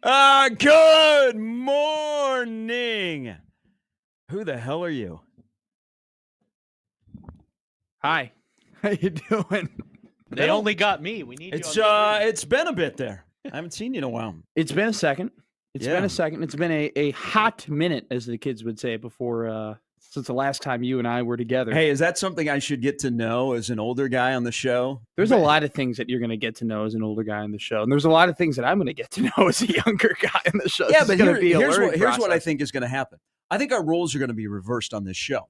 Good morning. Who the hell are you? Hi. How you doing? They only got me. We need It's you on the it's been a bit there. I haven't seen you in a while. It's been a second. It's Yeah. been a second. It's been a hot minute, as the kids would say, before since the last time you and I were together. Hey, is that something I should get to know as an older guy on the show? There's a lot of things that you're going to get to know as an older guy on the show, and there's a lot of things that I'm going to get to know as a younger guy on the show. Yeah, This but is gonna be a here's learning what I process. think is going to happen. I think our roles are going to be reversed on this show.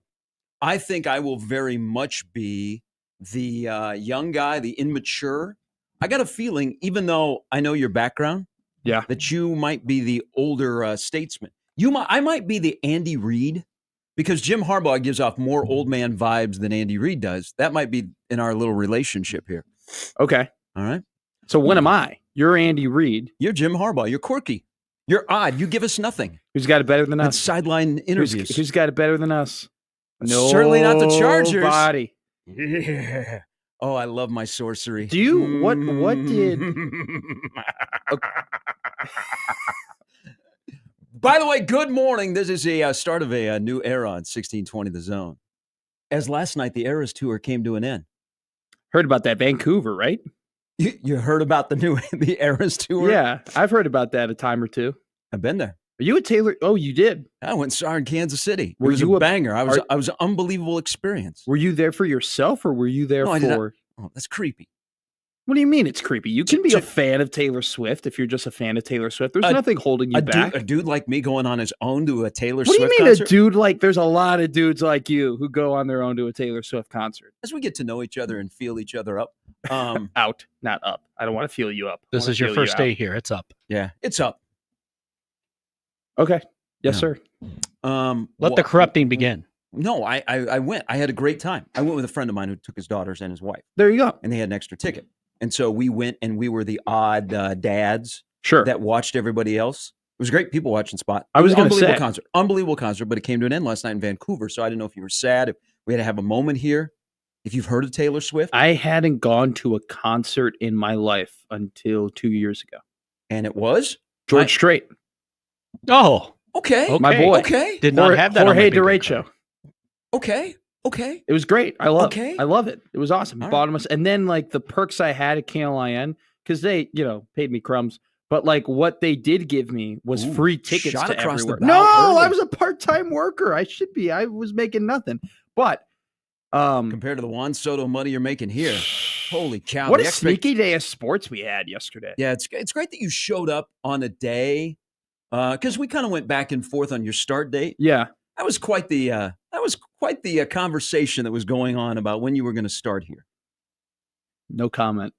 I think I will very much be the young guy, the immature. I got a feeling, even though I know your background, Yeah. that you might be the older statesman. I might be the Andy Reid, because Jim Harbaugh gives off more old man vibes than Andy Reid does. That might be in our little relationship here. Okay. All right. So when am I? You're Andy Reid. You're Jim Harbaugh. You're quirky. You're odd. You give us nothing. Who's got it better than That's us? sideline interviews. Who's got it better than us? No, Certainly not the Chargers. Nobody. Yeah. Oh, I love my sorcery. Do you? What did? By the way, good morning. This is a start of a new era on 1620 The Zone. As last night, the Eras Tour came to an end. Heard about that, Vancouver, right? You heard about the Eras Tour? Yeah, I've heard about that a time or two. I've been there. Are you a Taylor? Oh, you did. I went and saw her in Kansas City. Were It was you a banger. I was an unbelievable experience. Were you there for yourself, or were you there No, I did not. for? Oh, that's creepy. What do you mean it's creepy? You can be a fan of Taylor Swift if you're just a fan of Taylor Swift. There's nothing holding you back. A dude like me going on his own to a Taylor What do Swift you mean concert? a dude like? There's a lot of dudes like you who go on their own to a Taylor Swift concert. As we get to know each other and feel each other up. Out, not up. I don't want to feel you up. This is your first day here. It's up. Yeah, it's up. Okay. Yes, Yeah. sir. Let the corrupting begin. No, I went. I had a great time. I went with a friend of mine who took his daughters and his wife, There you go. and they had an extra ticket. And so we went, and we were the odd dads Sure. that watched everybody else. It was great. People watching Spot. I was gonna unbelievable say. unbelievable concert, but it came to an end last night in Vancouver. So I didn't know if you were sad, if we had to have a moment here. If you've heard of Taylor Swift, I hadn't gone to a concert in my life until 2 years ago. and it was George Strait, Oh, okay. my boy. Okay, did not have that. on my Jorge bingo Derecho. card. okay. It was great. I love Okay. it. I love it. It was awesome. All Bottom and then like the perks I had at KLIN, because they, paid me crumbs. But like what they did give me was Ooh, free tickets shot to across the everywhere. bow No, early. I was a part-time worker. I should be. I was making nothing. But Compared to the Juan Soto money you're making here, holy cow! what a the sneaky day of sports we had yesterday. Yeah, it's great that you showed up on a day because we kind of went back and forth on your start date. Yeah. That was quite the conversation that was going on about when you were going to start here. No comment.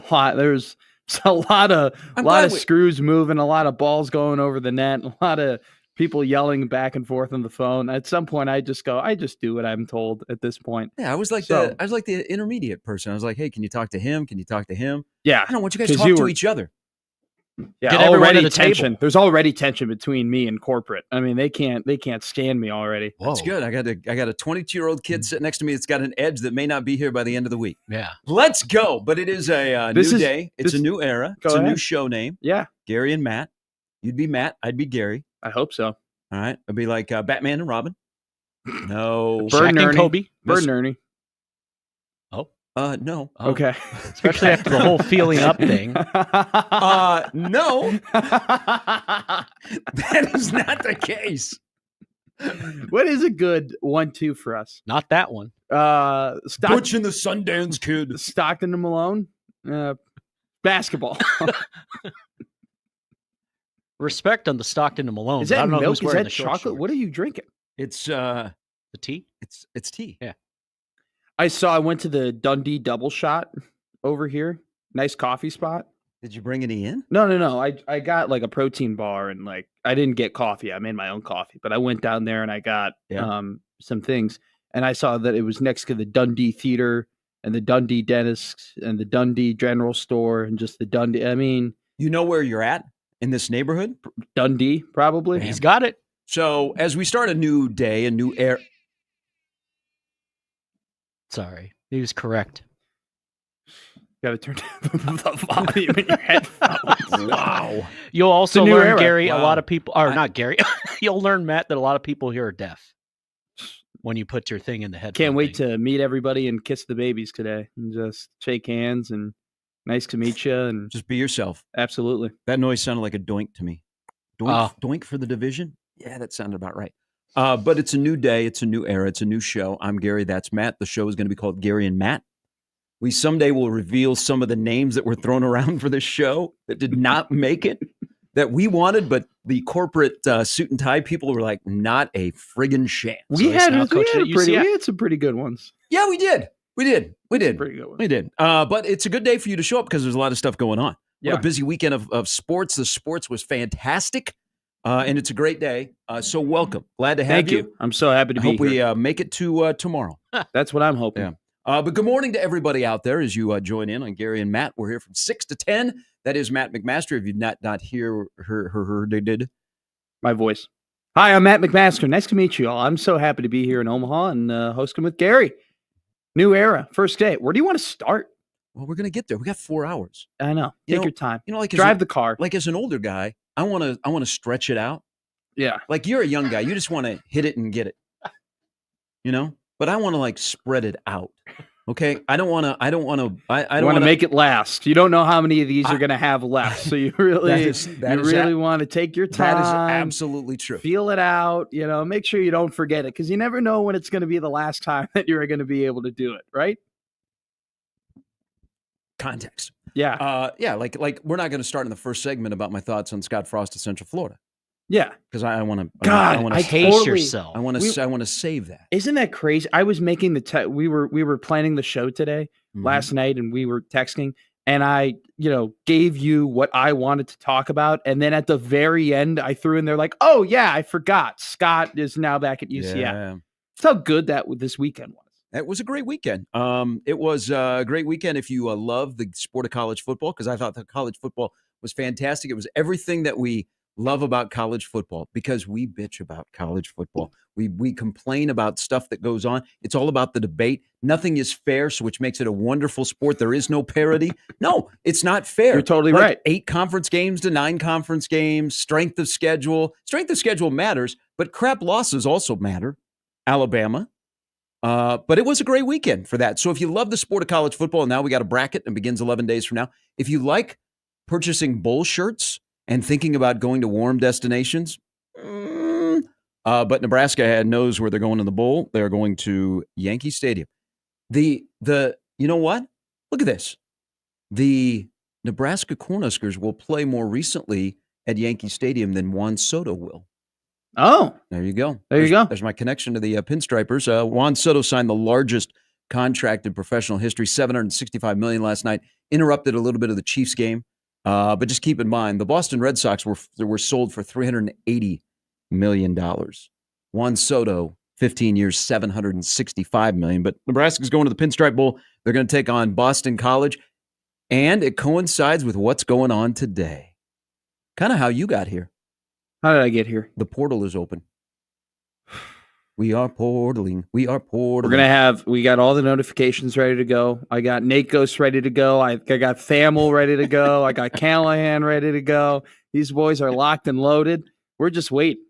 There's a lot of I'm glad we- screws moving, a lot of balls going over the net, a lot of people yelling back and forth on the phone. At some point, I just do what I'm told at this point. Yeah, I was like the intermediate person. I was like, hey, can you talk to him? Can you talk to him? Yeah. I don't want you guys 'Cause talk you to were- each other. Yeah, Get everyone already to the tension. table. There's already tension between me and corporate. I mean, they can't stand me already. Whoa. That's good. I got a 22-year-old kid sitting next to me that's got an edge that may not be here by the end of the week. Yeah. Let's go. But it is a new day. It's a new era. It's a new show name. Yeah, Gary and Matt. You'd be Matt. I'd be Gary. I hope so. All right. It'd be like Batman and Robin. No. Shaq and Ernie. Kobe. Bird and Ernie. No. Oh. Okay. Especially after the whole feeling up thing. No. That is not the case. What is a good 1-2 for us? Not that one. Butch and the Sundance Kid. Stockton and Malone. Basketball. Respect on the Stockton and Malone. Is but I that don't know milk? who's Is wearing that the short chocolate? shorts. What are you drinking? It's The tea? it's tea. Yeah. I went to the Dundee Double Shot over here. Nice coffee spot. Did you bring any in? No. I got like a protein bar and like I didn't get coffee. I made my own coffee, but I went down there and I got some things. And I saw that it was next to the Dundee Theater and the Dundee Dentist and the Dundee General Store and just the Dundee. I mean, You know where you're at in this neighborhood? Dundee probably. He's got it. So as we start a new day, a new era. Sorry. He was correct. Got to turn down the volume in your headphones. Wow. You'll also It's a new learn, era. Gary, a Wow. lot of people, or not Gary, you'll learn, Matt, that a lot of people here are deaf when you put your thing in the headphone. Can't wait to meet everybody and kiss the babies today and just shake hands and nice to meet you. And Just be yourself. absolutely. That noise sounded like a doink to me. Doink for the division? Yeah, that sounded about right. But it's a new day. It's a new era. It's a new show. I'm Gary. That's Matt. The show is going to be called Gary and Matt. We someday will reveal some of the names that were thrown around for this show that did not make it, that we wanted, but the corporate suit and tie people were like, not a friggin' chance. We had some pretty good ones. Yeah, we did. We did. Pretty good ones. We did. But it's a good day for you to show up because there's a lot of stuff going on. What Yeah. a busy weekend of sports. The sports was fantastic. And it's a great day. So welcome. Glad to have Thank you. I'm so happy to I be hope here. we make it to tomorrow. That's what I'm hoping. Yeah. But good morning to everybody out there as you join in on Gary and Matt. We're here from 6 to 10. That is Matt McMaster. If you've not hear her did. My voice. Hi, I'm Matt McMaster. Nice to meet you all. I'm so happy to be here in Omaha and hosting with Gary. New era, first day. Where do you want to start? Well, we're gonna get there. We got 4 hours. I know. You Take know- your time. Like Drive the car. Like as an older guy, I wanna stretch it out. Yeah. Like you're a young guy, you just want to hit it and get it. But I want to like spread it out. Okay, I don't want to. I don't want to make it last. You don't know how many of these you're going to have left, so you really, want to take your time. That is absolutely true. Feel it out. Make sure you don't forget it because you never know when it's going to be the last time that you're going to be able to do it. Right? Context. Yeah. Like we're not going to start in the first segment about my thoughts on Scott Frost of Central Florida Yeah. because I want to. God, I want I to. pace yourself. I want to save that. Isn't that crazy? I was making we were planning the show today last night, and we were texting, and I gave you what I wanted to talk about, and then at the very end, I threw in there like, oh yeah, I forgot. Scott is now back at UCF. Yeah. That's how good this weekend was. It was a great weekend. It was a great weekend if you love the sport of college football, because I thought that college football was fantastic. It was everything that we love about college football because we bitch about college football. We complain about stuff that goes on. It's all about the debate. Nothing is fair, so which makes it a wonderful sport. There is no parity. No, it's not fair. You're totally Like right. 8 conference games to 9 conference games, strength of schedule. Strength of schedule matters, but crap losses also matter. Alabama. But it was a great weekend for that. So if you love the sport of college football, and now we got a bracket and it begins 11 days from now. If you like purchasing bowl shirts and thinking about going to warm destinations, but Nebraska knows where they're going in the bowl. They're going to Yankee Stadium. You know what? Look at this. The Nebraska Cornhuskers will play more recently at Yankee Stadium than Juan Soto will. Oh, There you go. There you go. There's my connection to the Pinstripers. Juan Soto signed the largest contract in professional history, $765 million last night. Interrupted a little bit of the Chiefs game, but just keep in mind the Boston Red Sox were sold for $380 million. Juan Soto, 15 years, $765 million. But Nebraska's going to the Pinstripe Bowl. They're going to take on Boston College, and it coincides with what's going on today. Kind of how you got here. how did I get here? The portal is open. We are portaling. We We got all the notifications ready to go. I got Nate Ghost ready to go. I got Thamel ready to go. I got Callahan ready to go. These boys are locked and loaded. We're just waiting.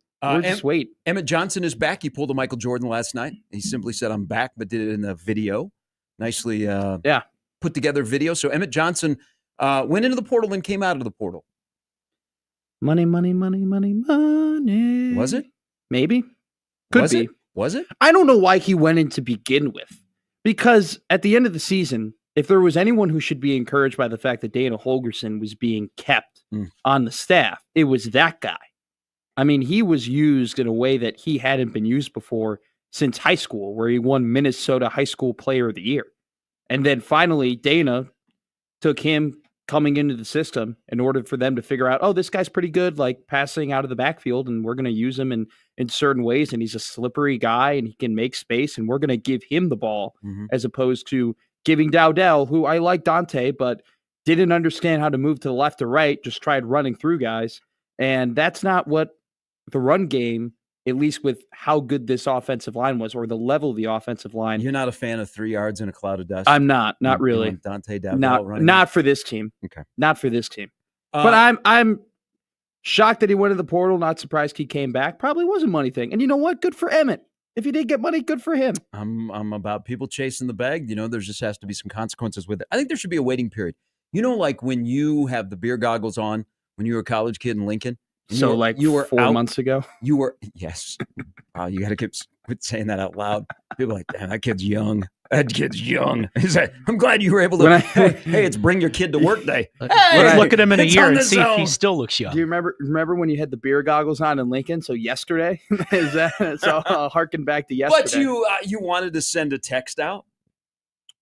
Wait. Emmett Johnson is back. He pulled a Michael Jordan last night. He simply said, I'm back, but did it in a video. Nicely put together video. So Emmett Johnson went into the portal and came out of the portal. Money, money, money, money, money. Was it? Maybe. Could be. Was it? I don't know why he went in to begin with. Because at the end of the season, if there was anyone who should be encouraged by the fact that Dana Holgorsen was being kept on the staff, it was that guy. I mean, he was used in a way that he hadn't been used before since high school, where he won Minnesota High School Player of the Year. And then finally, Dana took him coming into the system in order for them to figure out, oh, this guy's pretty good, like passing out of the backfield, and we're going to use him in certain ways, and he's a slippery guy, and he can make space, and we're going to give him the ball as opposed to giving Dowdell, who I like Dante, but didn't understand how to move to the left or right, just tried running through guys. And that's not what the run game at least with how good this offensive line was, or the level of the offensive line. You're not a fan of 3 yards in a cloud of dust? I'm not really. Dante Davell Not for this team. Okay. Not for this team. But I'm shocked that he went to the portal. Not surprised he came back. Probably was a money thing. And you know what? Good for Emmett. If he did get money, good for him. I'm about people chasing the bag. There just has to be some consequences with it. I think there should be a waiting period. Like when you have the beer goggles on when you were a college kid in Lincoln. So you were 4 months ago? You were, yes. Wow, you got to quit saying that out loud. People are like, damn, that kid's young. That kid's young. I'm glad you were able to. Hey, it's bring your kid to work day. Let's look at him in a year and see if he still looks young. Do you remember when you had the beer goggles on in Lincoln? So yesterday? Harken back to yesterday. But you wanted to send a text out?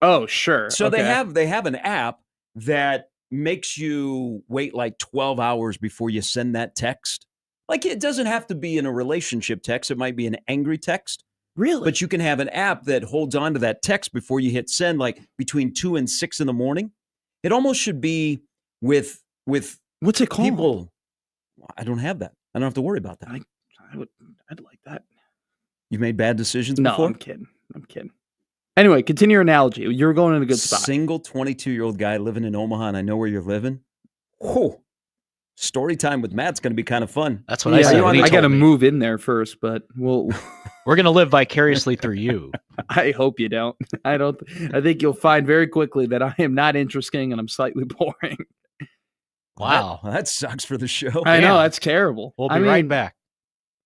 Oh, sure. So they have an app that makes you wait like 12 hours before you send that text. Like, it doesn't have to be in a relationship text. It might be an angry text. Really? But you can have an app that holds on to that text before you hit send, like between 2 and 6 in the morning. It almost should be with what's it called? People. I don't have that. I don't have to worry about that. I'd like that. You've made bad decisions no, before? I'm kidding. Anyway, continue your analogy. You're going in a good spot. Single 22-year-old guy living in Omaha, and I know where you're living. Whew. Story time with Matt's going to be kind of fun. That's what I said. I got to move in there first, but we're going to live vicariously through you. I hope you don't. I think you'll find very quickly that I am not interesting and I'm slightly boring. Wow. That sucks for the show. I know, that's terrible. We'll be right back.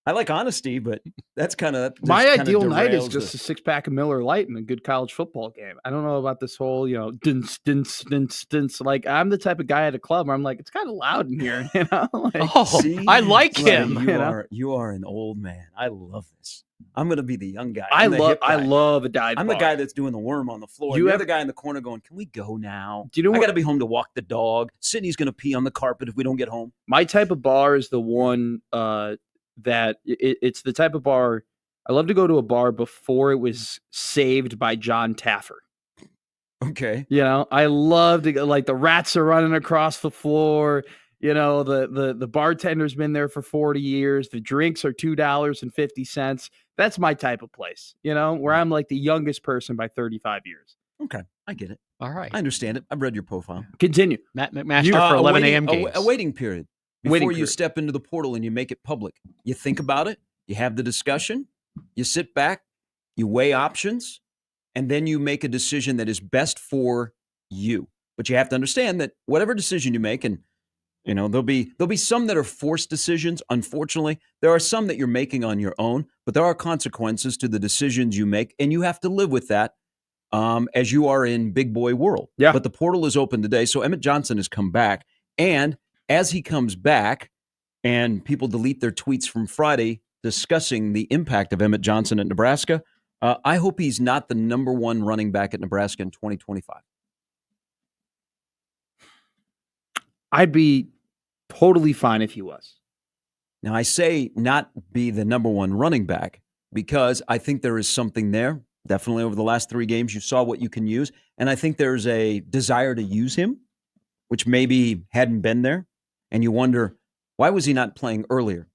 I like honesty, but that's kind of my ideal night is just a 6-pack of Miller Lite and a good college football game. I don't know about this whole, dince. Like, I'm the type of guy at a club where I'm like, it's kind of loud in here, See? I like him. You are an old man. I love this. I'm going to be the young guy. I love a dive I'm bar. the guy that's doing the worm on the floor. You're the guy in the corner going, can we go now? Do you know I got to be home to walk the dog. Sydney's going to pee on the carpet if we don't get home. My type of bar is the one that it's the type of bar I love to go to a bar before it was saved by John Taffer. Okay. I love to go, like, the rats are running across the floor. The bartender's been there for 40 years. The drinks are $2.50. That's my type of place, where I'm like the youngest person by 35 years. Okay. I get it. All right. I understand it. I've read your profile. Continue. Matt McMaster for 11 a.m. games. A waiting period. Before you step into the portal and you make it public, you think about it, you have the discussion, you sit back, you weigh options, and then you make a decision that is best for you. But you have to understand that whatever decision you make, and there'll be some that are forced decisions. Unfortunately, there are some that you're making on your own, but there are consequences to the decisions you make, and you have to live with that as you are in big boy world. Yeah. But the portal is open today, so Emmett Johnson has come back, and as he comes back and people delete their tweets from Friday discussing the impact of Emmett Johnson at Nebraska, I hope he's not the number one running back at Nebraska in 2025. I'd be totally fine if he was. Now, I say not be the number one running back because I think there is something there. Definitely over the last 3 games, you saw what you can use. And I think there's a desire to use him, which maybe hadn't been there. And you wonder, why was he not playing earlier?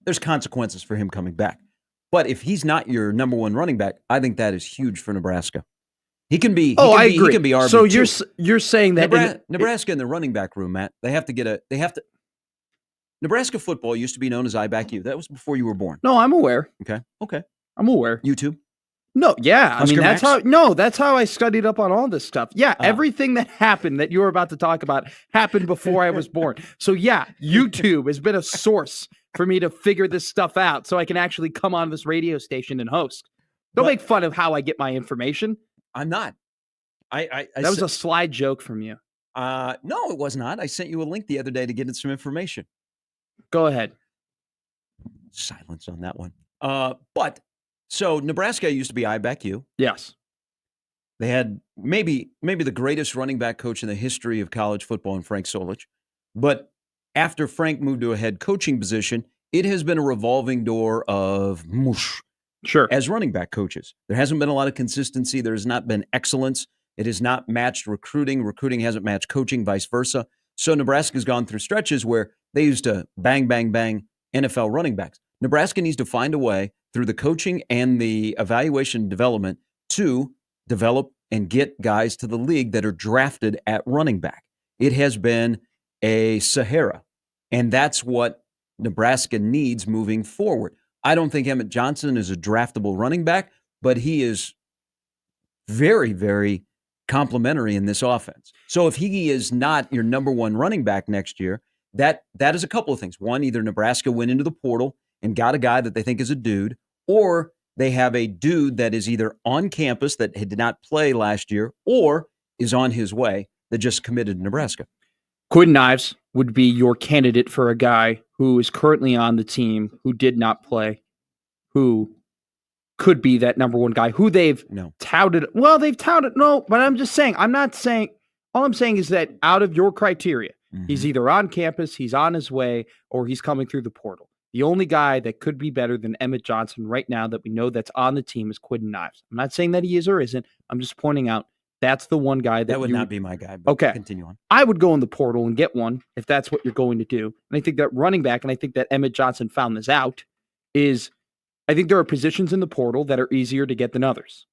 There's consequences for him coming back. But if he's not your number one running back, I think that is huge for Nebraska. He can be. I agree. He can be RB2. So you're saying that Nebraska in the running back room, Matt, they have to. Nebraska football used to be known as I Back You. That was before you were born. No, I'm aware. Okay. I'm aware. YouTube. No, yeah. Oscar that's Max? that's how I studied up on all this stuff. Yeah, everything that happened that you were about to talk about happened before I was born. So yeah, YouTube has been a source for me to figure this stuff out so I can actually come on this radio station and host. Don't make fun of how I get my information. I'm not. That was a slide joke from you. No, it was not. I sent you a link the other day to get some information. Go ahead. Silence on that one. So Nebraska used to be I Back You. Yes. They had maybe the greatest running back coach in the history of college football in Frank Solich. But after Frank moved to a head coaching position, it has been a revolving door of mush. Sure. As running back coaches. There hasn't been a lot of consistency. There's not been excellence. It has not matched recruiting. Recruiting hasn't matched coaching, vice versa. So Nebraska's gone through stretches where they used to bang, bang, bang NFL running backs. Nebraska needs to find a way through the coaching and the evaluation and development to develop and get guys to the league that are drafted at running back. It has been a Sahara, and that's what Nebraska needs moving forward. I don't think Emmett Johnson is a draftable running back, but he is very, very complimentary in this offense. So if he is not your number one running back next year, that is a couple of things. One, either Nebraska went into the portal and got a guy that they think is a dude, or they have a dude that is either on campus that did not play last year or is on his way that just committed to Nebraska. Quinn Ives would be your candidate for a guy who is currently on the team, who did not play, who could be that number one guy, who they've touted. Well, they've touted. No, but I'm just saying, all I'm saying is that out of your criteria, he's either on campus, he's on his way, or he's coming through the portal. The only guy that could be better than Emmett Johnson right now that we know that's on the team is Quinn Ives. I'm not saying that he is or isn't. I'm just pointing out that's the one guy that would not be my guy. But okay, continue on. I would go in the portal and get one if that's what you're going to do. And I think that running back, and I think that Emmett Johnson found this out, is I think there are positions in the portal that are easier to get than others.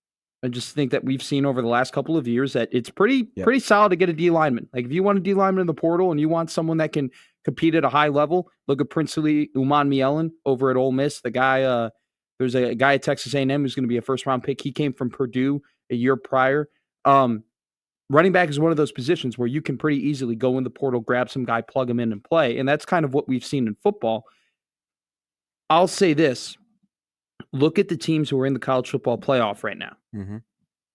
I just think that we've seen over the last couple of years that it's pretty solid to get a D lineman. Like if you want a D lineman in the portal and you want someone that can compete at a high level, look at Princely Uman Mielen over at Ole Miss. The guy, there's a guy at Texas A&M who's going to be a first-round pick. He came from Purdue a year prior. Running back is one of those positions where you can pretty easily go in the portal, grab some guy, plug him in, and play. And that's kind of what we've seen in football. I'll say this. Look at the teams who are in the college football playoff right now. Mm-hmm.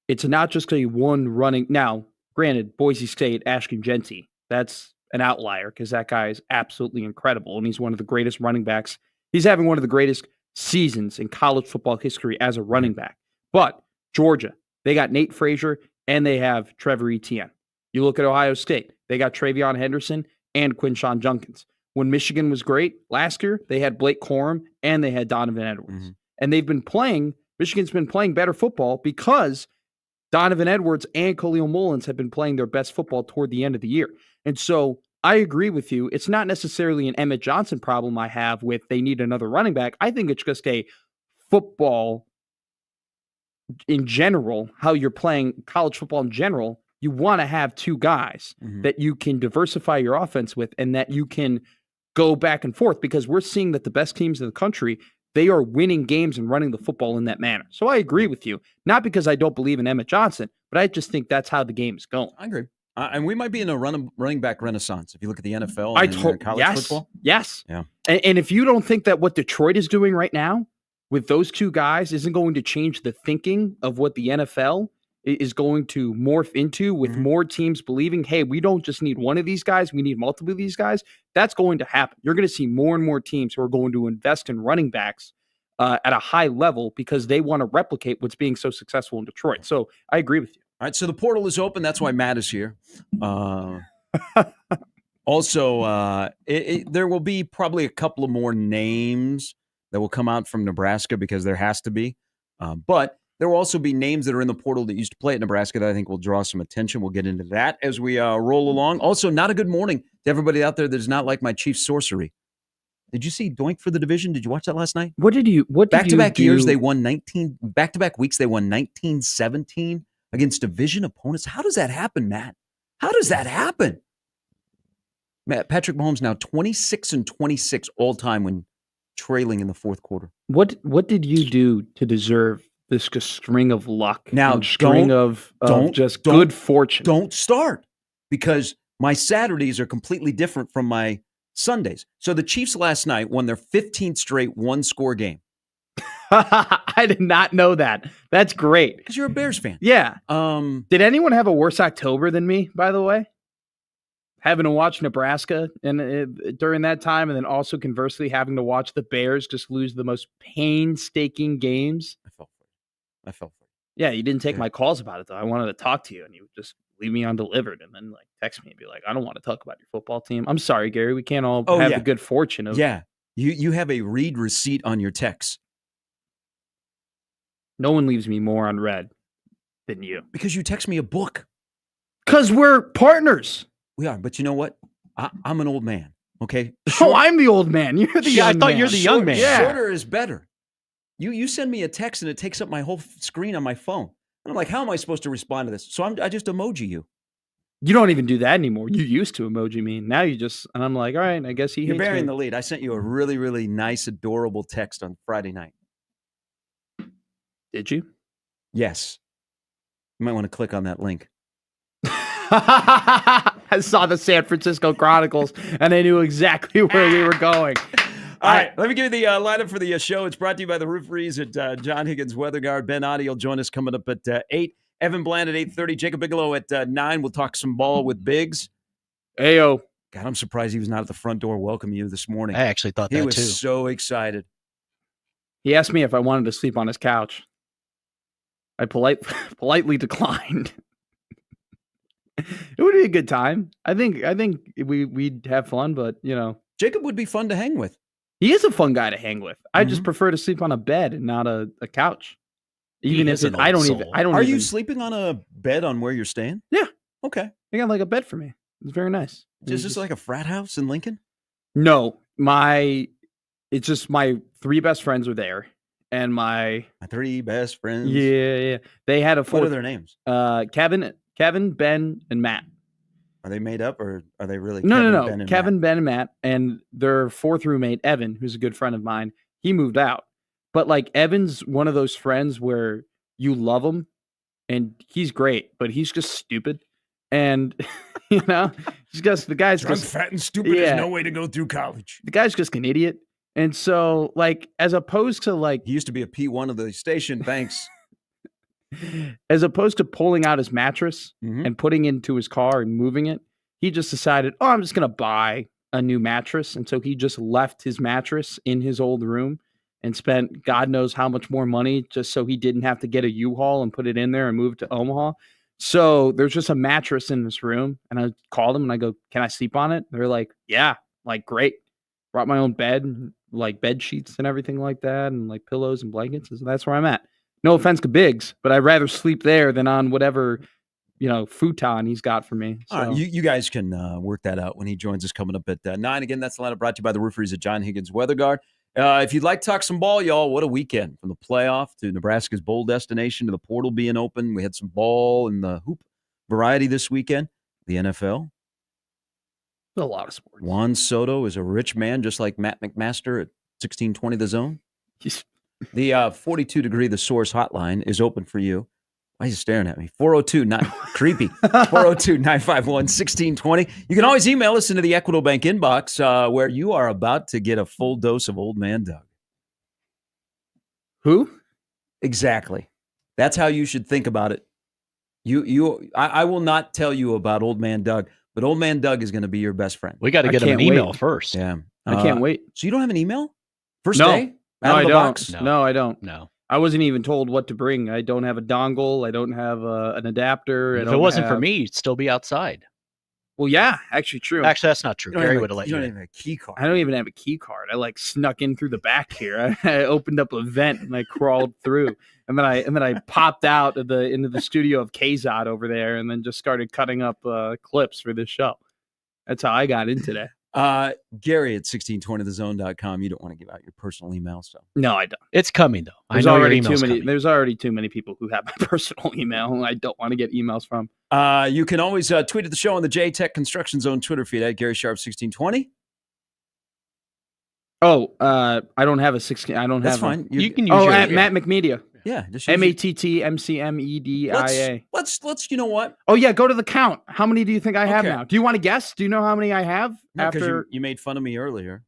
It's not just a one running. Now, granted, Boise State, Ashton Genty, that's an outlier because that guy is absolutely incredible, and he's one of the greatest running backs. He's having one of the greatest seasons in college football history as a running back. But Georgia, they got Nate Frazier, and they have Trevor Etienne. You look at Ohio State, they got Travion Henderson and Quinshawn Junkins. When Michigan was great last year, they had Blake Corum, and they had Donovan Edwards. And they've been playing, Michigan's been playing better football because Donovan Edwards and Khalil Mullins have been playing their best football toward the end of the year. And so I agree with you. It's not necessarily an Emmett Johnson problem I have with they need another running back. I think it's just a football in general, how you're playing college football in general. You want to have two guys that you can diversify your offense with and that you can go back and forth because we're seeing that the best teams in the country, they are winning games and running the football in that manner. So I agree with you, not because I don't believe in Emmett Johnson, but I just think that's how the game's going. I agree. And we might be in a running back renaissance if you look at the NFL and college football. Yes. Yeah. And if you don't think that what Detroit is doing right now with those two guys isn't going to change the thinking of what the NFL is going to morph into with more teams believing, hey, we don't just need one of these guys, we need multiple of these guys, that's going to happen. You're going to see more and more teams who are going to invest in running backs at a high level because they want to replicate what's being so successful in Detroit. So I agree with you. All right, so the portal is open. That's why Matt is here. Also, there will be probably a couple of more names that will come out from Nebraska because there has to be. But there will also be names that are in the portal that used to play at Nebraska that I think will draw some attention. We'll get into that as we roll along. Also, not a good morning to everybody out there that does not like my Chiefs sorcery. Did you see Doink for the division? Did you watch that last night? Back-to-back years, they won 19. Back-to-back weeks, they won 19-17 against division opponents. How does that happen, Matt? How does that happen? Matt, Patrick Mahomes now 26-26 all time when trailing in the fourth quarter. What did you do to deserve this string of luck? Now, string of good fortune. Don't start because my Saturdays are completely different from my Sundays. So the Chiefs last night won their 15th straight one-score game. I did not know that. That's great. Because you're a Bears fan. Yeah. Did anyone have a worse October than me, by the way? Having to watch Nebraska and during that time, and then also conversely having to watch the Bears just lose the most painstaking games. I felt for you. Yeah, you didn't take my calls about it, though. I wanted to talk to you, and you would just leave me undelivered and then text me and be like, I don't want to talk about your football team. I'm sorry, Gary. We can't all have the good fortune of... Yeah. You have a read receipt on your texts. No one leaves me more unread than you. Because you text me a book. Because we're partners. We are. But you know what? I'm an old man. Okay. Oh, I'm the old man. You're the young I thought man. you're the young man. Yeah. Shorter is better. You send me a text and it takes up my whole screen on my phone. And I'm like, how am I supposed to respond to this? So I just emoji you. You don't even do that anymore. You used to emoji me. Now you just, and I'm like, all right, I guess You're hates bearing me. the lead. I sent you a really, really nice, adorable text on Friday night. Did you? Yes. You might want to click on that link. I saw the San Francisco Chronicles, and I knew exactly where we were going. All right, let me give you the lineup for the show. It's brought to you by the Rooferys at John Higgins Weather Guard. Ben Oddie will join us coming up at 8. Evan Bland at 8:30. Jacob Bigalow at 9. We'll talk some ball with Biggs. Ayo. God, I'm surprised he was not at the front door welcoming you this morning. I actually thought that he was too. so excited. He asked me if I wanted to sleep on his couch. I politely declined. It would be a good time. I think we'd have fun, but Jacob would be fun to hang with. he is a fun guy to hang with. I just prefer to sleep on a bed and not a couch. Even if I don't even. Are you sleeping on a bed on where you're staying? Yeah. Okay. They got like a bed for me. It's very nice. Is this like a frat house in Lincoln? No, it's just my 3 best friends are there, and my 3 best friends. Yeah. They had a 4th. What are their names? Kevin, Ben, and Matt. Are they made up or are they really? No. Ben, and Kevin, Matt? Ben, and Matt, and their 4th roommate, Evan, who's a good friend of mine. He moved out, but like Evan's one of those friends where you love him, and he's great, but he's just stupid, and the guy's Drunk, just fat, and stupid. There's no way to go through college. The guy's just an idiot, and so like as opposed to like he used to be a P1 of the station. Thanks. As opposed to pulling out his mattress and putting it into his car and moving it, he just decided, I'm just going to buy a new mattress. And so he just left his mattress in his old room and spent God knows how much more money just so he didn't have to get a U-Haul and put it in there and move it to Omaha. So there's just a mattress in this room. And I called them and I go, can I sleep on it? They're like, yeah, like great. Brought my own bed, like bed sheets and everything like that, and like pillows and blankets. So that's where I'm at. No offense to Biggs, but I'd rather sleep there than on whatever, futon he's got for me. So. All right, you guys can work that out when he joins us coming up at 9. Again, that's the lineup brought to you by the Rooferys at John Higgins Weather Guard. If you'd like to talk some ball, y'all, what a weekend. From the playoff to Nebraska's bowl destination to the portal being open. We had some ball in the hoop variety this weekend. The NFL. A lot of sports. Juan Soto is a rich man, just like Matt McMaster at 1620 The Zone. The 42-degree The Source hotline is open for you. Why are you staring at me? 402-9 402-951-1620. You can always email us into the Equitable Bank inbox where you are about to get a full dose of Old Man Doug. Who? Exactly. That's how you should think about it. I will not tell you about Old Man Doug, but Old Man Doug is going to be your best friend. We got to get him an email first. Yeah. I can't wait. So you don't have an email? First No. day? No, I don't. Box? No, I don't. No. I wasn't even told what to bring. I don't have a dongle. I don't have an adapter. If it wasn't for me, you'd still be outside. Well, yeah, actually true. Actually, that's not true. Gary would have let you. You don't in. even have a key card. I don't even have a key card. I like snuck in through the back here. I opened up a vent and I crawled through, and then I popped out of into the studio of Kzot over there, and then just started cutting up clips for this show. That's how I got in today. Gary at 1620thezone.com. You don't want to give out your personal email, so No, I don't. It's coming though. There's I know already your email's too many. coming. There's already too many people who have my personal email, and I don't want to get emails from. You can always tweet at the show on the J-Tech Construction Zone Twitter feed at Gary Sharp 1620. Oh, I don't have a 16. I don't That's have. fine. You can use at your. Matt McMedia. Yeah, just use MATTMCMEDIA. Let's. You know what? Oh yeah, go to the count. How many do you think I have Okay. now? Do you want to guess? Do you know how many I have No, 'cause after? you made fun of me earlier.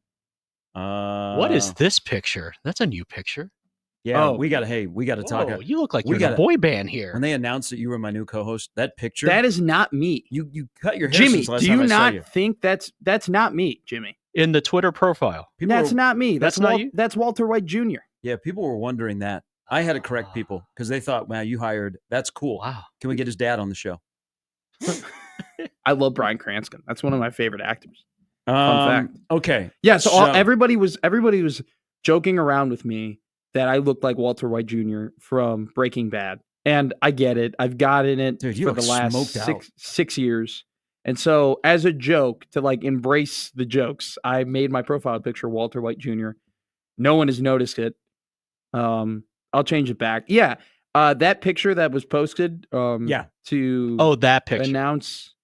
What is this picture? That's a new picture. Yeah, Oh. we got to talk. Oh, you look like we you're in a gotta- boy band here. When they announced that you were my new co-host, that picture. That is not me, you cut your hair. Jimmy. Since last Do time you I saw not you. think that's not me, Jimmy? In the Twitter profile. People That's were- not me. That's not you? That's Walter White Jr. Yeah, people were wondering that. I had to correct people because they thought, "Wow, you hired. That's cool. Wow. Can we get his dad on the show?" I love Bryan Cranston. That's one of my favorite actors. Fun fact. Okay. Yeah. So, So- everybody was joking around with me that I looked like Walter White Jr. from Breaking Bad, and I get it. I've gotten it Dude, you for look the last smoked out. 6 years, And so as a joke, to like embrace the jokes, I made my profile picture Walter White Jr. No one has noticed it. I'll change it back. Yeah. That picture that was posted to that picture. announce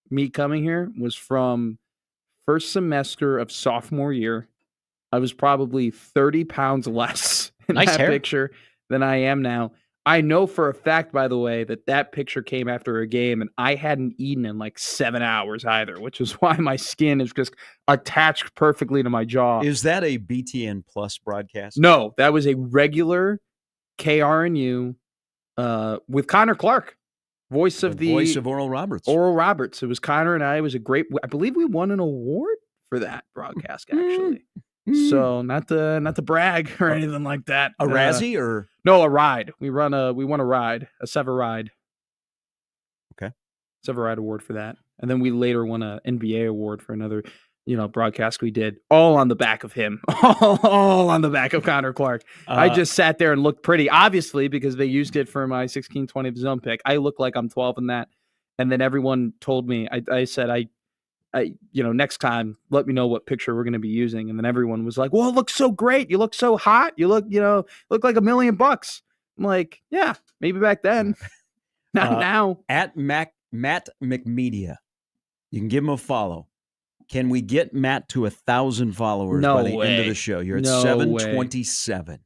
me coming here was from first semester of sophomore year. I was probably 30 pounds less in that picture than I am now. I know for a fact, by the way, that picture came after a game, and I hadn't eaten in like 7 hours either, which is why my skin is just attached perfectly to my jaw. Is that a BTN Plus broadcast? No, that was a regular KRNU with Connor Clark, voice of Oral Roberts. Oral Roberts. It was Connor and I. It was a great. I believe we won an award for that broadcast, actually. So not to brag or anything like that. A Razzie or no, a ride. We won a ride, a Sever ride. Okay, Sever ride award for that, and then we later won an NBA award for another, broadcast we did. All on the back of him, all on the back of Connor Clark. I just sat there and looked pretty, obviously, because they used it for my 1620 zone pick. I look like I'm 12 in that, and then everyone told me. I said I next time, let me know what picture we're going to be using. And then everyone was like, well, it looks so great. You look so hot. You look, look like $1 million. I'm like, yeah, maybe back then. Not now. At Matt McMedia. You can give him a follow. Can we get Matt to 1,000 followers by the end of the show? You're at 727.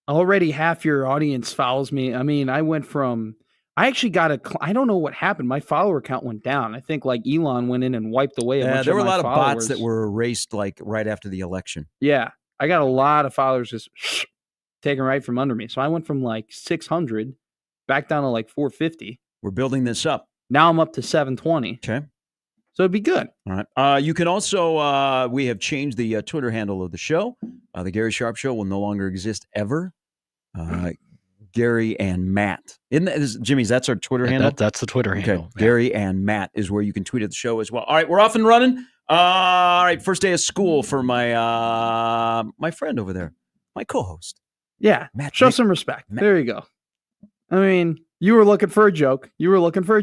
Already half your audience follows me. I mean, I actually got I don't know what happened. My follower count went down. I think like Elon went in and wiped away a bunch there were of a lot of followers. bots that were erased like right after the election. Yeah. I got a lot of followers just taken right from under me. So I went from like 600 back down to like 450. We're building this up. Now I'm up to 720. Okay. So it'd be good. All right. You can also, we have changed the Twitter handle of the show. The Gary Sharp Show will no longer exist ever. Gary and Matt. Jimmy's, that's our Twitter handle? That's the Twitter handle. Yeah. Gary and Matt is where you can tweet at the show as well. All right, we're off and running. All right, first day of school for my my friend over there, my co-host. Yeah, Matt, show some respect. There you go. I mean, you were looking for a joke. You were looking for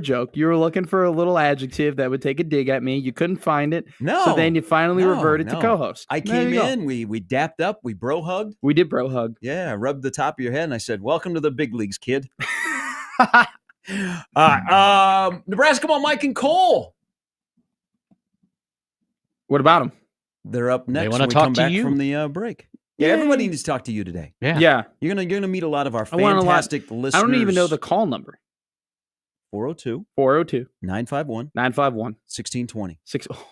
a little adjective that would take a dig at me. You couldn't find it. No. So then you finally reverted to co-host. I came in, we dapped up, we bro hugged. We did bro hug. Yeah, I rubbed the top of your head and I said, welcome to the big leagues, kid. Nebraska on Mike and Cole. What about them? They're up next when we talk come to back you. from the break. Yeah, everybody needs to talk to you today. Yeah. You're gonna meet a lot of our fantastic listeners. I don't even know the call number. 402 951 1620.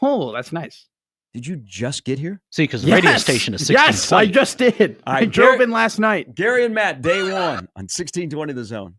Oh, that's nice. Did you just get here? See, because the radio station is 1620. Yes, I just did. I drove in last night. Gary and Matt, day one on 1620 The Zone.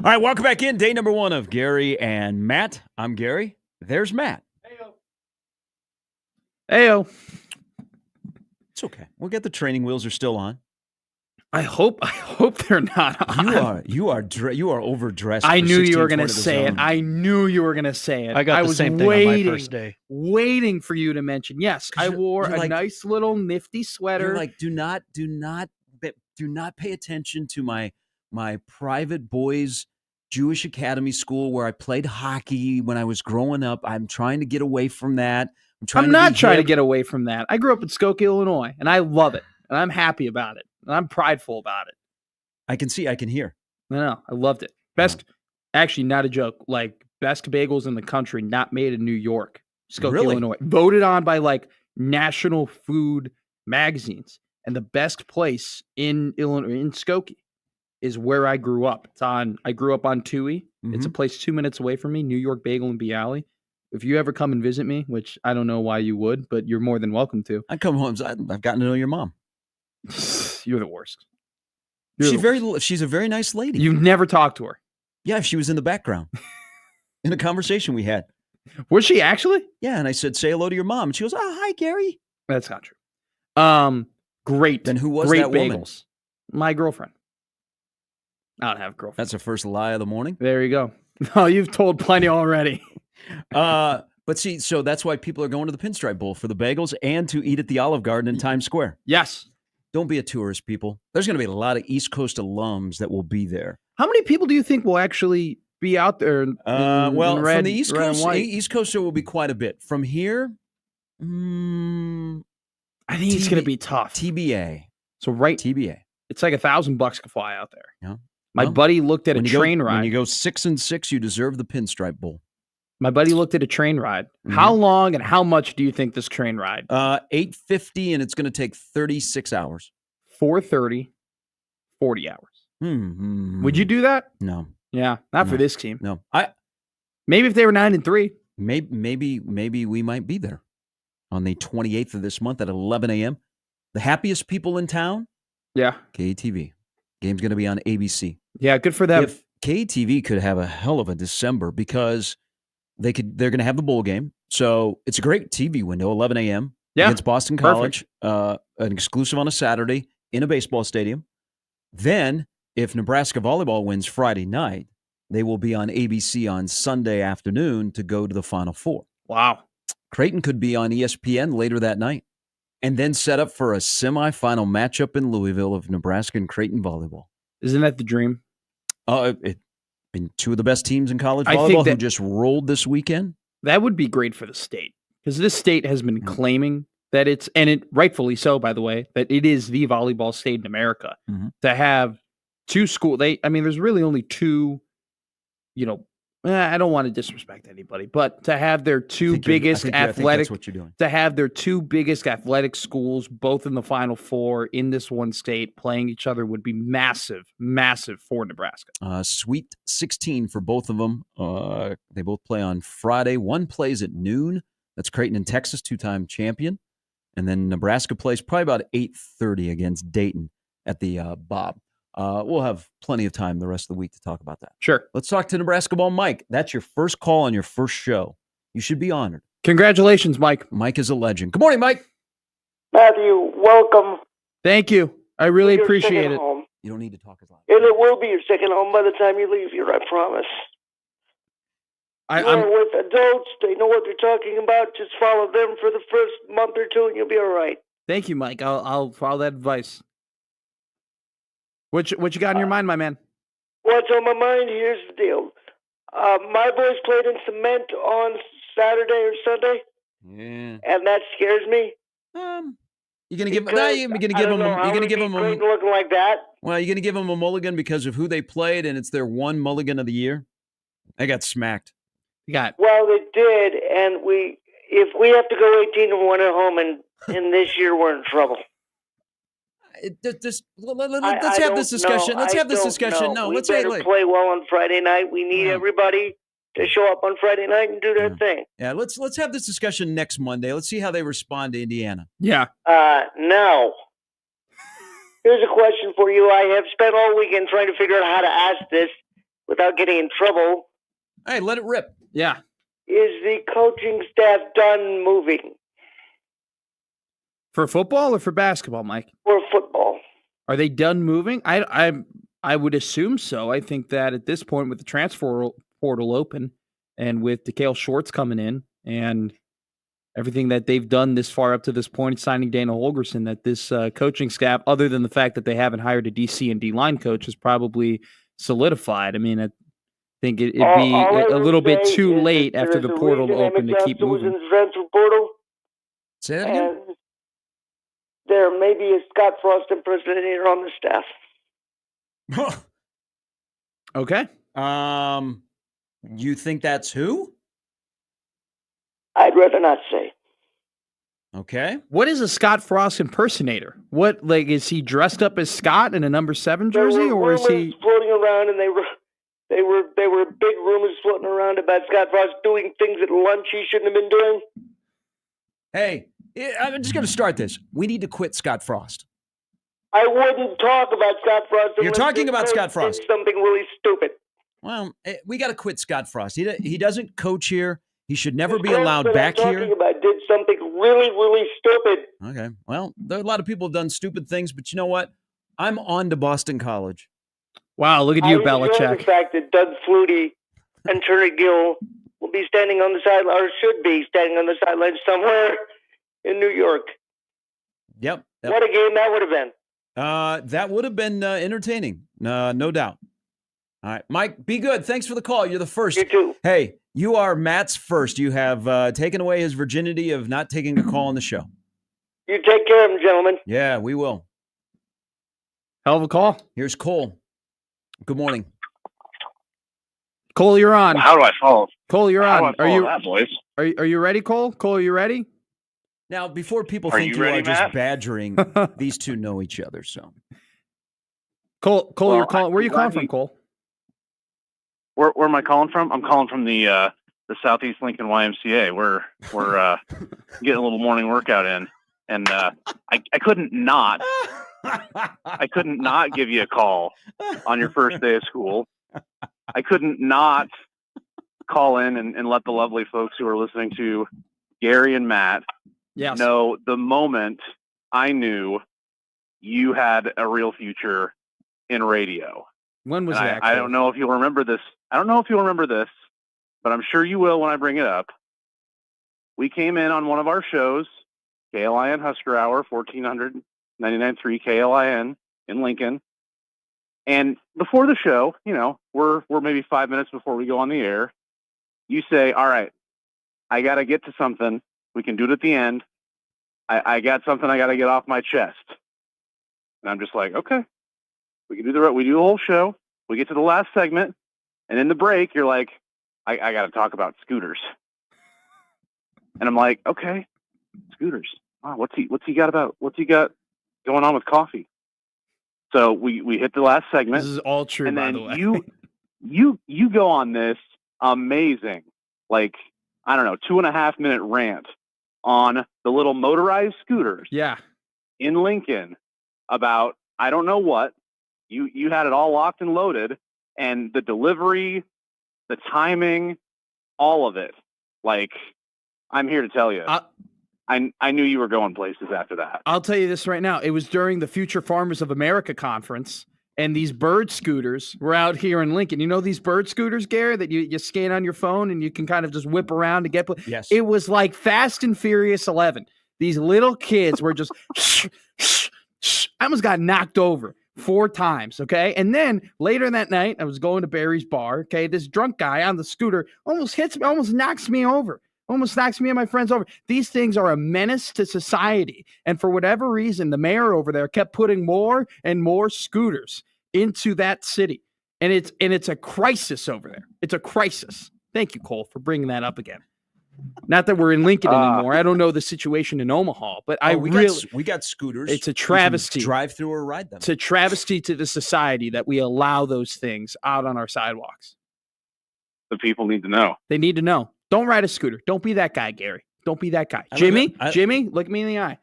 All right, welcome back in. Day number 1 of Gary and Matt. I'm Gary. There's Matt. Heyo. It's okay. We'll get the training wheels are still on. I hope they're not on. You are overdressed. I for knew you 16th were going to Florida say it. zone. I knew you were going to say it. I got the was same thing on my first day. Waiting for you to mention. Yes, I wore you're a like- nice little nifty sweater. You're like, do not pay attention to my private boys' Jewish academy school where I played hockey when I was growing up. I'm trying to get away from that. I'm not trying to get away from that. I grew up in Skokie, Illinois, and I love it, and I'm happy about it, and I'm prideful about it. I can see, I can hear. No, I loved it. Best, actually, not a joke. Like best bagels in the country, not made in New York, Skokie, Really? Illinois. Voted on by like national food magazines, and the best place in Illinois, in Skokie, is where I grew up. I grew up on Toohey. It's a place 2 minutes away from me, New York Bagel and Bigalow. If you ever come and visit me, which I don't know why you would, but you're more than welcome to. I come home. I've gotten to know your mom. You're the worst. She's a very nice lady. You've never talked to her. Yeah, she was in the background in a conversation we had. Was she actually? Yeah, and I said, say hello to your mom. And she goes, oh, hi, Gary. That's not true. Great. Then who was great that woman? bagels. My girlfriend. I don't have a girlfriend. That's the first lie of the morning. There you go. Oh, you've told plenty already. But see, so that's why people are going to the Pinstripe Bowl for the bagels and to eat at the Olive Garden in Times Square. Yes. Don't be a tourist, people. There's going to be a lot of East Coast alums that will be there. How many people do you think will actually be out there? Well, in red, from the East red and Coast, white? East Coast there will be quite a bit. From here, I think it's going to be tough. TBA. So TBA. it's like $1,000 to fly out there. Yeah. My Well, buddy looked at a train ride. When you go 6 and 6, you deserve the Pinstripe Bowl. My buddy looked at a train ride. Mhm. How long and how much do you think this train ride? 850, and it's going to take 36 hours. 4:30, 40 hours. Would you do that? No. Yeah, not for No. this team. No. Maybe if they were 9-3. Maybe we might be there on the 28th of this month at 11 a.m. The happiest people in town, Yeah. KTV. Game's going to be on ABC. Yeah, good for them. If KTV could have a hell of a December because they're going to have the bowl game. So it's a great TV window, 11 a.m. Yeah, against Boston College, an exclusive on a Saturday in a baseball stadium. Then if Nebraska volleyball wins Friday night, they will be on ABC on Sunday afternoon to go to the Final Four. Wow. Creighton could be on ESPN later that night and then set up for a semifinal matchup in Louisville of Nebraska and Creighton volleyball. Isn't that the dream? It's been two of the best teams in college I volleyball think who that- just rolled this weekend. That would be great for the state because this state has been claiming that it's, and it rightfully so, by the way, that it is the volleyball state in America. Mhm. To have two there's really only two, I don't want to disrespect anybody, but to have their two biggest I think athletic, that's what you're doing. to have their two biggest athletic schools both in the Final Four in this one state playing each other would be massive, massive for Nebraska. Sweet 16 for both of them. They both play on Friday. One plays at noon. That's Creighton in Texas, two-time champion. And then Nebraska plays probably about 8:30 against Dayton at the Bob. We'll have plenty of time the rest of the week to talk about that. Sure. Let's talk to Nebraska ball Mike. That's your first call on your first show. You should be honored. Congratulations, Mike. Mike is a legend. Good morning, Mike. Matthew, welcome. Thank you. I really Your appreciate second it. home. You don't need to talk as loud. And it will be your second home by the time you leave here, I promise. You're with adults. They know what they're talking about. Just follow them for the first month or two, and you'll be all right. Thank you, Mike. I'll follow that advice. What you got in your mind, my man? What's on my mind? Here's the deal. My boys played in cement on Saturday or Sunday, Yeah. and that scares me. You're gonna give. Because No, you're gonna give them. You're gonna give them. looking like that. Well, you're gonna give them a mulligan because of who they played, and it's their one mulligan of the year. They got smacked. You got Well, they did, and if we have to go 18-1 at home, and this year we're in trouble. Let's have this discussion. Let's have this discussion. No, we let's better say play well on Friday night. We need everybody to show up on Friday night and do their thing. Yeah, let's have this discussion next Monday. Let's see how they respond to Indiana. Yeah. Now, here's a question for you. I have spent all weekend trying to figure out how to ask this, without getting in trouble, Hey, let it rip. Yeah. is the coaching staff done moving For football or for basketball, Mike? for football? Are they done moving? I would assume so. I think that at this point, with the transfer portal open and with DeKale Shorts coming in and everything that they've done this far up to this point, signing Dana Holgorsen, that this coaching staff, other than the fact that they haven't hired a DC and D-line coach, is probably solidified. I mean, I think it'd be a little bit too late after the portal to open to keep moving. Was in the transfer portal, Say that again? and there may be a Scott Frost impersonator on the staff. Okay. You think that's who? I'd rather not say. Okay. What is a Scott Frost impersonator? What, like, is he dressed up as Scott in a number 7 jersey, There were or is he floating around, and they were big rumors floating around about Scott Frost doing things at lunch he shouldn't have been doing. Hey, I'm just going to start this. We need to quit Scott Frost. I wouldn't talk about Scott Frost. You're talking about Scott Frost. Did something really stupid. Well, we got to quit Scott Frost. He doesn't coach here. He should never His be allowed coach that back I'm here. talking about did something really, really stupid. Okay. Well, there are a lot of people who have done stupid things, but you know what? I'm on to Boston College. Wow, look at you, I enjoy Belichick. the fact that Doug Flutie and Turner Gill will be standing on the sideline, or should be standing on the sideline somewhere in New York. Yep. What a game that would have been. That would have been entertaining, no doubt. All right, Mike, be good. Thanks for the call. You're the first. You too. Hey, you are Matt's first. You have taken away his virginity of not taking a call on the show. You take care of him, gentlemen. Yeah, we will. Hell of a call. Here's Cole. Good morning. Cole, you're on. How do I follow? Cole, you're on. Are you that, boys? Are you ready, Cole? Cole, are you ready? Now, before people Are think you ready, are just Matt? badgering, these two know each other. So, Cole, Well, you're calling. Where are you calling from, Rodney- Cole? Where am I calling from? I'm calling from the Southeast Lincoln YMCA. We're getting a little morning workout in, and I couldn't not give you a call on your first day of school. I couldn't not call in and let the lovely folks who are listening to Gary and Matt Yes. know the moment I knew you had a real future in radio. When was And that? I Cole? don't know if you'll remember this. I don't know if you'll remember this, but I'm sure you will when I bring it up. We came in on one of our shows, KLIN Husker Hour, 1499.3 KLIN in Lincoln. And before the show, you know, we're maybe 5 minutes before we go on the air. You say, all right, I got to get to something. We can do it at the end. I got something I got to get off my chest. And I'm just like, okay, we do the whole show. We get to the last segment, and in the break, you're like, I got to talk about scooters. And I'm like, okay, scooters. Wow, what's he got going on with coffee? So we hit the last segment. This is all true, and by then the way. you go on this amazing, like, I don't know, 2.5 minute rant on the little motorized scooters Yeah. in Lincoln about, I don't know what. You had it all locked and loaded, and the delivery, the timing, all of it. Like, I'm here to tell you, I knew you were going places after that. I'll tell you this right now. It was during the Future Farmers of America conference, and these bird scooters were out here in Lincoln. You know these bird scooters, Gary, that you scan on your phone and you can kind of just whip around to get. yes. It was like Fast and Furious 11. These little kids were just. I almost got knocked over 4 times, okay? And then later that night, I was going to Barry's bar, okay? This drunk guy on the scooter almost hits me, almost knocks me over. Almost knocks me and my friends over. These things are a menace to society. And for whatever reason, the mayor over there kept putting more and more scooters into that city. And it's a crisis over there. It's a crisis. Thank you, Cole, for bringing that up again. Not that we're in Lincoln anymore. I don't know the situation in Omaha, but we got scooters. It's a travesty. Drive through or ride them. It's a travesty to the society that we allow those things out on our sidewalks. The people need to know. They need to know. Don't ride a scooter. Don't be that guy, Gary. Don't be that guy. I Jimmy, look at- Jimmy, look me in the eye.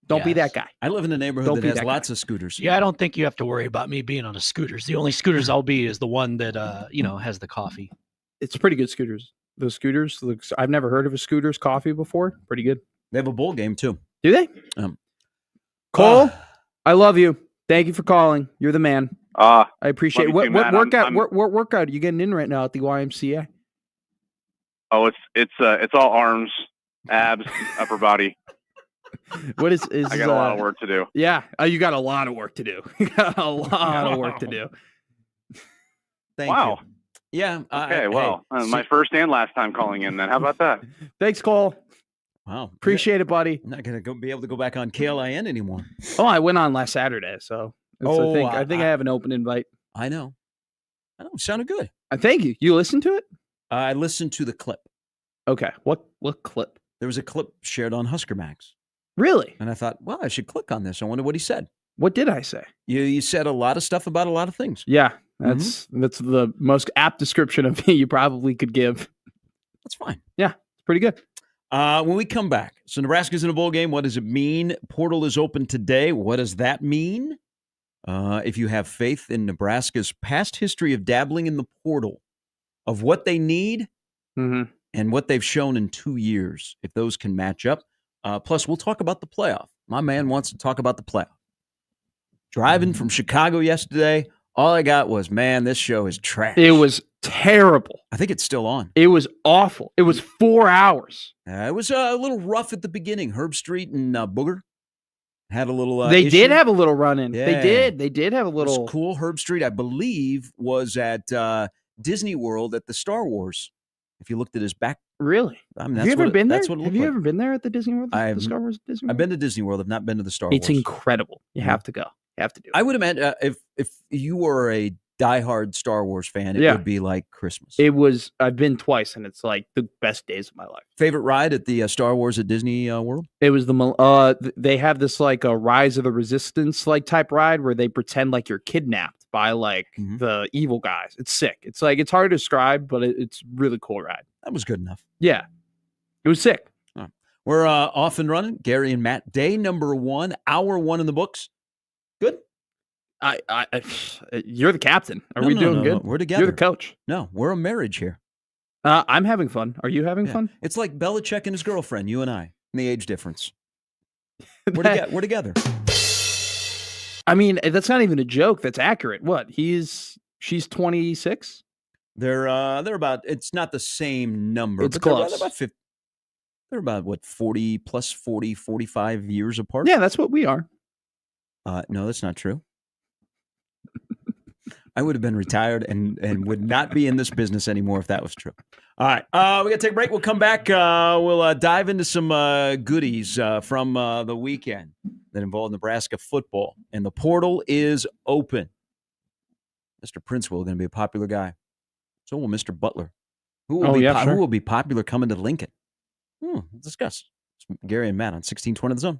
Don't be Yes. that guy. I live in a neighborhood Don't that be has that lots of scooters. Yeah, I don't think you have to worry about me being on a scooters. The only scooters I'll be is the one that has the coffee. It's pretty good scooters. Those scooters, I've never heard of a scooters coffee before. Pretty good. They have a bowl game too. Do they? Cole, I love you. Thank you for calling. You're the man. I appreciate it. love you What too, Matt. what workout are you getting in right now at the YMCA? Oh, it's all arms, abs, upper body. What is I got a lot of work to do. Yeah. You got a lot of work to do. You got a lot of work to do. Thank Wow. you. Yeah. Okay, my first and last time calling in then. How about that? Thanks, Cole. Wow. Appreciate it, buddy. I'm not going to be able to go back on KLIN anymore. Oh, I went on last Saturday, so I think I have an open invite. I know. It sounded good. Thank you. You listened to it? I listened to the clip. Okay. What clip? There was a clip shared on Husker Max. Really? And I thought, well, I should click on this. I wonder what he said. What did I say? You said a lot of stuff about a lot of things. Yeah, that's the most apt description of me you probably could give. That's fine. Yeah, it's pretty good. When we come back, so Nebraska's in a bowl game. What does it mean? Portal is open today. What does that mean? If you have faith in Nebraska's past history of dabbling in the portal, of what they need and what they've shown in 2 years, if those can match up. Plus, we'll talk about the playoff. My man wants to talk about the playoff. Driving from Chicago yesterday, all I got was, man, this show is trash. It was terrible. I think it's still on. It was awful. It was 4 hours. It was a little rough at the beginning. Herb Street and Booger had a little They issue. did have a little run-in. Yeah. They did have a It little. was cool. Herb Street, I believe, was at Disney World at the Star Wars. If you looked at his back. Really? I mean, Have you ever been there? That's what it Have looked you like. ever been there at the Disney World? I've- The Star Wars Disney World? I've been to Disney World. I've not been to the Star It's Wars. incredible. You have to go. You have to do it. I would imagine if you were a diehard Star Wars fan, it would be like Christmas. I've been twice, and it's like the best days of my life. Favorite ride at the Star Wars at Disney World? It was they have this like a Rise of the Resistance like type ride where they pretend like you're kidnapped by like the evil guys. It's sick. It's like it's hard to describe, but it's really cool ride. That was good enough. Yeah, it was sick. We're off and running. Gary and Matt, day number 1, hour 1 in the books. Good. You're the captain. Are we doing good? We're together. You're the coach. No, we're a marriage here. I'm having fun. Are you having fun? It's like Belichick and his girlfriend, you and I, and the age difference. We're together. I mean, that's not even a joke. That's accurate. What? She's 26? They're about, it's not the same number. It's but they're close. about 50. They're about, 40 plus 40, 45 years apart? Yeah, that's what we are. No, that's not true. I would have been retired and would not be in this business anymore if that was true. All right. We got to take a break. We'll come back. We'll dive into some goodies from the weekend that involved Nebraska football. And the portal is open. Mr. Prince will going to be a popular guy. So will Mr. Butler. Who will be popular coming to Lincoln? Let's discuss. It's Gary and Matt on 1620 The Zone.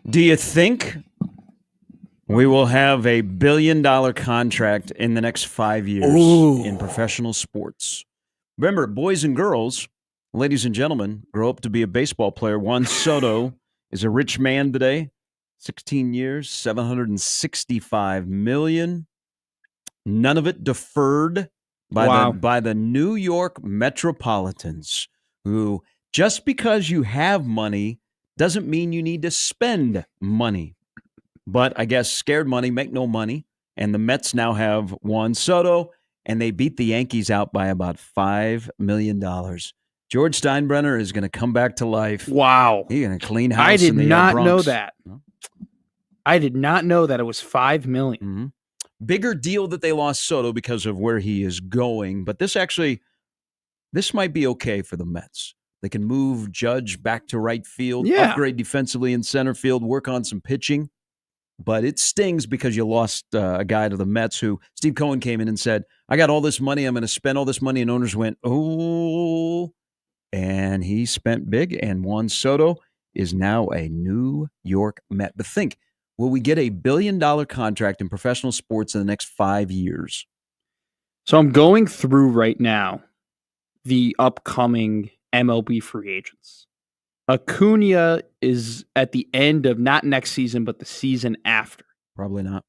Do you think we will have a $1 billion contract in the next 5 years in professional sports? Remember, boys and girls, ladies and gentlemen, grow up to be a baseball player. Juan Soto is a rich man today. 16 years, $765 million. None of it deferred by the New York Metropolitans, who just because you have money doesn't mean you need to spend money. But I guess scared money make no money, and the Mets now have Juan Soto, and they beat the Yankees out by about $5 million. George Steinbrenner is going to come back to life. Wow. He's going to clean house. I did in the not Bronx. know that. I did not know that it was $5 million. Mm-hmm. Bigger deal that they lost Soto because of where he is going, but this might be okay for the Mets. They can move Judge back to right field, upgrade defensively in center field, work on some pitching. But it stings because you lost a guy to the Mets who Steve Cohen came in and said, I got all this money. I'm going to spend all this money. And owners went, oh, and he spent big. And Juan Soto is now a New York Met. But think, will we get a $1 billion contract in professional sports in the next 5 years? So I'm going through right now the upcoming MLB free agents. Acuna is at the end of not next season, but the season after. Probably not.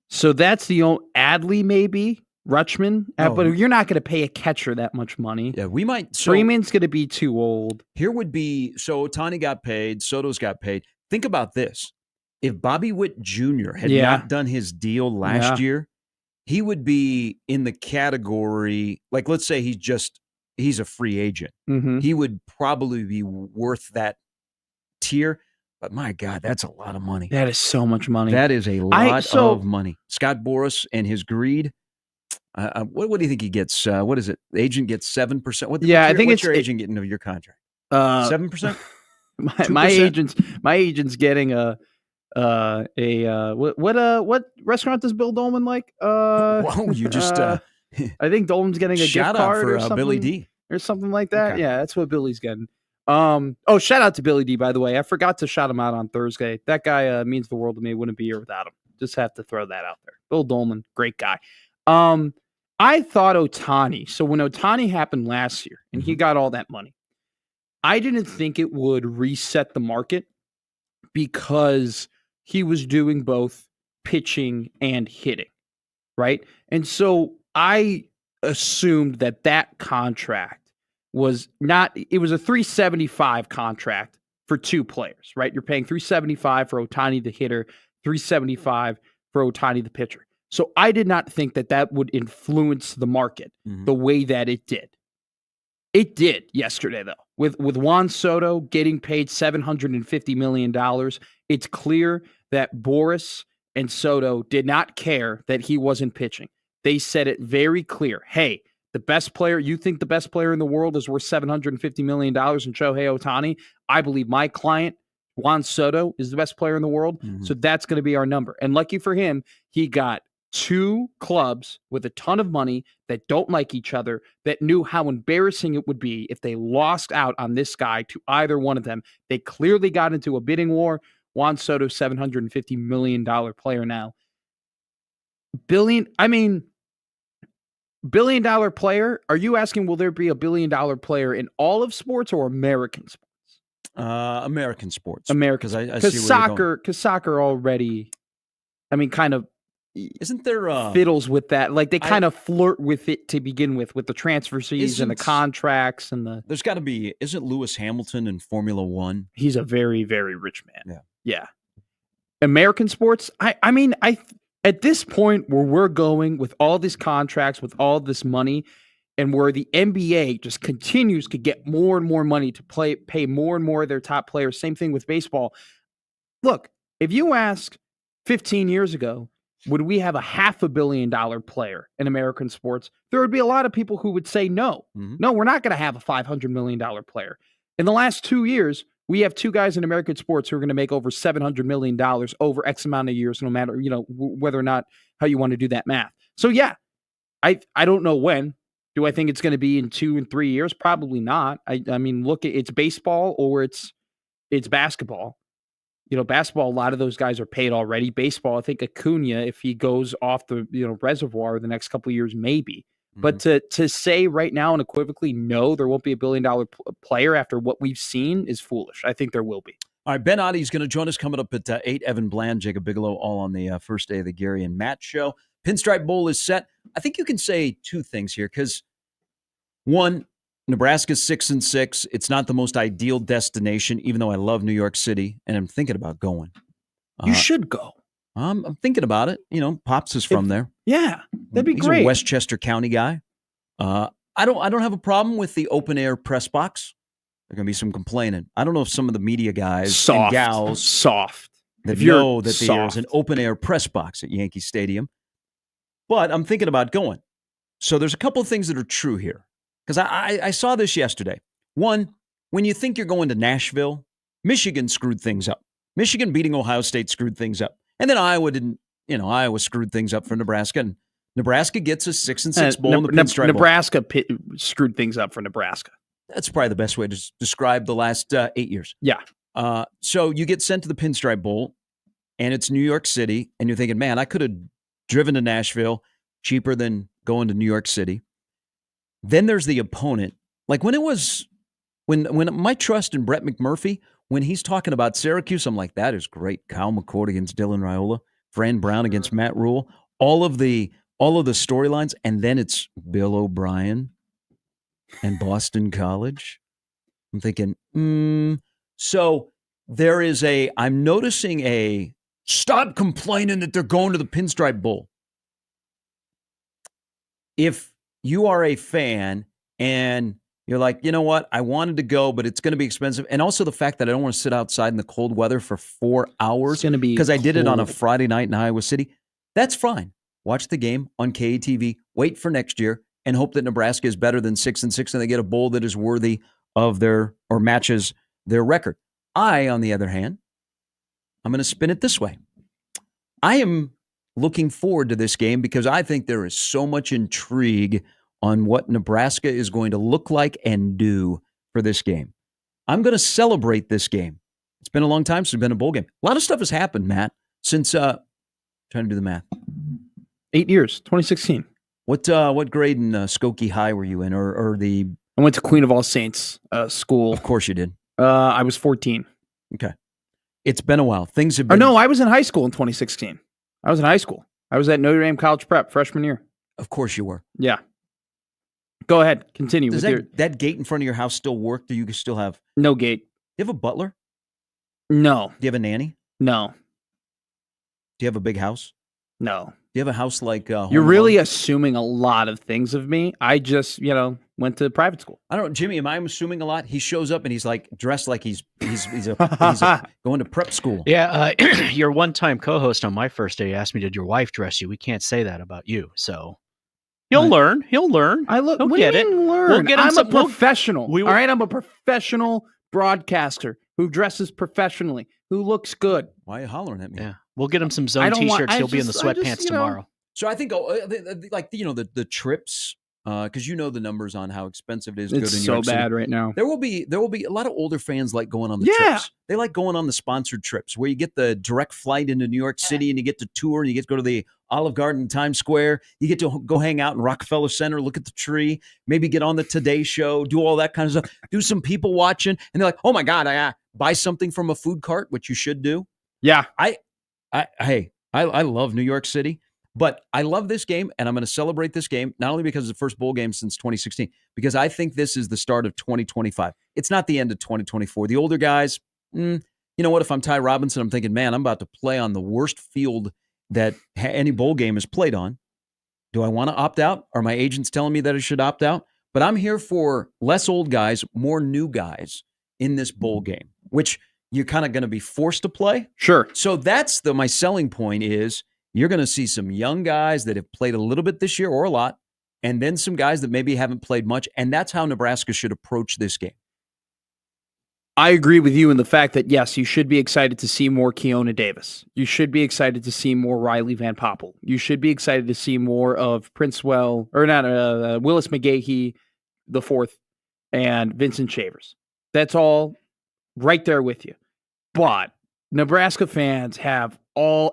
So that's the only Adley, maybe Rutschman, but you're not going to pay a catcher that much money. Yeah, we might. Freeman's going to be too old. Here would be Ohtani got paid, Soto's got paid. Think about this: if Bobby Witt Jr. had not done his deal last year, he would be in the category. Like, let's say he's a free agent. Mm-hmm. He would probably be worth that tier. But my God, that's a lot of money. That is so much money. That is a lot of money. Scott Boras and his greed. What do you think he gets? What is it? The agent gets 7%. I think what's your agent getting of your contract? 7%. My agent's getting what restaurant does Bill Dolman like? Whoa, you just I think Dolman's getting a shout gift card out for or something, Billy D or something like that. Okay. Yeah, that's what Billy's getting. Shout out to Billy D, by the way. I forgot to shout him out on Thursday. That guy means the world to me. Wouldn't be here without him. Just have to throw that out there. Bill Dolman, great guy. I thought Ohtani. So when Ohtani happened last year and he got all that money, I didn't think it would reset the market because he was doing both pitching and hitting, right? And so I assumed that contract was not, it was a $375 contract for two players, right? You're paying $375 for Ohtani the hitter, $375 for Ohtani the pitcher. So I did not think that would influence the market the way that it did. It did yesterday, though. With Juan Soto getting paid $750 million, it's clear that Boras and Soto did not care that he wasn't pitching. They said it very clear. Hey, the best player, you think the best player in the world is worth $750 million in Shohei Ohtani? I believe my client, Juan Soto, is the best player in the world. So that's going to be our number. And lucky for him, he got two clubs with a ton of money that don't like each other, that knew how embarrassing it would be if they lost out on this guy to either one of them. They clearly got into a bidding war. Juan Soto, $750 million player now. $1 billion player? Are you asking, will there be a $1 billion player in all of sports or American sports? American sports. American. Because soccer already, kind of, isn't there fiddles with that? Like they kind of flirt with it to begin with the transfer fees and the contracts and the. There's got to be. Isn't Lewis Hamilton in Formula One? He's a very, very rich man. Yeah. American sports. I at this point where we're going with all these contracts, with all this money, and where the NBA just continues to get more and more money to pay more and more of their top players. Same thing with baseball. Look, if you ask 15 years ago, would we have a $500 million player in American sports? There would be a lot of people who would say no. No, we're not going to have a $500 million player. In the last 2 years, We have two guys in American sports who are going to make over $700 million over X amount of years, no matter, whether or not how you want to do that math. So yeah, I don't know when. Do I think it's going to be in 2 and 3 years? Probably not. I mean, look, it's baseball or it's basketball. Basketball, a lot of those guys are paid already. Baseball, I think Acuna, if he goes off the reservoir the next couple of years, maybe. But to say right now unequivocally, no, there won't be a $1 billion player after what we've seen is foolish. I think there will be. All right, Ben Ottie's going to join us coming up at 8. Evan Bland, Jacob Bigalow, all on the first day of the Gary and Matt show. Pinstripe Bowl is set. I think you can say two things here because, one, Nebraska's 6-6. It's not the most ideal destination, even though I love New York City, and I'm thinking about going. You should go. I'm thinking about it. Pops is from there. Yeah, that'd be great. He's a Westchester County guy. I don't have a problem with the open air press box. There's going to be some complaining. I don't know if some of the media guys and gals that know that there's an open air press box at Yankee Stadium. But I'm thinking about going. So there's a couple of things that are true here. Because I saw this yesterday. One, when you think you're going to Nashville, Michigan screwed things up. Michigan beating Ohio State screwed things up. And then Iowa screwed things up for Nebraska. And Nebraska gets a 6-6 bowl in the Pinstripe Bowl. Nebraska screwed things up for Nebraska. That's probably the best way to describe the last 8 years. Yeah. So you get sent to the Pinstripe Bowl, and it's New York City, and you're thinking, man, I could have driven to Nashville cheaper than going to New York City. Then there's the opponent. Like when my trust in Brett McMurphy, when he's talking about Syracuse, I'm like, that is great. Kyle McCord against Dylan Raiola, Fran Brown against Matt Rule, all of the storylines, and then it's Bill O'Brien and Boston College. I'm thinking, so there is I'm noticing stop complaining that they're going to the Pinstripe Bowl. If you are a fan and you're like, you know what, I wanted to go, but it's going to be expensive. And also the fact that I don't want to sit outside in the cold weather for 4 hours. It's going to be because I did it on a Friday night in Iowa City. That's fine. Watch the game on KATV, wait for next year, and hope that Nebraska is better than 6-6 and they get a bowl that is worthy of matches their record. On the other hand, I'm going to spin it this way. I am looking forward to this game because I think there is so much intrigue on what Nebraska is going to look like and do for this game. I'm going to celebrate this game. It's been a long time since it's been a bowl game. A lot of stuff has happened, Matt, since trying to do the math. 8 years, 2016. What grade in Skokie High were you in, or the? I went to Queen of All Saints school. Of course you did. I was 14. Okay, it's been a while. Things have been. No, I was in high school in 2016. I was in high school. I was at Notre Dame College Prep freshman year. Of course you were. Yeah. Go ahead. Continue. Does that gate in front of your house still work? Do you still have? No gate. Do you have a butler? No. Do you have a nanny? No. Do you have a big house? No. Do you have a house like You're really assuming a lot of things of me. I just, went to private school. I don't know, Jimmy, am I assuming a lot? He shows up and he's like dressed like he's going to prep school. Yeah, your one-time co-host on my first day asked me, "Did your wife dress you?" We can't say that about you. So he'll learn. He'll learn. He'll get it. Learn. We'll get I'm a professional. All right, I'm a professional broadcaster who dresses professionally, who looks good. Why are you hollering at me? Yeah. We'll get him some Zone T-shirts. He'll be in the sweatpants tomorrow. So I think, the trips, because the numbers on how expensive it is to go to New York City. It's so bad right now. There will be a lot of older fans like going on the trips. They like going on the sponsored trips where you get the direct flight into New York City and you get to tour and you get to go to the Olive Garden, Times Square. You get to go hang out in Rockefeller Center, look at the tree, maybe get on the Today Show, do all that kind of stuff, do some people watching, and they're like, "Oh my God, I buy something from a food cart," which you should do. Yeah, I love New York City, but I love this game, and I'm going to celebrate this game, not only because it's the first bowl game since 2016, because I think this is the start of 2025. It's not the end of 2024. The older guys, you know what? If I'm Ty Robinson, I'm thinking, man, I'm about to play on the worst field that any bowl game is played on. Do I want to opt out? Are my agents telling me that I should opt out? But I'm here for less old guys, more new guys in this bowl game, which you're kind of going to be forced to play. Sure. So that's my selling point is you're going to see some young guys that have played a little bit this year or a lot, and then some guys that maybe haven't played much. And that's how Nebraska should approach this game. I agree with you in the fact that, yes, you should be excited to see more Keona Davis. You should be excited to see more Riley Van Poppel. You should be excited to see more of Willis McGahee the fourth and Vincent Shavers. That's all right there with you. But Nebraska fans have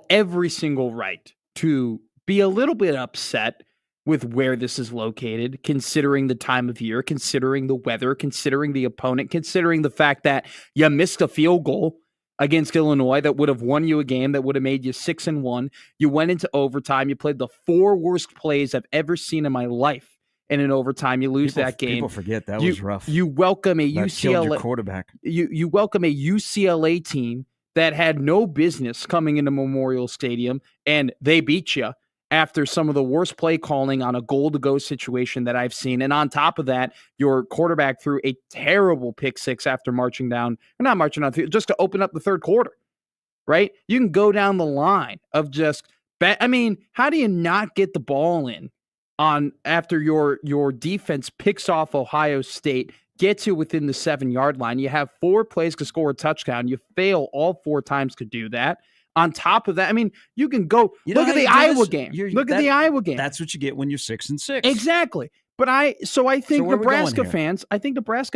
every single right to be a little bit upset with where this is located, considering the time of year, considering the weather, considering the opponent, considering the fact that you missed a field goal against Illinois that would have won you a game, that would have made you 6-1. You went into overtime. You played the 4 worst plays I've ever seen in my life. And in overtime, you lose that game. People forget that was rough. You welcome a UCLA quarterback. You welcome a UCLA team that had no business coming into Memorial Stadium, and they beat you after some of the worst play calling on a goal-to-go situation that I've seen. And on top of that, your quarterback threw a terrible pick six after just to open up the third quarter, right? You can go down the line of how do you not get the ball in after your defense picks off Ohio State, gets you within the 7-yard line? You have 4 plays to score a touchdown. You fail all 4 times to do that. On top of that, you can go look at the Iowa game. Look at the Iowa game. That's what you get when you're 6-6. Exactly. But I think Nebraska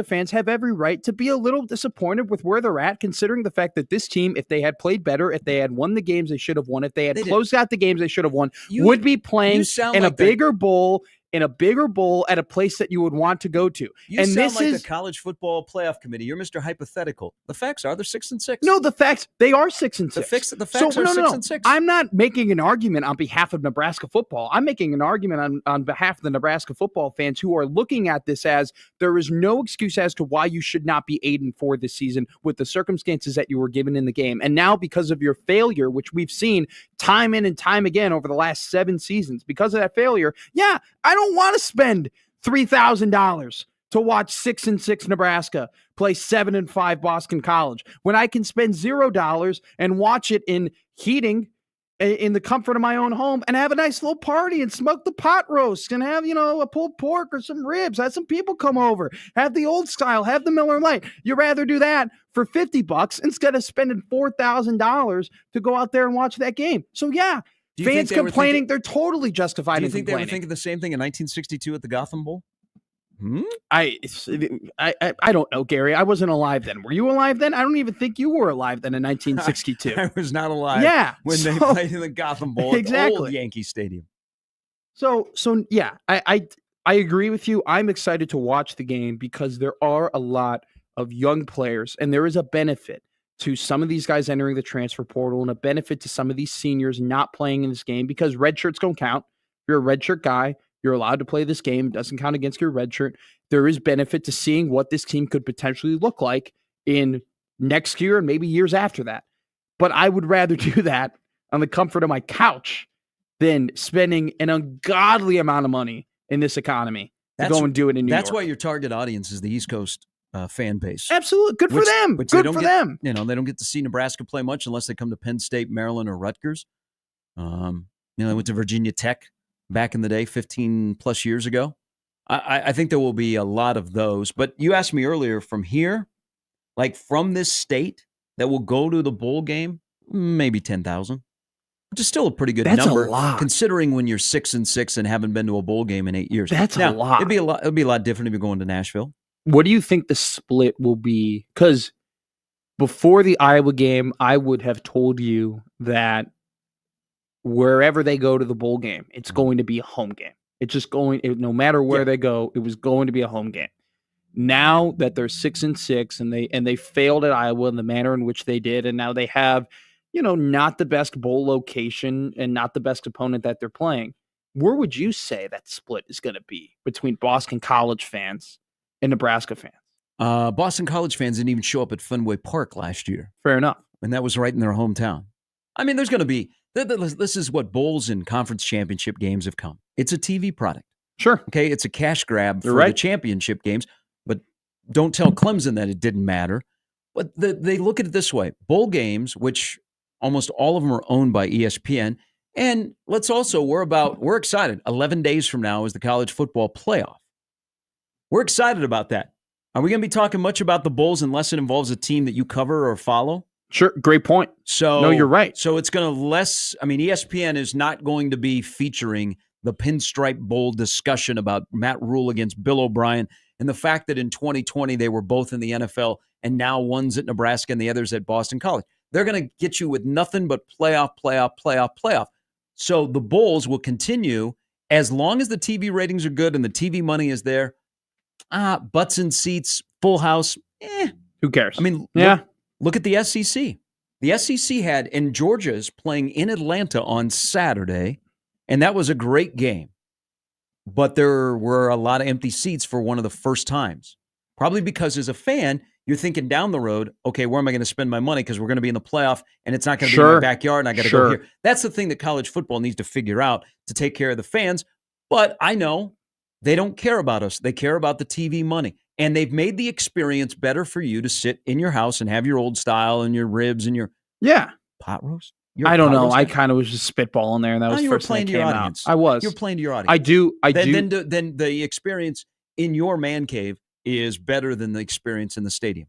fans have every right to be a little disappointed with where they're at, considering the fact that this team, if they had played better, if they had won the games they should have won, if they had closed out the games they should have won, would be playing in a bigger bowl at a place that you would want to go to. The college football playoff committee. You're Mr. Hypothetical. The facts are they're 6-6. No, the facts, they are 6-6. The facts are 6-6. I'm not making an argument on behalf of Nebraska football. I'm making an argument on behalf of the Nebraska football fans who are looking at this as there is no excuse as to why you should not be 8-4 this season with the circumstances that you were given in the game. And now because of your failure, which we've seen time in and time again over the last 7 seasons, because of that failure, I don't want to spend $3,000 to watch 6-6 Nebraska play 7-5 Boston College when I can spend $0 and watch it in the comfort of my own home and have a nice little party and smoke the pot roast and have, a pulled pork or some ribs, have some people come over, have the old style, have the Miller Lite. You'd rather do that for $50 instead of spending $4,000 to go out there and watch that game. So fans complaining, they're totally justified in complaining. Do you think they were thinking the same thing in 1962 at the Gotham Bowl? I don't know, Gary. I wasn't alive then. Were you alive then? I don't even think you were alive then in 1962. I was not alive. When they played in the Gotham Bowl at the old Yankee Stadium. I agree with you. I'm excited to watch the game because there are a lot of young players, and there is a benefit to some of these guys entering the transfer portal and a benefit to some of these seniors not playing in this game because red shirts don't count. If you're a red shirt guy, you're allowed to play this game. It doesn't count against your red shirt. There is benefit to seeing what this team could potentially look like in next year and maybe years after that. But I would rather do that on the comfort of my couch than spending an ungodly amount of money in this economy to go and do it in New York. That's why your target audience is the East Coast fan base. Absolutely. Good for them. Good for them. They don't get to see Nebraska play much unless they come to Penn State, Maryland, or Rutgers. They went to Virginia Tech back in the day, 15 plus years ago. I think there will be a lot of those. But you asked me earlier from here, like from this state that will go to the bowl game, maybe 10,000, which is still a pretty good number. That's a lot. Considering when you're 6-6 and haven't been to a bowl game in 8 years. That's a lot. It'd be a lot different if you're going to Nashville. What do you think the split will be? Because before the Iowa game, I would have told you that wherever they go to the bowl game, it's going to be a home game. It's just no matter where they go, it was going to be a home game. Now that they're 6-6 and they failed at Iowa in the manner in which they did, and now they have, not the best bowl location and not the best opponent that they're playing, where would you say that split is going to be between Boston College fans and Nebraska fans? Boston College fans didn't even show up at Fenway Park last year. Fair enough. And that was right in their hometown. I mean, there's going to be, this is what bowls and conference championship games have come. It's a TV product. Sure. Okay, it's a cash grab for the championship games. But don't tell Clemson that it didn't matter. But they look at it this way. Bowl games, which almost all of them are owned by ESPN. And we're excited. 11 days from now is the college football playoff. We're excited about that. Are we going to be talking much about the Bulls unless it involves a team that you cover or follow? Sure, great point. So no, you're right. So it's going to ESPN is not going to be featuring the Pinstripe Bowl discussion about Matt Rule against Bill O'Brien and the fact that in 2020 they were both in the NFL and now one's at Nebraska and the other's at Boston College. They're going to get you with nothing but playoff. So the Bulls will continue as long as the TV ratings are good and the TV money is there. Butts in seats, full house. Who cares? I mean, look at the SEC. The SEC had, and Georgia's playing in Atlanta on Saturday, and that was a great game. But there were a lot of empty seats for one of the first times. Probably because as a fan, you're thinking down the road, okay, where am I going to spend my money? Because we're going to be in the playoff, and it's not going to be in my backyard, and I got to go here. That's the thing that college football needs to figure out to take care of the fans. But I know they don't care about us. They care about the TV money. And they've made the experience better for you to sit in your house and have your old style and your ribs and your pot roast. I don't know. I kind of was just spitballing there, and that was the first thing that came out. I was. You're playing to your audience. I do. Then the experience in your man cave is better than the experience in the stadium.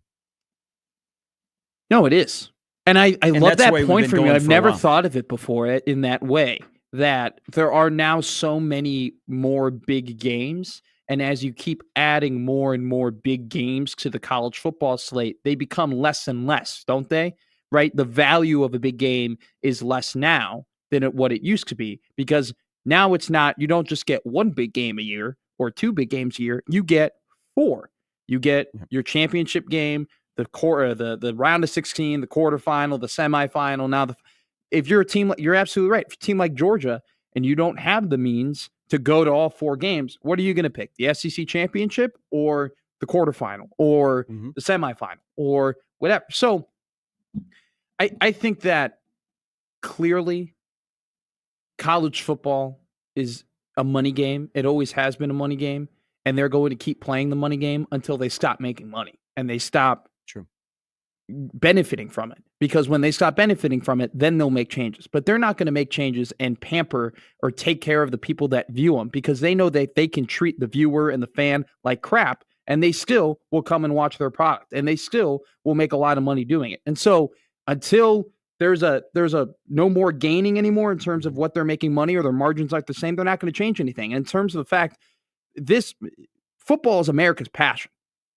No, it is. And I love that point from you. I've never thought of it before in that way, that there are now so many more big games. And as you keep adding more and more big games to the college football slate, they become less and less, don't they? Right? The value of a big game is less now than what it used to be, because now it's not, you don't just get one big game a year or two big games a year. You get four. You get your championship game, the round of 16, the quarterfinal, the semifinal. Now, if you're a team, you're absolutely right. If you're a team like Georgia and you don't have the means to go to all four games, what are you going to pick? The SEC championship or the quarterfinal or the semifinal or whatever? So I think that clearly college football is a money game. It always has been a money game, and they're going to keep playing the money game until they stop making money and they stop benefiting from it. Because when they stop benefiting from it, then they'll make changes. But they're not going to make changes and pamper or take care of the people that view them, because they know that they can treat the viewer and the fan like crap, and they still will come and watch their product, and they still will make a lot of money doing it. And so until there's a no more gaining anymore in terms of what they're making money, or their margins like the same, they're not going to change anything. And in terms of the fact, this football is America's passion.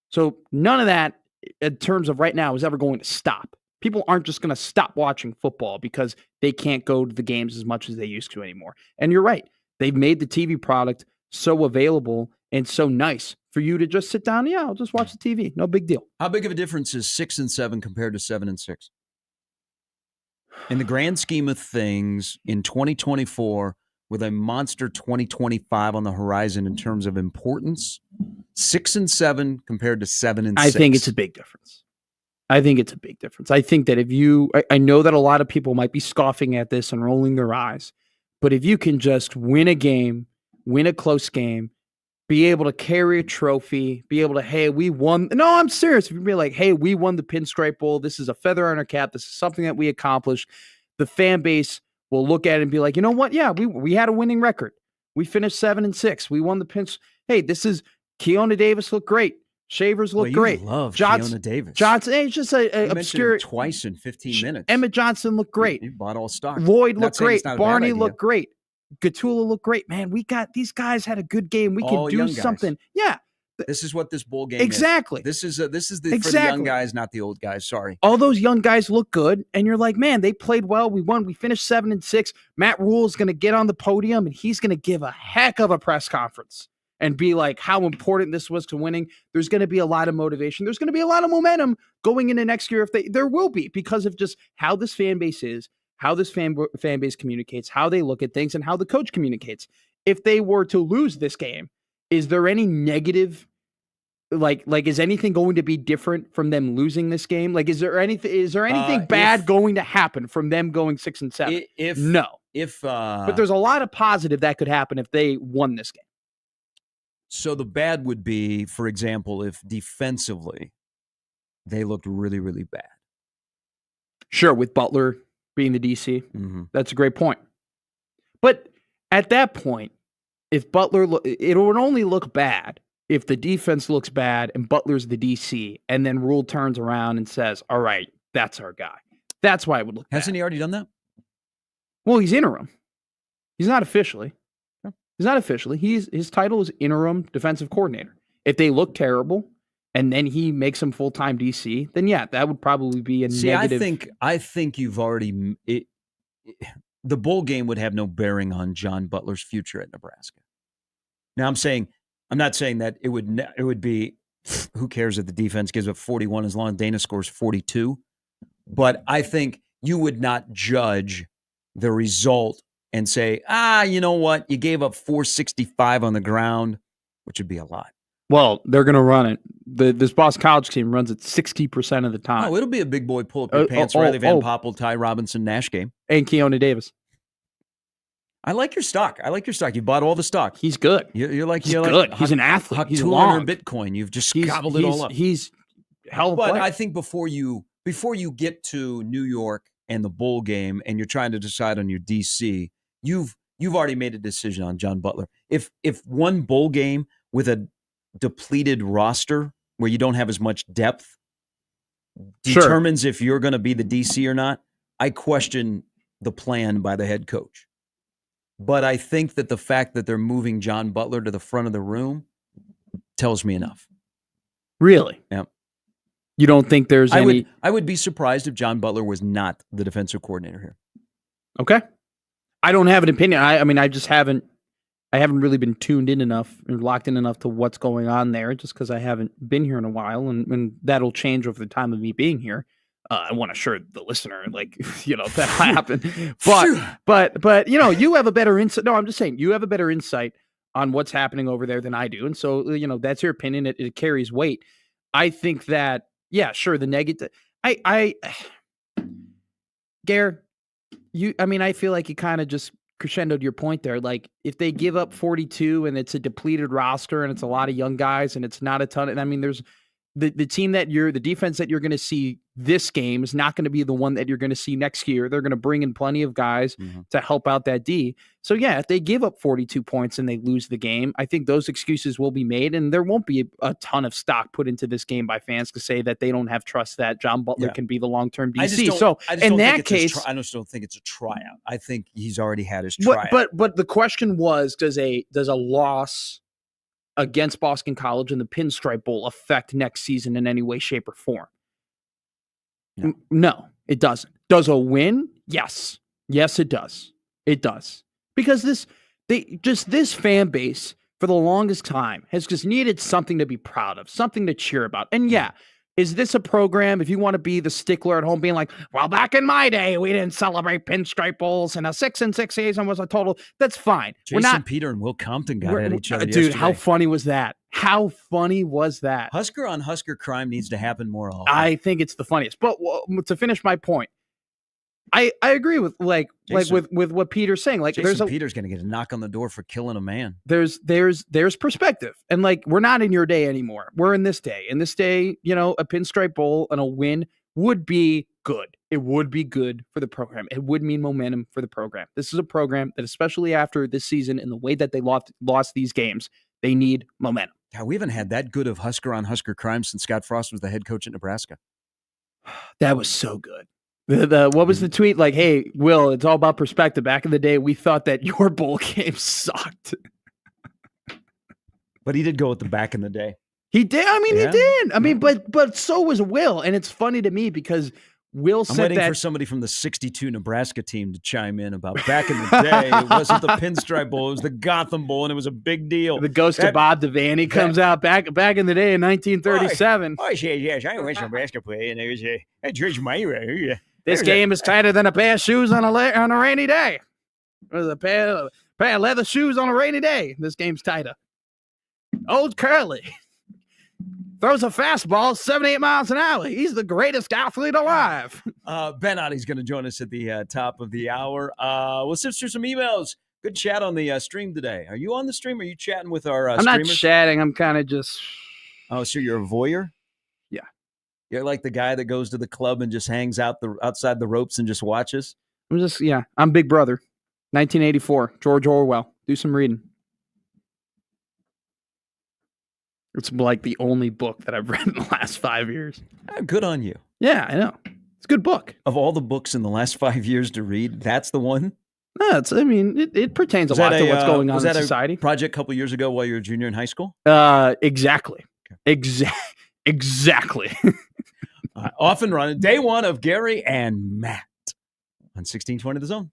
So none of that in terms of right now is ever going to stop. People aren't just going to stop watching football because they can't go to the games as much as they used to anymore. And you're right. They've made the TV product so available and so nice for you to just sit down. Yeah, I'll just watch the TV. No big deal. How big of a difference is 6 and 7 compared to 7 and 6? In the grand scheme of things, in 2024, with a monster 2025 on the horizon in terms of importance, 6 and 7 compared to 7 and 6. I think it's a big difference. I think that I know that a lot of people might be scoffing at this and rolling their eyes, but if you can just win a game, win a close game, be able to carry a trophy, be able to, hey, we won. No, I'm serious. If you be like, hey, we won the Pinstripe Bowl. This is a feather on our cap. This is something that we accomplished. The fan base will look at it and be like, you know what? Yeah, we had a winning record. We finished 7 and 6. We won the Pins. Hey, this is Keona Davis looked great. Shavers look great. Love Keona Davis. Johnson, it's just a obscure. Twice in 15 minutes. Emmett Johnson looked great. He bought all stock. Lloyd looked great. Barney looked great. Gatula looked great. Man, these guys had a good game. We can do something. Yeah. This is what this bowl game exactly. is. This is for the young guys, not the old guys. Sorry. All those young guys look good, and you're like, man, they played well. We won. We finished 7 and 6. Matt Rule is going to get on the podium, and he's going to give a heck of a press conference and be like how important this was to winning. There's going to be a lot of motivation. There's going to be a lot of momentum going into next year. There will be, because of just how this fan base is, how this fan base communicates, how they look at things, and how the coach communicates. If they were to lose this game, is there any negative, like is anything going to be different from them losing this game? Like, is there anything bad going to happen from them going 6 and 7? No. But there's a lot of positive that could happen if they won this game. So the bad would be, for example, if defensively they looked really, really bad. Sure, with Butler being the DC. Mm-hmm. That's a great point. But at that point, if Butler, it would only look bad if the defense looks bad and Butler's the DC, and then Rule turns around and says, all right, that's our guy. That's why it would look bad. Hasn't he already done that? Well, he's interim. He's not officially. He's not officially. His title is interim defensive coordinator. If they look terrible and then he makes them full-time DC, then yeah, that would probably be a negative. I think you've already the bowl game would have no bearing on John Butler's future at Nebraska. Now I'm not saying that it would be, who cares if the defense gives up 41 as long as Dana scores 42, but I think you would not judge the result and say, you know what? You gave up 465 on the ground, which would be a lot. Well, they're going to run it. This Boston College team runs it 60% of the time. Oh, it'll be a big boy pull up your pants, Riley Van Poppel, Ty Robinson, Nash game. And Keone Davis. I like your stock. You bought all the stock. He's good. You're like good. He's an athlete. He's long. Bitcoin. You've just gobbled it all up. He's hell of a player. I think before you get to New York and the bowl game and you're trying to decide on your DC, you've already made a decision on John Butler. If one bowl game with a depleted roster where you don't have as much depth determines if you're going to be the DC or not, I question the plan by the head coach. But I think that the fact that they're moving John Butler to the front of the room tells me enough. Really? Yeah. You don't think there's any... I would be surprised if John Butler was not the defensive coordinator here. Okay. I don't have an opinion. I mean, I haven't really been tuned in enough and locked in enough to what's going on there just because I haven't been here in a while, and that'll change over the time of me being here. I want to assure the listener, that'll happen. But you have a better insight. No, I'm just saying you have a better insight on what's happening over there than I do. And so, that's your opinion. It carries weight. I think that, yeah, sure. The negative, Gare, I feel like you kind of just crescendoed your point there. Like if they give up 42 and it's a depleted roster and it's a lot of young guys and it's not a ton. And there's the team the defense that you're going to see this game is not going to be the one that you're going to see next year. They're going to bring in plenty of guys to help out that D. So yeah, if they give up 42 points and they lose the game, I think those excuses will be made and there won't be a ton of stock put into this game by fans to say that they don't have trust that John Butler can be the long-term DC. So in that case, I just don't think it's a tryout. I think he's already had his tryout. But the question was, does a loss against Boston College in the Pinstripe Bowl affect next season in any way, shape, or form? No, it doesn't. Does a win? Yes. Yes, it does. It does. Because this fan base for the longest time has just needed something to be proud of, something to cheer about. And yeah, is this a program, if you want to be the stickler at home, being like, well, back in my day, we didn't celebrate Pinstripe Bowls and a 6-6 season was a total, that's fine. Jason Peter and Will Compton got at each other dude, yesterday. how funny was that? How funny was that? Husker on Husker crime needs to happen more often. I think it's the funniest. But to finish my point, I agree with with what Peter's saying. Like Peter's going to get a knock on the door for killing a man. There's perspective, and we're not in your day anymore. We're in this day. In this day, a Pinstripe Bowl and a win would be good. It would be good for the program. It would mean momentum for the program. This is a program that, especially after this season and the way that they lost these games, they need momentum. God, we haven't had that good of Husker on Husker crime since Scott Frost was the head coach at Nebraska. That was so good. What was the tweet? Like, hey, Will, it's all about perspective. Back in the day, we thought that your bowl game sucked. But he did go with the back in the day. He did. He did. But so was Will. And it's funny to me because Will said that. I'm waiting for somebody from the 62 Nebraska team to chime in about back in the day. It wasn't the Pinstripe Bowl. It was the Gotham Bowl, and it was a big deal. The ghost of Bob Devaney comes out back in the day in 1937. Yes, I was a Nebraska player, and I George Meyer. This game is tighter than a pair of shoes on a rainy day. There's a pair of leather shoes on a rainy day. This game's tighter. Old Curly throws a fastball 78 miles an hour. He's the greatest athlete alive. Ben Otte's going to join us at the top of the hour. We'll sift through some emails. Good chat on the stream today. Are you on the stream? Are you chatting with our I'm streamers? not chatting. I'm kind of just... Oh, so you're a voyeur? Yeah. You're like the guy that goes to the club and just hangs out outside the ropes and just watches? I'm Big Brother. 1984. George Orwell. Do some reading. It's like the only book that I've read in the last 5 years. Good on you. Yeah, I know. It's a good book. Of all the books in the last 5 years to read, that's the one? No, it pertains a lot to what's going on in society. A project a couple years ago while you were a junior in high school? Exactly. Exactly. Off and running. Day one of Gary and Matt on 1620 The Zone.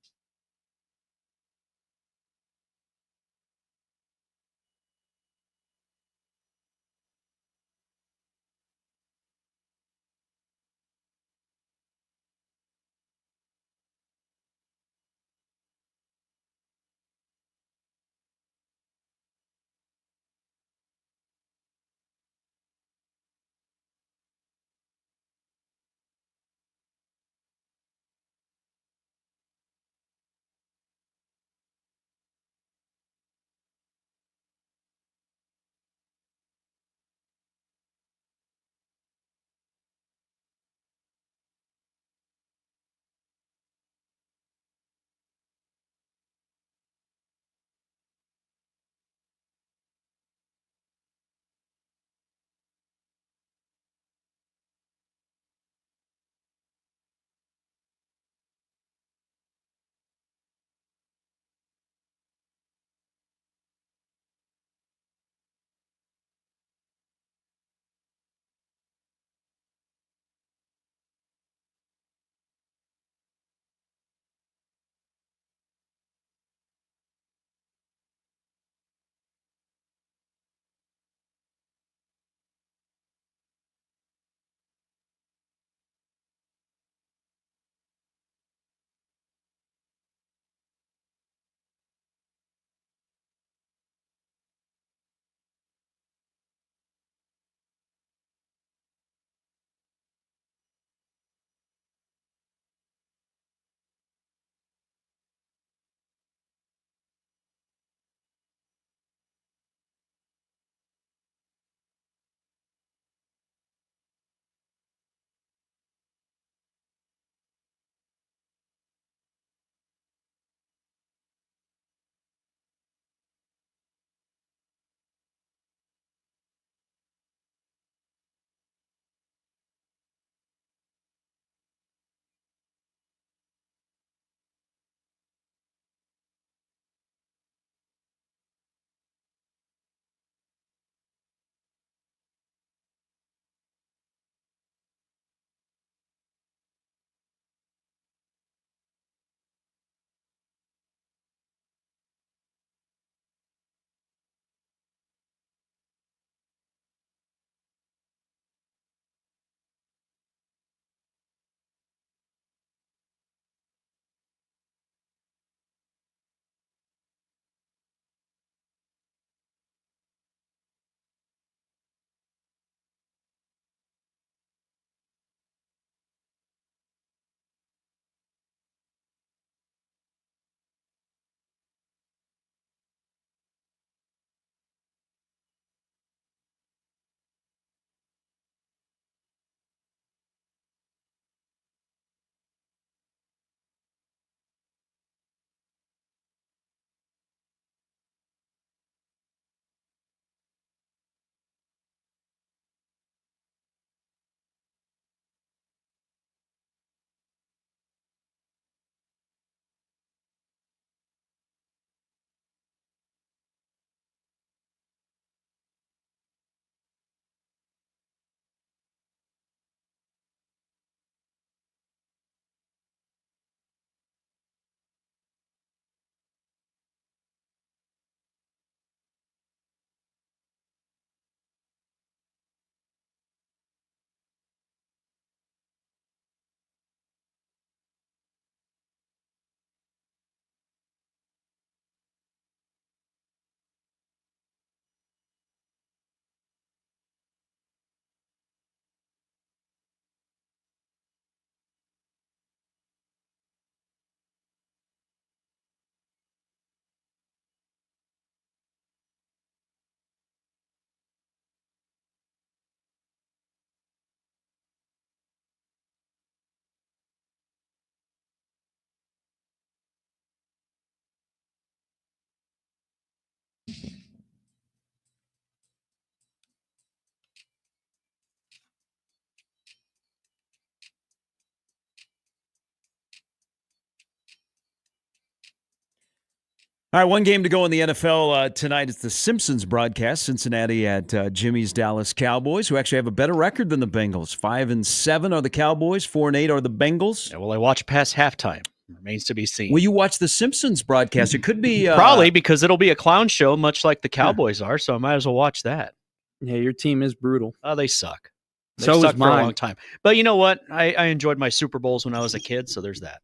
All right, one game to go in the NFL tonight. It's the Simpsons broadcast. Cincinnati at Jimmy's Dallas Cowboys, who actually have a better record than the Bengals. 5-7 are the Cowboys. 4-8 are the Bengals. Yeah, well, I watched past halftime. Remains to be seen. Will you watch the Simpsons broadcast? It could be probably because it'll be a clown show, much like the Cowboys are. So I might as well watch that. Yeah, your team is brutal. Oh, they suck. They So suck is for a mine. long time. But you know what? I enjoyed my Super Bowls when I was a kid. So there's that.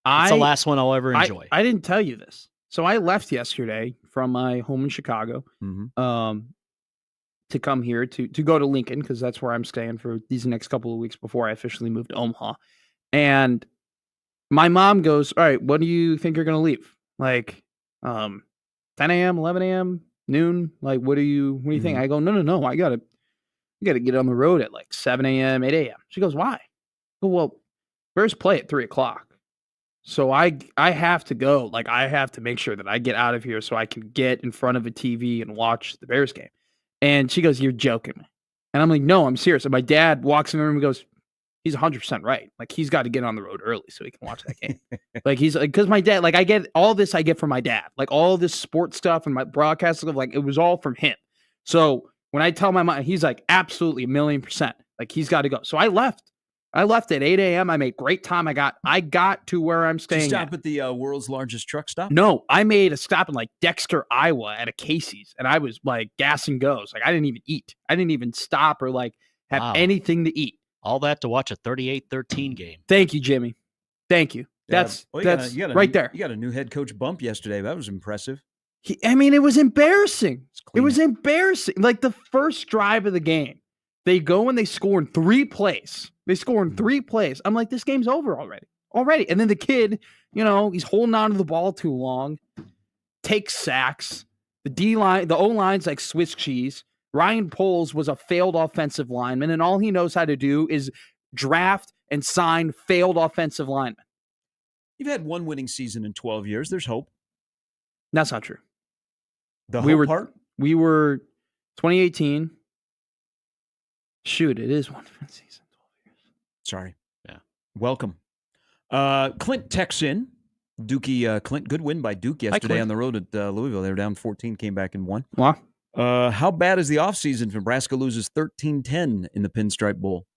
It's the last one I'll ever enjoy. I didn't tell you this. So I left yesterday from my home in Chicago to come here to go to Lincoln because that's where I'm staying for these next couple of weeks before I officially move to Omaha. And my mom goes, all right, what do you think you're going to leave? Like 10 a.m., 11 a.m., noon? Like, what do you think? I go, no. I got to get on the road at like 7 a.m., 8 a.m. She goes, why? I go, well, first play at 3 o'clock. So I have to go. Like, I have to make sure that I get out of here so I can get in front of a TV and watch the Bears game. And she goes, you're joking me. And I'm like, no, I'm serious. And my dad walks in the room and goes, he's 100% right. Like, he's got to get on the road early so he can watch that game. Like, he's like, because my dad, like, I get all this I get from my dad. Like, all this sports stuff and my broadcast stuff, like, it was all from him. So when I tell my mom, he's like, absolutely, 1,000,000%. Like, he's got to go. So I left. I left at 8 a.m. I made great time. I got to where I'm staying. Did you stop at the world's largest truck stop? No, I made a stop in like Dexter, Iowa at a Casey's, and I was like gas and goes. Like, I didn't even eat. I didn't even stop or like have anything to eat. All that to watch a 38-13 game. Thank you, Jimmy. Thank you. That's right there. You got a new head coach bump yesterday. That was impressive. It was embarrassing. It was embarrassing. Like, the first drive of the game, they go and they score in 3 plays. I'm like, this game's over already. And then the kid, he's holding on to the ball too long, takes sacks. The D-line, the O-line's like Swiss cheese. Ryan Poles was a failed offensive lineman, and all he knows how to do is draft and sign failed offensive linemen. You've had one winning season in 12 years. There's hope. That's not true. Part? We were 2018. Shoot, it is one season. Sorry. Yeah. Welcome. Clint texts in. Dookie, Clint, good win by Duke yesterday on the road at Louisville. They were down 14, came back and won. Wow. How bad is the offseason if Nebraska loses 13-10 in the Pinstripe Bowl?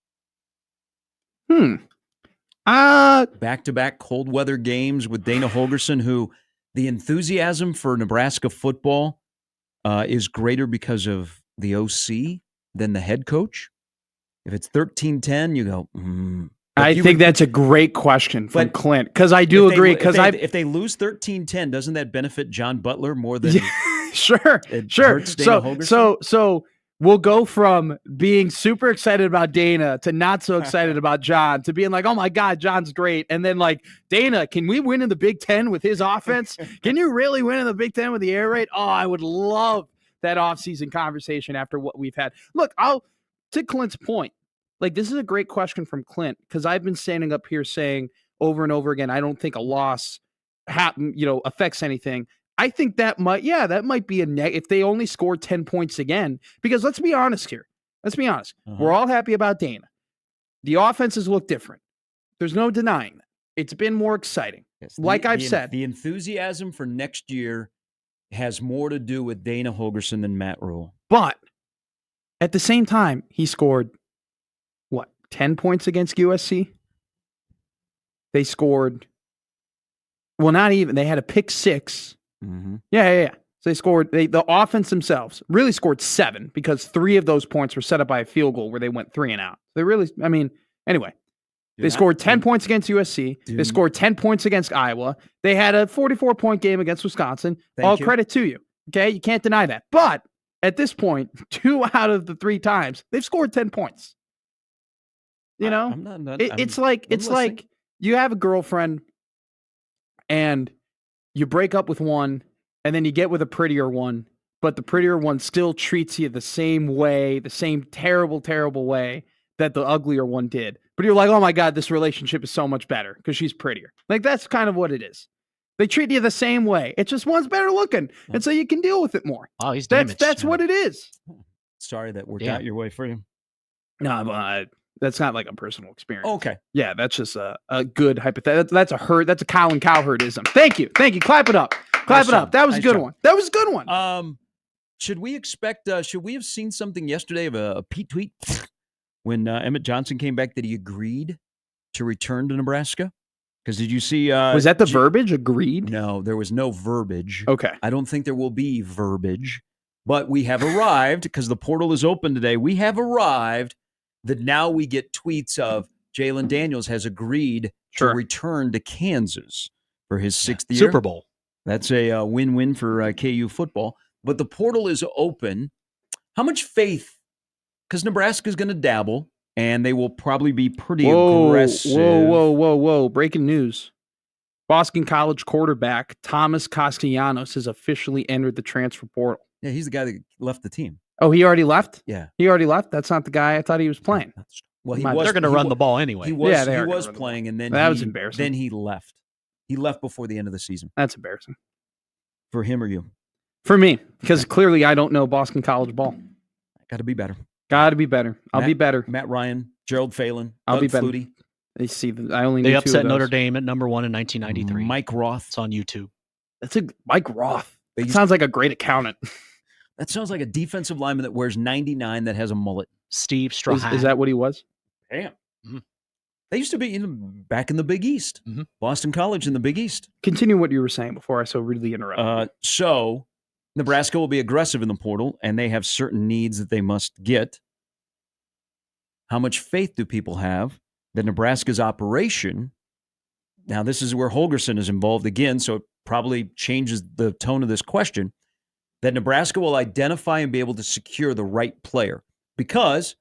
Back-to-back cold weather games with Dana Holgorsen, who the enthusiasm for Nebraska football is greater because of the OC than the head coach. If it's 13-10, you go, I think that's a great question from Clint, because I do agree. Because if they lose 13-10, doesn't that benefit John Butler more than sure. So we'll go from being super excited about Dana to not so excited about John to being like, oh my God, John's great. And then like, Dana, can we win in the Big Ten with his offense? Can you really win in the Big Ten with the air raid? Oh, I would love that offseason conversation after what we've had. Look, to Clint's point, like, this is a great question from Clint, because I've been standing up here saying over and over again, I don't think a loss affects anything. I think that might be a if they only score 10 points again, because let's be honest here. We're all happy about Dana. The offenses look different. There's no denying that. It's been more exciting. Yes, I've said. The enthusiasm for next year has more to do with Dana Holgorsen than Matt Rule. But at the same time, he scored 10 points against USC? They scored, not even. They had a pick 6. Mm-hmm. Yeah. So they scored, the offense themselves really scored 7, because 3 of those points were set up by a field goal where they went 3 and out. Anyway. They scored 10 points against USC. They scored 10 points against Iowa. They had a 44-point game against Wisconsin. All credit to you. Okay? You can't deny that. But at this point, 2 out of the 3 times, they've scored 10 points. It's like you have a girlfriend and you break up with one and then you get with a prettier one, but the prettier one still treats you the same way, the same terrible, terrible way that the uglier one did. But you're like, oh my God, this relationship is so much better because she's prettier. Like, that's kind of what it is. They treat you the same way. It's just one's better looking. And so you can deal with it more. Oh, he's damaged. That's what it is. Sorry that worked out your way for you. No, but that's not like a personal experience. Okay. Yeah, that's just a good hypothetical. That's a Colin Cowherdism. Thank you. Clap it up. Clap it up. That was a good one. That was a good one. Should we have seen something yesterday of a Pete tweet when Emmett Johnson came back that he agreed to return to Nebraska? Because did you see? Was that the verbiage? Agreed? No, there was no verbiage. Okay. I don't think there will be verbiage, but we have arrived because the portal is open today. We have arrived that now we get tweets of Jalen Daniels has agreed to return to Kansas for his 6th year. Super Bowl. That's a win-win for KU football. But the portal is open. How much faith? Because Nebraska is going to dabble, and they will probably be pretty aggressive. Whoa. Breaking news. Boston College quarterback Thomas Castellanos has officially entered the transfer portal. Yeah, he's the guy that left the team. Oh, he already left? Yeah. He already left? That's not the guy I thought he was playing. Well, They're going to run the ball anyway. He was playing, and then that was embarrassing. Then he left. He left before the end of the season. That's embarrassing. For him or you? For me, because clearly I don't know Boston College ball. Got to be better. Got to be better. I'll be better. Matt Ryan, Gerald Phelan, I'll Doug be better. Flutie. They upset Notre Dame at number 1 in 1993. Mike Roth. It's on YouTube. That's Mike Roth. That sounds like a great accountant. That sounds like a defensive lineman that wears 99 that has a mullet. Steve Strahan. Is that what he was? Damn. Mm-hmm. They used to be back in the Big East. Mm-hmm. Boston College in the Big East. Continue what you were saying before I so rudely interrupted. So Nebraska will be aggressive in the portal, and they have certain needs that they must get. How much faith do people have that Nebraska's operation, now this is where Holgorsen is involved again, so it probably changes the tone of this question, that Nebraska will identify and be able to secure the right player? Because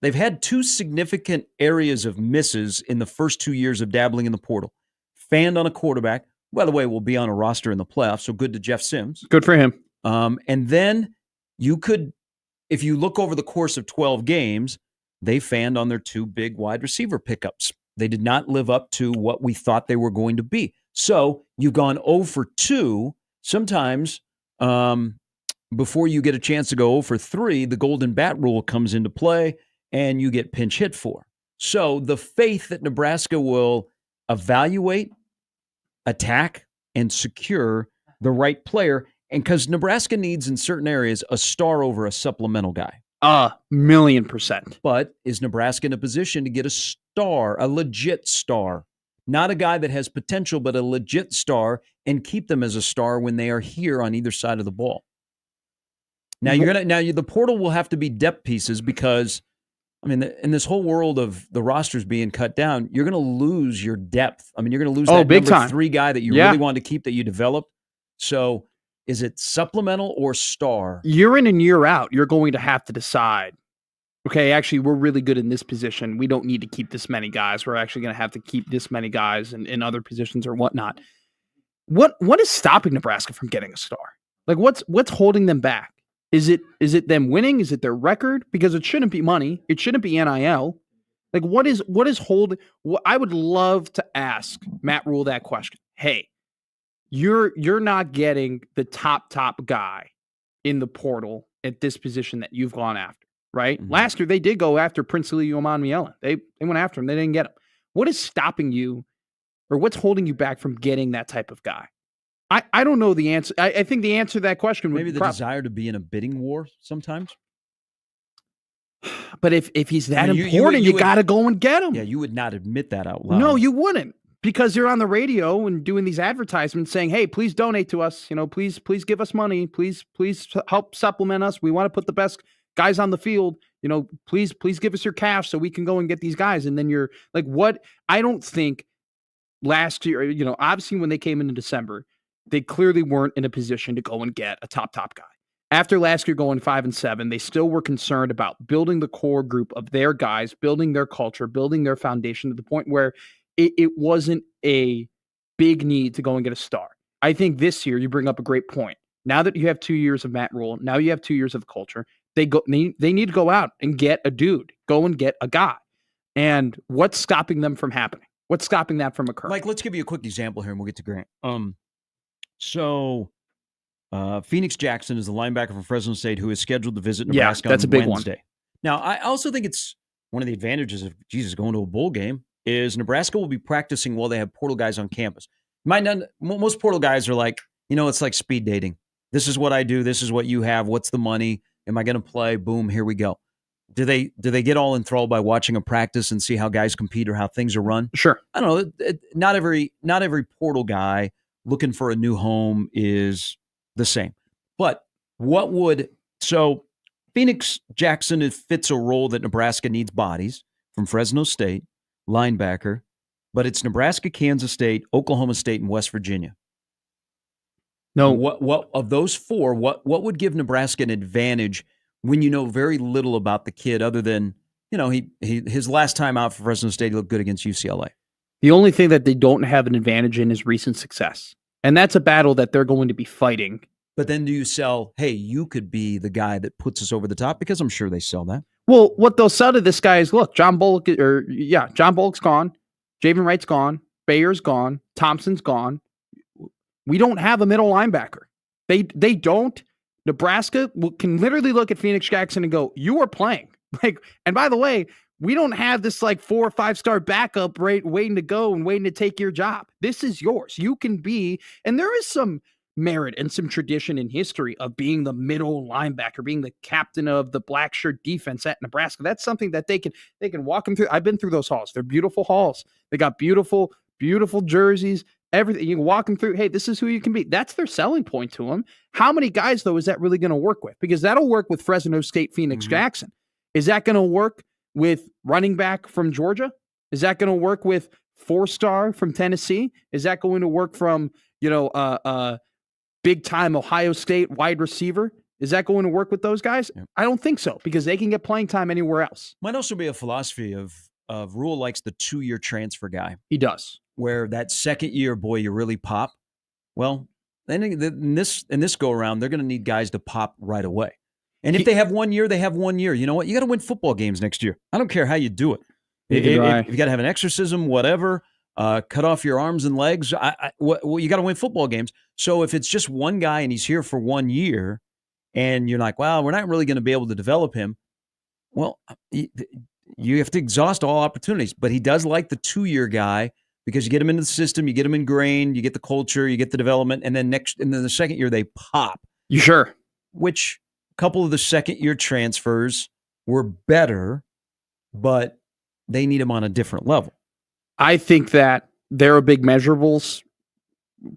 they've had 2 significant areas of misses in the first 2 years of dabbling in the portal. Fanned on a quarterback. By the way, will be on a roster in the playoffs, so good to Jeff Sims. Good for him. And then you could, if you look over the course of 12 games, they fanned on their 2 big wide receiver pickups. They did not live up to what we thought they were going to be. So you've gone 0 for 2. Sometimes before you get a chance to go 0 for 3, the golden bat rule comes into play, and you get pinch hit for. So the faith that Nebraska will evaluate, attack, and secure the right player, and because Nebraska needs in certain areas a star over a supplemental guy. 1,000,000%. But is Nebraska in a position to get a star, a legit star? Not a guy that has potential, but a legit star, and keep them as a star when they are here on either side of the ball. Now the portal will have to be depth pieces because, I mean, in this whole world of the rosters being cut down, you're going to lose your depth. I mean, you're going to lose that big number time. 3 guy that you really wanted to keep that you developed. So is it supplemental or star? Year in and year out, you're going to have to decide, okay, actually, we're really good in this position. We don't need to keep this many guys. We're actually going to have to keep this many guys in other positions or whatnot. What is stopping Nebraska from getting a star? Like, what's holding them back? Is it them winning? Is it their record? Because it shouldn't be money. It shouldn't be NIL. Like, what is holding? I would love to ask Matt Rule that question. Hey, you're not getting the top guy in the portal at this position that you've gone after, right? Mm-hmm. Last year they did go after Princely Omanmiela. They went after him. They didn't get him. What is stopping you, or what's holding you back from getting that type of guy? I don't know the answer. I think the answer to that question would maybe the desire to be in a bidding war sometimes. But if he's that important, you got to go and get him. Yeah, you would not admit that out loud. No, you wouldn't, because you're on the radio and doing these advertisements saying, "Hey, please donate to us. Please give us money. Please help supplement us. We want to put the best guys on the field. Please give us your cash so we can go and get these guys." And then you're like, "What?" I don't think last year, obviously when they came in December, they clearly weren't in a position to go and get a top guy. After last year going 5-7, they still were concerned about building the core group of their guys, building their culture, building their foundation to the point where it wasn't a big need to go and get a star. I think this year you bring up a great point. Now that you have 2 years of Matt Rule, now you have 2 years of culture, they need to go out and get a dude, go and get a guy. And what's stopping them from happening? What's stopping that from occurring? Mike, let's give you a quick example here and we'll get to Grant. Phoenix Jackson is the linebacker from Fresno State who is scheduled to visit Nebraska that's on a big Wednesday. One. Now, I also think it's one of the advantages of going to a bowl game is Nebraska will be practicing while they have portal guys on campus. Most portal guys are like, It's like speed dating. This is what I do. This is what you have. What's the money? Am I going to play? Boom, here we go. Do they get all enthralled by watching a practice and see how guys compete or how things are run? Sure. I don't know. Not every portal guy looking for a new home is the same. But Phoenix Jackson fits a role that Nebraska needs bodies from Fresno State, linebacker, but it's Nebraska, Kansas State, Oklahoma State, and West Virginia. No. What of those four, what would give Nebraska an advantage when you know very little about the kid other than, his last time out for Fresno State, he looked good against UCLA. The only thing that they don't have an advantage in is recent success. And that's a battle that they're going to be fighting. But then do you sell, hey, you could be the guy that puts us over the top? Because I'm sure they sell that. Well, what they'll sell to this guy is, look, John Bullock's gone. Javen Wright's gone. Bayer's gone. Thompson's gone. We don't have a middle linebacker. They don't. Nebraska can literally look at Phoenix Jackson and go, you are playing. And by the way, we don't have this 4 or 5 star backup waiting to go and waiting to take your job. This is yours. You can be, and there is some merit and some tradition in history of being the middle linebacker, being the captain of the black shirt defense at Nebraska. That's something that they can walk them through. I've been through those halls. They're beautiful halls. They got beautiful, beautiful jerseys, everything. You can walk them through. Hey, this is who you can be. That's their selling point to them. How many guys, though, is that really going to work with? Because that'll work with Fresno State, Phoenix Jackson. Is that going to work with running back from Georgia? Is that going to work with 4-star from Tennessee? Is that going to work from, big-time Ohio State wide receiver? Is that going to work with those guys? Yeah. I don't think so, because they can get playing time anywhere else. Might also be a philosophy of Rule likes the 2-year transfer guy. He does. Where that second year, boy, you really pop. Well, then in this go-around, they're going to need guys to pop right away. And if they have 1 year, they have 1 year. You know what? You got to win football games next year. I don't care how you do it. If you got to have an exorcism, whatever, cut off your arms and legs, you got to win football games. So if it's just one guy and he's here for 1 year and you're like, well, we're not really going to be able to develop him, well, you have to exhaust all opportunities. But he does like the 2-year guy because you get him into the system, you get him ingrained, you get the culture, you get the development, and then the second year they pop. You sure? Which a couple of the second-year transfers were better, but they need him on a different level. I think that they're a big measurables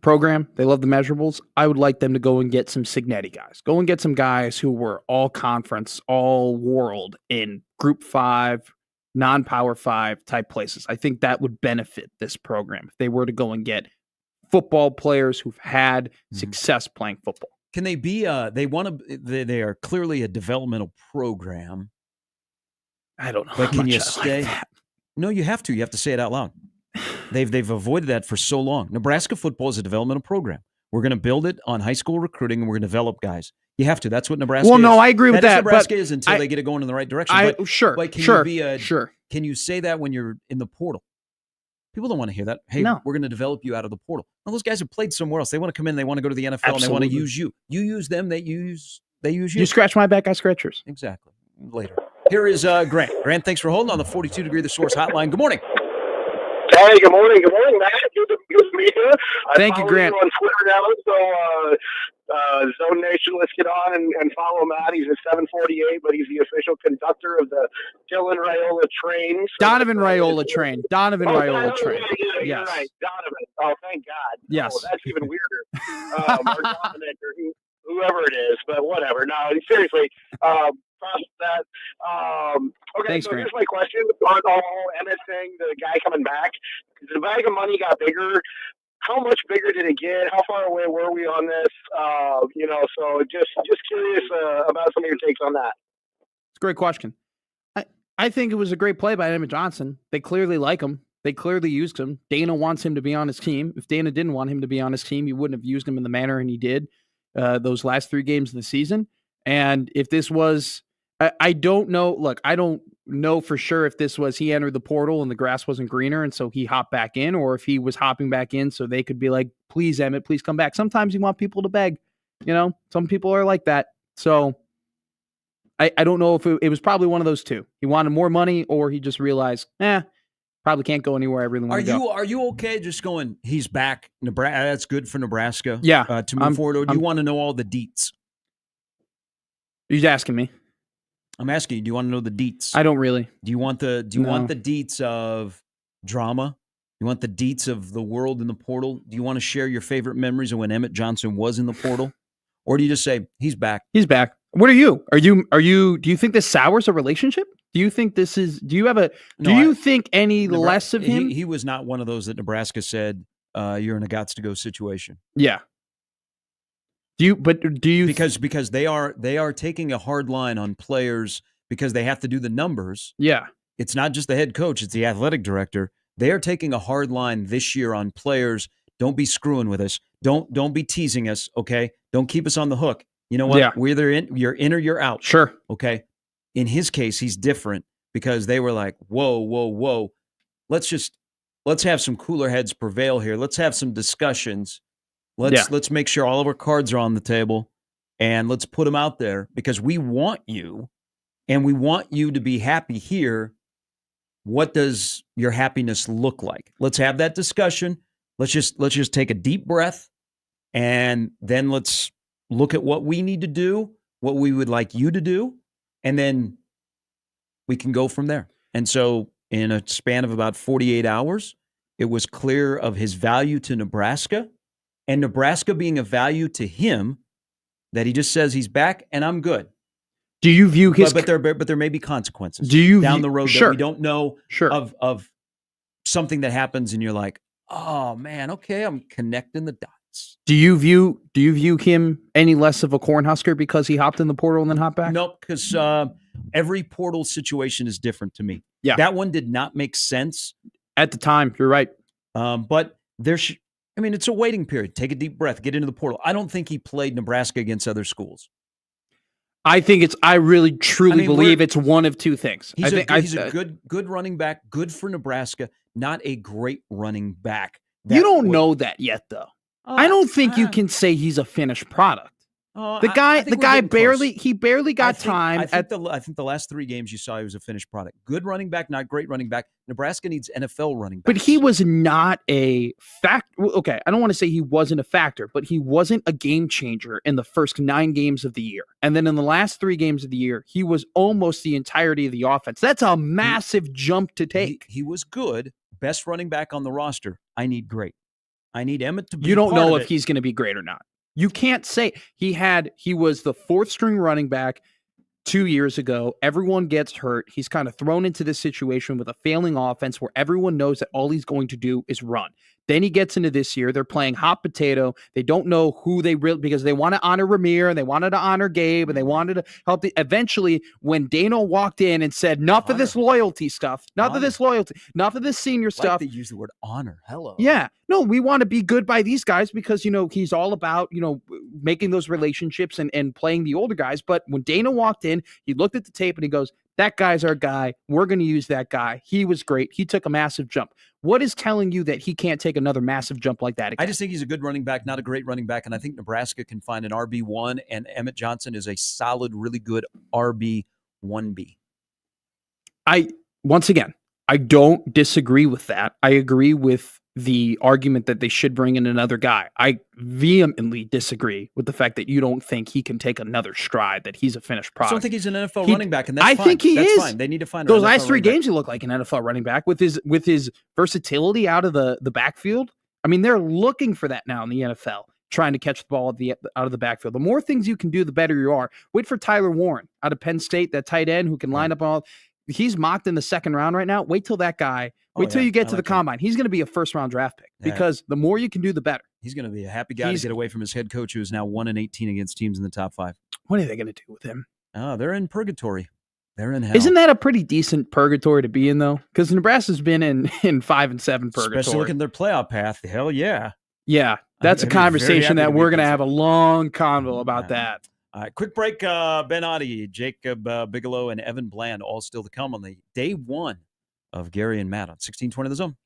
program. They love the measurables. I would like them to go and get some Signetti guys. Go and get some guys who were all conference, all world in Group 5, non-Power 5 type places. I think that would benefit this program if they were to go and get football players who've had success playing football. Can they be they are clearly a developmental program. I don't know. But can you stay? Like no, you have to. You have to say it out loud. They've avoided that for so long. Nebraska football is a developmental program. We're going to build it on high school recruiting, and we're going to develop guys. You have to. That's what Nebraska is. Well, no, I agree with that. Nebraska is until they get it going in the right direction. Sure. Can you say that when you're in the portal? People don't want to hear that. Hey, we're going to develop you out of the portal. Well, those guys have played somewhere else. They want to come in. They want to go to the NFL, and they want to use you. You use them. They use you. You scratch my back, I scratch yours. Exactly. Later. Here is Grant. Grant, thanks for holding on the 42 Degree The Source hotline. Good morning. Hey, good morning. Good morning, Matt. Good to meet you. Thank you, Grant. You on Twitter now, so Zone Nation, let's get on and follow Matt. He's at 748, but he's the official conductor of the Dylan Raiola train. So Donovan Raiola train. Yes. You're right. Donovan. Oh, thank God. Yes. Oh, that's even weirder. Or Dominic or whoever it is, but whatever. No, seriously. Process that. Okay, thanks, so Grant. Here's my question on the whole Emmett thing, the guy coming back. The bag of money got bigger. How much bigger did it get? How far away were we on this? So just curious about some of your takes on that. It's a great question. I think it was a great play by Emmett Johnson. They clearly like him. They clearly used him. Dana wants him to be on his team. If Dana didn't want him to be on his team, he wouldn't have used him in the manner and he did those last 3 games of the season. And if this was, I don't know. Look, I don't know for sure if this was he entered the portal and the grass wasn't greener and so he hopped back in, or if he was hopping back in so they could be like, please, Emmett, please come back. Sometimes you want people to beg. Some people are like that. So I don't know if it was probably one of those two. He wanted more money or he just realized, probably Probably can't go anywhere I really want to go. Are you okay just going, he's back, Nebraska, that's good for Nebraska Yeah, to move forward, or do you want to know all the deets? You're asking me. I'm asking you, do you want to know the deets? I don't really. Do you want the deets of drama? You want the deets of the world in the portal? Do you want to share your favorite memories of when Emmett Johnson was in the portal? Or do you just say, he's back? He's back. What are you? Do you think this sours a relationship? Do you think this is, do you think any less of him? He was not one of those that Nebraska said, you're in a gots to go situation. Yeah. Because they are taking a hard line on players because they have to do the numbers. Yeah. It's not just the head coach, it's the athletic director. They are taking a hard line this year on players. Don't be screwing with us. Don't be teasing us, okay? Don't keep us on the hook. You know what? Yeah. You're in or you're out. Sure. Okay. In his case, he's different because they were like, whoa. Let's have some cooler heads prevail here. Let's have some discussions. Let's make sure all of our cards are on the table and let's put them out there because we want you and we want you to be happy here. What does your happiness look like? Let's have that discussion. Let's just take a deep breath and then let's look at what we need to do, what we would like you to do, and then we can go from there. And so in a span of about 48 hours, it was clear of his value to Nebraska and Nebraska being a value to him that he just says he's back and I'm good. Do you view his but there may be consequences down the road sure. that we don't know sure. of something that happens and you're like, oh man, okay, I'm connecting the dots. Do you view him any less of a Cornhusker because he hopped in the portal and then hopped back? Nope, because every portal situation is different to me. Yeah. That one did not make sense. At the time, you're right. But it's a waiting period. Take a deep breath, get into the portal. I don't think he played Nebraska against other schools. I really truly believe it's one of two things. He's a good running back, good for Nebraska, not a great running back. You don't know that yet, though. I don't think you can say he's a finished product. The guy barely got time. I think the last 3 games you saw he was a finished product. Good running back, not great running back. Nebraska needs NFL running backs. But he was not a factor. Okay, I don't want to say he wasn't a factor, but he wasn't a game changer in the first 9 games of the year. And then in the last 3 games of the year, he was almost the entirety of the offense. That's a massive jump to take. He was good. Best running back on the roster. I need great. I need Emmett to be You don't part know of if it. he's going to be great or not. You can't say he was the 4th string running back 2 years ago. Everyone gets hurt. He's kind of thrown into this situation with a failing offense where everyone knows that all he's going to do is run. Then he gets into this year. They're playing hot potato. They don't know who they really, because they want to honor Ramir and they wanted to honor Gabe and they wanted to help. Eventually, when Dano walked in and said, enough of this loyalty stuff, enough of this senior stuff. They use the word honor. Hello. Yeah. No, we want to be good by these guys because, he's all about, making those relationships and playing the older guys. But when Dana walked in, he looked at the tape and he goes, that guy's our guy. We're going to use that guy. He was great. He took a massive jump. What is telling you that he can't take another massive jump like that again? I just think he's a good running back, not a great running back. And I think Nebraska can find an RB1, and Emmett Johnson is a solid, really good RB1B. Once again, I don't disagree with that. I agree with the argument that they should bring in another guy. I vehemently disagree with the fact that you don't think he can take another stride, that he's a finished product. I don't think he's an NFL running back, and that's fine. I think he that's is. Fine. They need to find those last 3 games. He looked like an NFL running back with his versatility out of the backfield. I mean, they're looking for that now in the NFL, trying to catch the ball out of the backfield. The more things you can do, the better you are. Wait for Tyler Warren out of Penn State, that tight end who can line up all. He's mocked in the 2nd round right now. Wait till that guy. Wait till you get to the combine. He's going to be a 1st-round draft pick because the more you can do, the better. He's going to be a happy guy to get away from his head coach, who is now 1-18 against teams in the top 5. What are they going to do with him? Oh, they're in purgatory. They're in hell. Isn't that a pretty decent purgatory to be in, though? Because Nebraska's been in 5 and 7 purgatory. Especially looking at their playoff path. Hell yeah. Yeah, that's a conversation that we're going to have a long convo about that. All right, quick break. Ben Oddie, Jacob Bigalow, and Evan Bland all still to come on the day 1 of Gary and Matt on 1620 The Zone.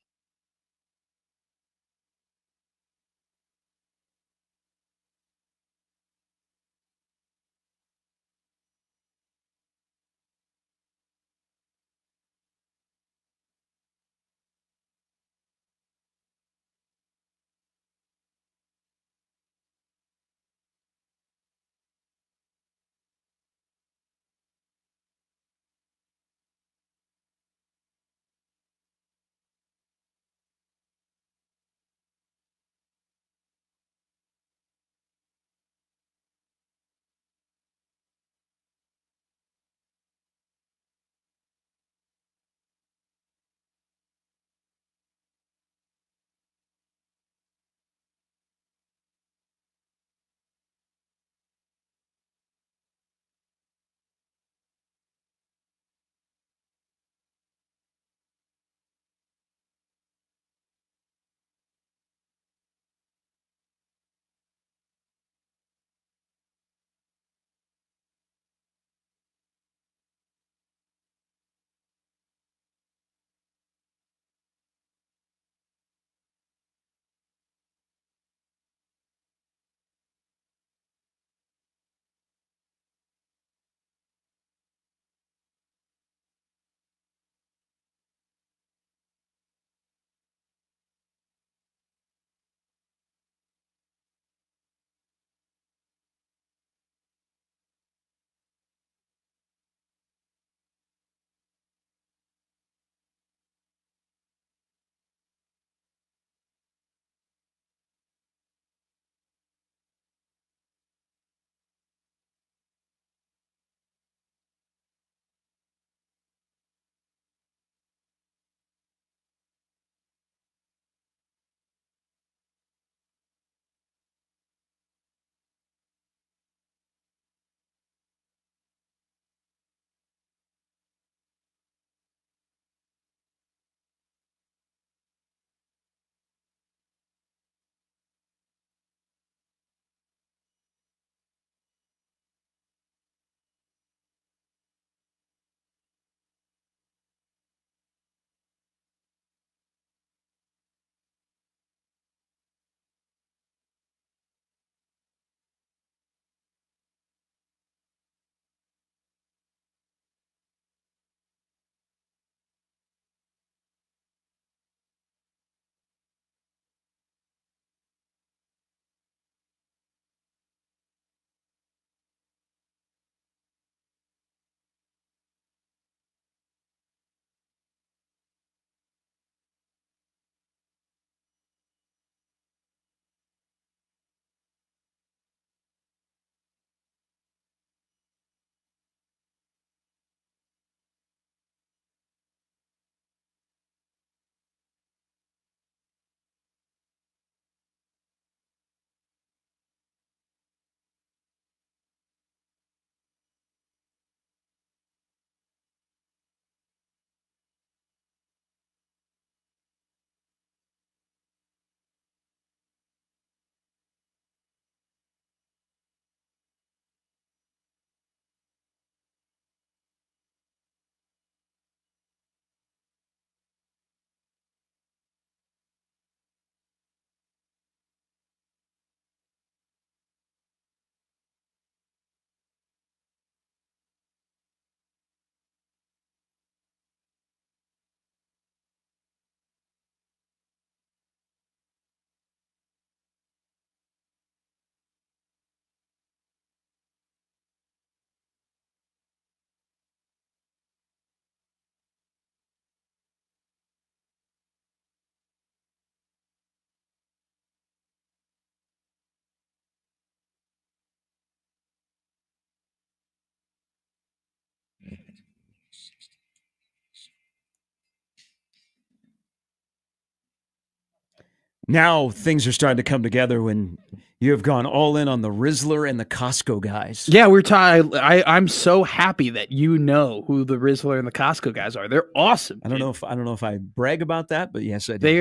Now things are starting to come together when you have gone all in on the Rizzler and the Costco guys. Yeah, we're talking. I'm so happy that you know who the Rizzler and the Costco guys are. They're awesome. I don't know if I brag about that, but yes, I do. They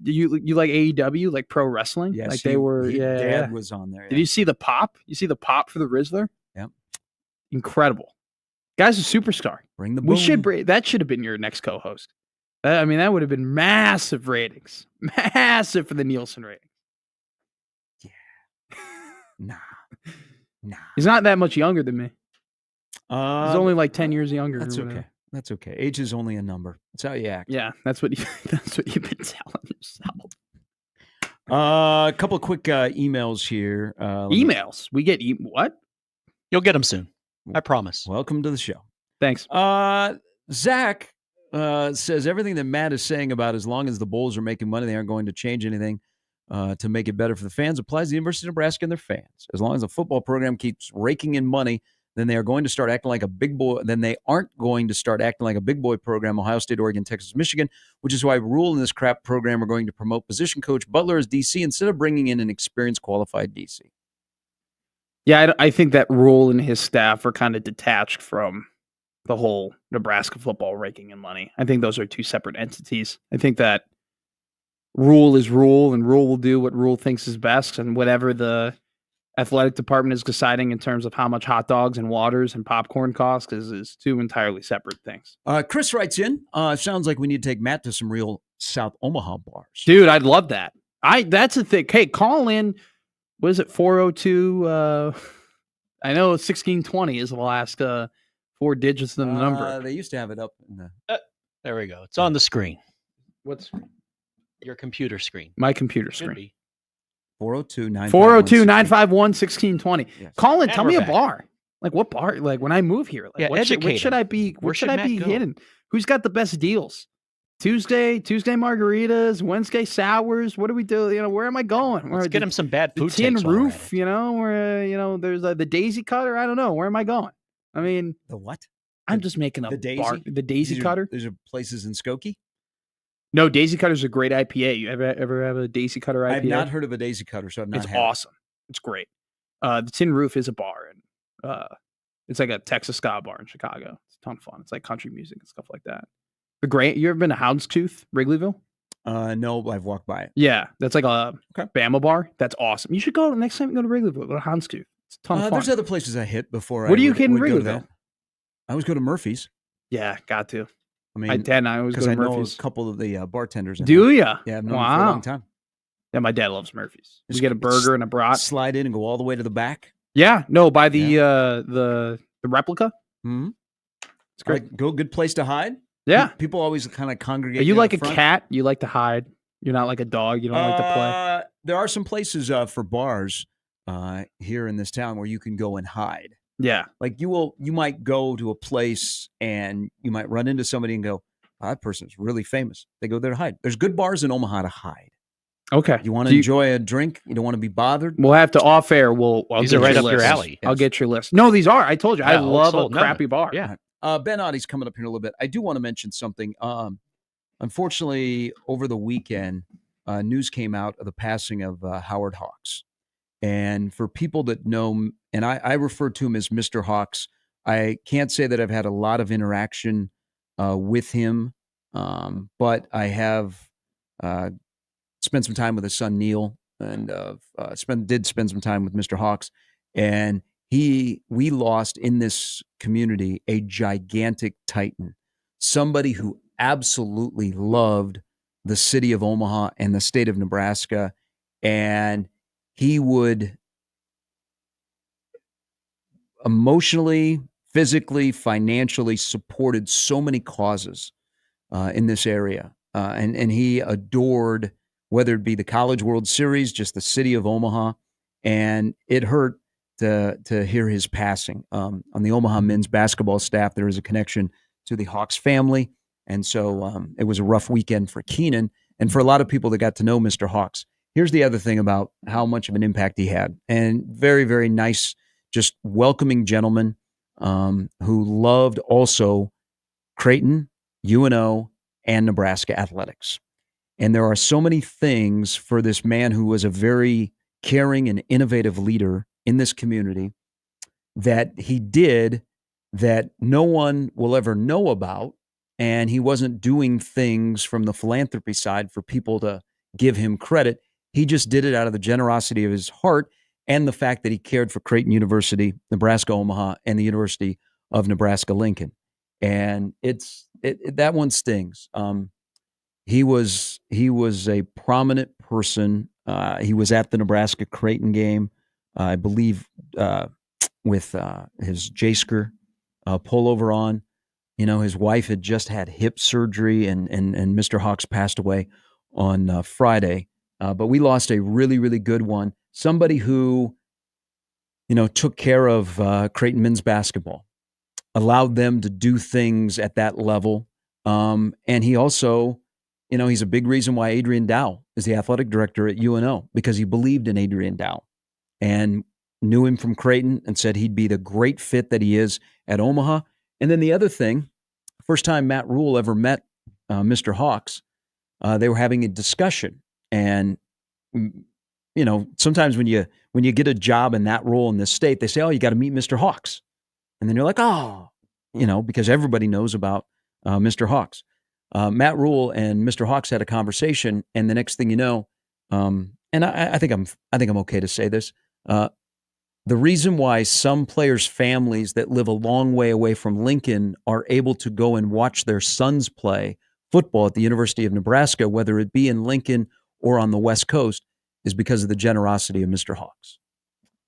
you like AEW, like pro wrestling? Yes, like they were. Dad was on there. Did you see the pop? You see the pop for the Rizzler? Yep. Incredible. Guy's a superstar. Bring the boom. That should have been your next co-host. I mean, that would have been massive ratings. Massive for the Nielsen rating. Yeah. Nah. He's not that much younger than me. He's only like 10 years younger. That's okay. That's okay. Age is only a number. That's how you act. Yeah, that's what you've been telling yourself. A couple of quick emails here. Emails? We get what? You'll get them soon. I promise. Welcome to the show. Thanks. Zach says everything that Matt is saying about as long as the Bulls are making money, they aren't going to change anything to make it better for the fans applies to the University of Nebraska and their fans. As long as the football program keeps raking in money, then they are going to start acting like a big boy. Then they aren't going to start acting like a big boy program, Ohio State, Oregon, Texas, Michigan, which is why Rule and this crap program are going to promote position coach Butler as DC instead of bringing in an experienced, qualified DC. Yeah, I think that Rule and his staff are kind of detached from the whole Nebraska football raking in money. I think those are two separate entities. I think that Rule is Rule, and Rule will do what Rule thinks is best, and whatever the athletic department is deciding in terms of how much hot dogs and waters and popcorn cost is two entirely separate things. Chris writes in, sounds like we need to take Matt to some real South Omaha bars. Dude, I'd love that. That's the thing. Hey, call in. What is it? 402. I know 1620 is the last 4 digits of the number. They used to have it up in the. There we go. It's on the screen. What screen? Your computer screen. My computer screen. 402-951-1620. 402-951-1620. Yes. Call in. And Tell we're me a back. bar. Like what bar? Like when I move here. Like Yeah, what should I be? Where What should should I be Matt go? hitting? Who's got the best deals? Tuesday margaritas, Wednesday sours. What do we do? Where am I going? Let's get him some bad the food tin takes while we're roof. at it. Where there's the Daisy Cutter. I don't know. Where am I going? I mean, The what? I'm just making up The Daisy? bar. The Daisy Cutter. These are places in Skokie? No, Daisy Cutter's a great IPA. You ever have a Daisy Cutter IPA? I've not heard of a Daisy Cutter, so I've not It's had it. awesome. It's great. The Tin Roof is a bar, and it's like a Texas ska bar in Chicago. It's a ton of fun. It's like country music and stuff like that. The Great. You ever been to Houndstooth, Wrigleyville? No, but I've walked by it. Yeah, that's like a Okay. Bama bar. That's awesome. You should go next time you go to Wrigleyville. Go to Houndstooth. It's a ton of fun. There's other places I hit before. What do you would hit in go to Wrigleyville? that. I always go to Murphy's. Yeah, got to. I mean, I always go because to I know Murphy's. a couple of the bartenders. in Do there. ya? Yeah, I've known them for a long time. Yeah, my dad loves Murphy's. We Just get a burger and a brat. Slide in and go all the way to the back. Yeah, no, by the replica. Mm-hmm. It's great. Good place to hide. Yeah. People always kind of congregate. Are you near like the a front. cat? You like to hide. You're not like a dog. You don't like to play. There are some places for bars here in this town where you can go and hide. Yeah. Like you might go to a place and you might run into somebody and go, oh, that person's really famous. They go there to hide. There's good bars in Omaha to hide. Okay. You want to enjoy a drink? You don't want to be bothered? We'll have to off air. These are right up your list. alley. I'll get your list. No, these are. I told you. I Yeah, love sold. a crappy bar. Yeah. Ben Ottie's coming up here in a little bit. I do want to mention something. Unfortunately, over the weekend, news came out of the passing of Howard Hawks. And for people that know, and I refer to him as Mr. Hawks, I can't say that I've had a lot of interaction with him, but I have spent some time with his son, Neil, and did spend some time with Mr. Hawks. And we lost in this community a gigantic titan, somebody who absolutely loved the city of Omaha and the state of Nebraska. And he would emotionally, physically, financially supported so many causes in this area. And he adored, whether it be the College World Series, just the city of Omaha. And it hurt to hear his passing. On the Omaha men's basketball staff, there is a connection to the Hawks family. And so it was a rough weekend for Keenan and for a lot of people that got to know Mr. Hawks. Here's the other thing about how much of an impact he had. And very, very nice, just welcoming gentleman who loved also Creighton, UNO, and Nebraska athletics. And there are so many things for this man who was a very caring and innovative leader in this community that he did that no one will ever know about. And he wasn't doing things from the philanthropy side for people to give him credit. He just did it out of the generosity of his heart and the fact that he cared for Creighton University, Nebraska Omaha, and the University of Nebraska Lincoln. And that one stings. He was a prominent person. He was at the Nebraska Creighton game, I believe, with his Jasker pullover on. You know, his wife had just had hip surgery, and Mr. Hawks passed away on Friday. But we lost a really, really good one. Somebody who, you know, took care of Creighton men's basketball, allowed them to do things at that level. And he also, you know, he's a big reason why Adrian Dow is the athletic director at UNO, because he believed in Adrian Dow and knew him from Creighton and said he'd be the great fit that he is at Omaha. And then the other thing, first time Matt Rule ever met Mr. Hawks, they were having a discussion. And, you know, sometimes when you get a job in that role in this state, they say, oh, you got to meet Mr. Hawks. And then you're like, oh, you know, because everybody knows about Mr. Hawks. Matt Rule and Mr. Hawks had a conversation, and the next thing you know, and I think I'm okay to say this. The reason why some players' families that live a long way away from Lincoln are able to go and watch their sons play football at the University of Nebraska, whether it be in Lincoln or on the West Coast, is because of the generosity of Mr. Hawks.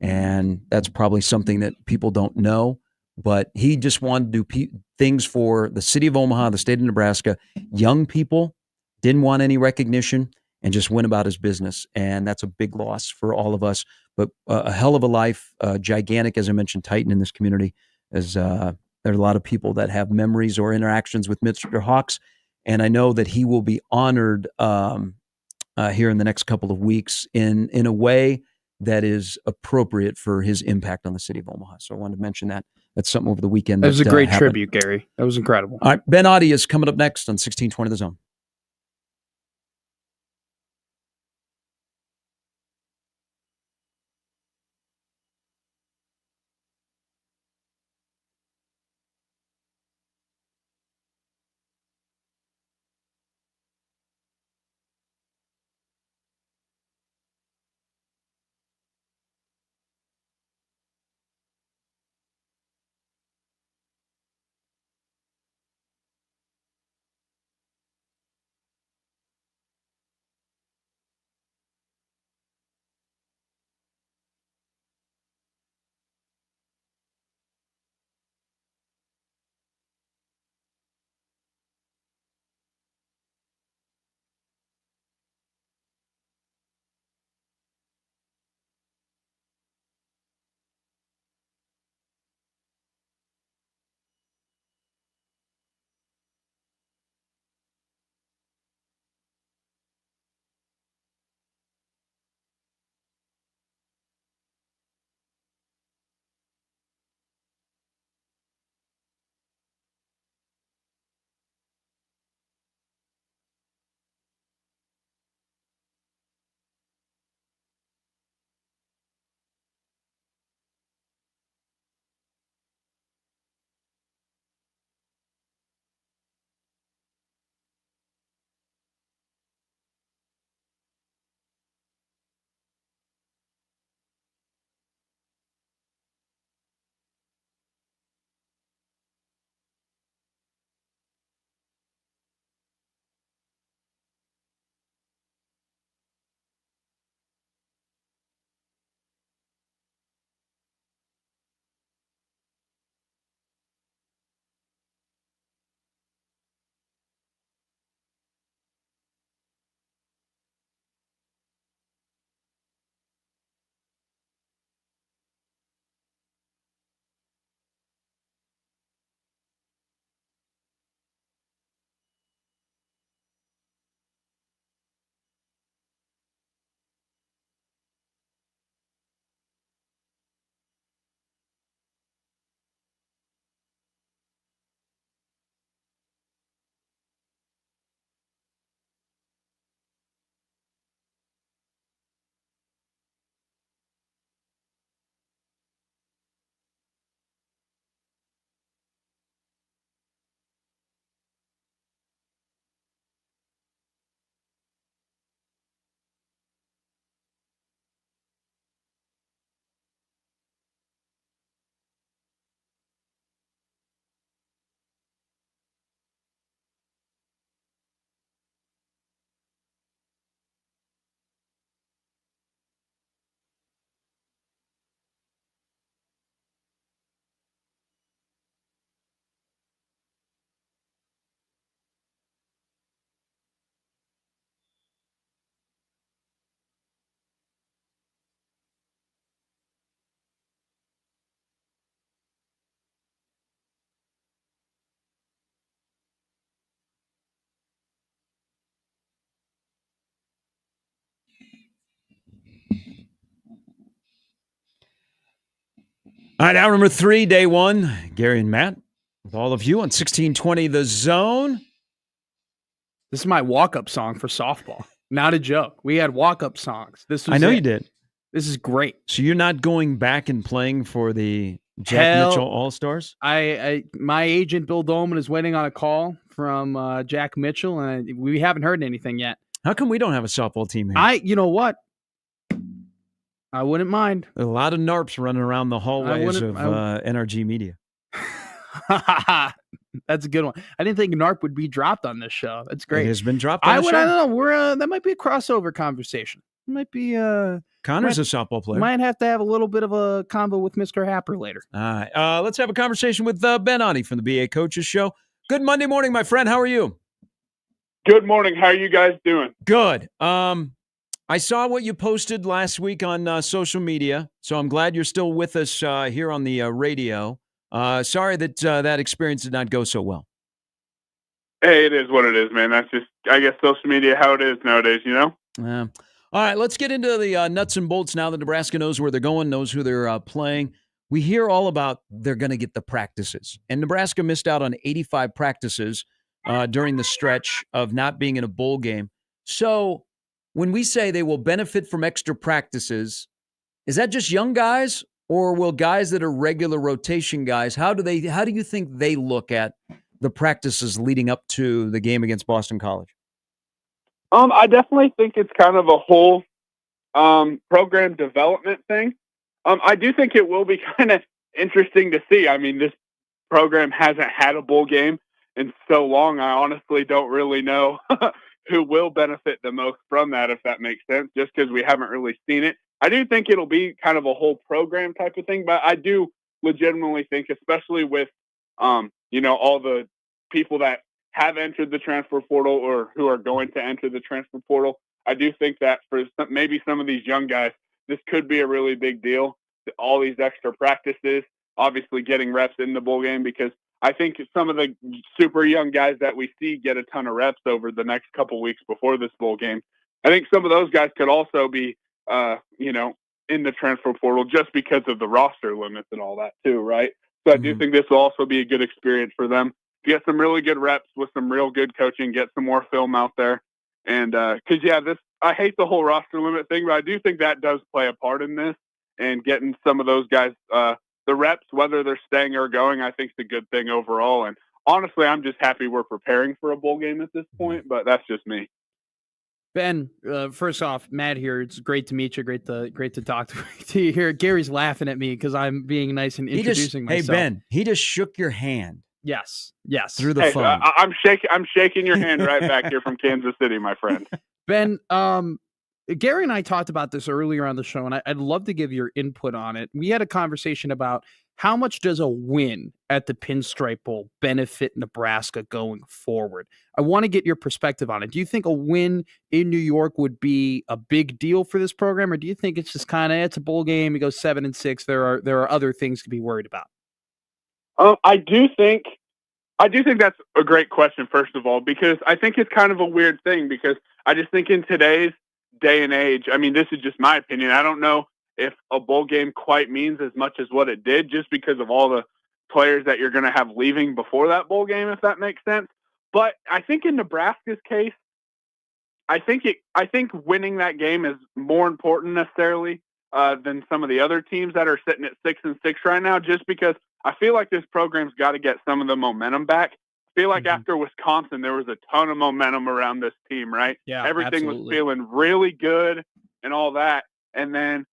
And that's probably something that people don't know, but he just wanted to do things for the city of Omaha, the state of Nebraska. Young people didn't want any recognition and just went about his business. And that's a big loss for all of us. But a hell of a life, gigantic, as I mentioned, titan in this community. As there are a lot of people that have memories or interactions with Mr. Hawks, and I know that he will be honored here in the next couple of weeks in a way that is appropriate for his impact on the city of Omaha. So I wanted to mention that. That's something over the weekend. That was a great happened. tribute, Gary. That was incredible. All right, Ben Audie is coming up next on 1620 The Zone. All right, hour number 3, day 1. Gary and Matt with all of you on 1620 The Zone. This is my walk-up song for softball. Not a joke. We had walk-up songs. This was I know it. you did. This is great. So you're not going back and playing for the Jack Mitchell All-Stars? My agent Bill Dolman is waiting on a call from Jack Mitchell, and we haven't heard anything yet. How come we don't have a softball team here? You know what? I wouldn't mind. A lot of NARPs running around the hallways of NRG Media. That's a good one. I didn't think NARP would be dropped on this show. That's great. It has been dropped on the show. I don't know. That might be a crossover conversation. It might be Connor's a softball player. Might have to have a little bit of a convo with Mr. Happer later. All right. Let's have a conversation with Ben Otte from the BA Coaches Show. Good Monday morning, my friend. How are you? Good morning. How are you guys doing? Good. I saw what you posted last week on social media, so I'm glad you're still with us here on the radio. Sorry that that experience did not go so well. Hey, it is what it is, man. That's just, I guess, social media, how it is nowadays, you know? All right, let's get into the nuts and bolts now that Nebraska knows where they're going, knows who they're playing. We hear all about they're going to get the practices. And Nebraska missed out on 85 practices during the stretch of not being in a bowl game. So when we say they will benefit from extra practices, is that just young guys, or will guys that are regular rotation guys, how do you think they look at the practices leading up to the game against Boston College? I definitely think it's kind of a whole program development thing. I do think it will be kind of interesting to see. I mean, this program hasn't had a bowl game in so long. I honestly don't really know who will benefit the most from that, if that makes sense, just because we haven't really seen it. I do think it'll be kind of a whole program type of thing, but I do legitimately think, especially with, all the people that have entered the transfer portal or who are going to enter the transfer portal, I do think that for maybe some of these young guys, this could be a really big deal. All these extra practices, obviously getting reps in the bowl game, because I think some of the super young guys that we see get a ton of reps over the next couple weeks before this bowl game. I think some of those guys could also be, in the transfer portal just because of the roster limits and all that too, right? So I do think this will also be a good experience for them. Get some really good reps with some real good coaching, get some more film out there. And I hate the whole roster limit thing, but I do think that does play a part in this, and getting some of those guys the reps, whether they're staying or going, I think is a good thing overall. And honestly, I'm just happy we're preparing for a bowl game at this point, but that's just me. Ben, first off, Matt here. It's great to meet you. Great to talk to you here. Gary's laughing at me because I'm being nice and introducing myself. Hey, Ben, he just shook your hand. Yes. Through the phone. I'm shaking your hand right back here from Kansas City, my friend. Ben, Gary and I talked about this earlier on the show, and I'd love to give your input on it. We had a conversation about how much does a win at the Pinstripe Bowl benefit Nebraska going forward? I want to get your perspective on it. Do you think a win in New York would be a big deal for this program, or do you think it's just it's a bowl game, it goes 7-6, there are other things to be worried about? I do think that's a great question, first of all, because I think it's kind of a weird thing, because I just think in today's day and age, I mean, this is just my opinion, I don't know if a bowl game quite means as much as what it did, just because of all the players that you're going to have leaving before that bowl game, if that makes sense. But I think in Nebraska's case, I think winning that game is more important necessarily than some of the other teams that are sitting at 6-6 right now, just because I feel like this program's got to get some of the momentum back. I feel like after Wisconsin, there was a ton of momentum around this team, right? Yeah, everything was feeling really good and all that. And then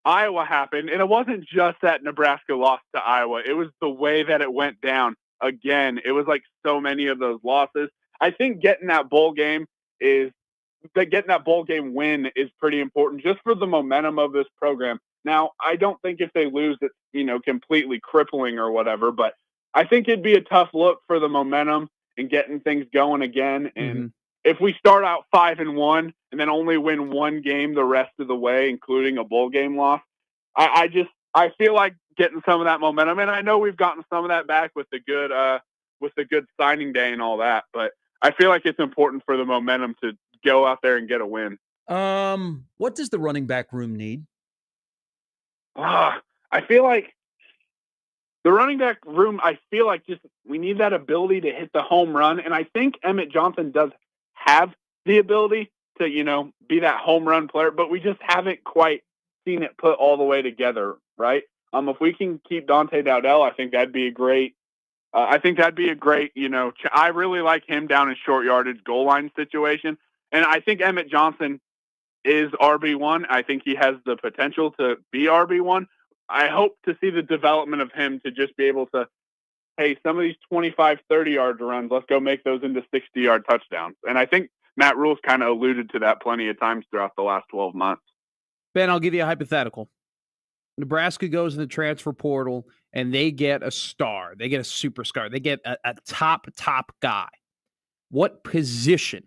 Iowa happened, and it wasn't just that Nebraska lost to Iowa. It was the way that it went down. Again, it was like so many of those losses. I think getting that bowl game win is pretty important just for the momentum of this program. Now, I don't think if they lose, it's, completely crippling or whatever, but I think it'd be a tough look for the momentum and getting things going again. And if we start out 5-1 and then only win one game the rest of the way, including a bowl game loss, I feel like getting some of that momentum. And I know we've gotten some of that back with the good signing day and all that, but I feel like it's important for the momentum to go out there and get a win. What does the running back room need? I feel like the running back room, I feel like just we need that ability to hit the home run. And I think Emmett Johnson does have the ability to, be that home run player, but we just haven't quite seen it put all the way together, right? If we can keep Dante Dowdell, I think that'd be a great, I really like him down in short yardage goal line situation. And I think Emmett Johnson is RB1. I think he has the potential to be RB1. I hope to see the development of him to just be able to, hey, some of these 25, 30-yard runs, let's go make those into 60-yard touchdowns. And I think Matt Rule's kind of alluded to that plenty of times throughout the last 12 months. Ben, I'll give you a hypothetical. Nebraska goes in the transfer portal, and they get a star. They get a superstar. They get a top guy. What position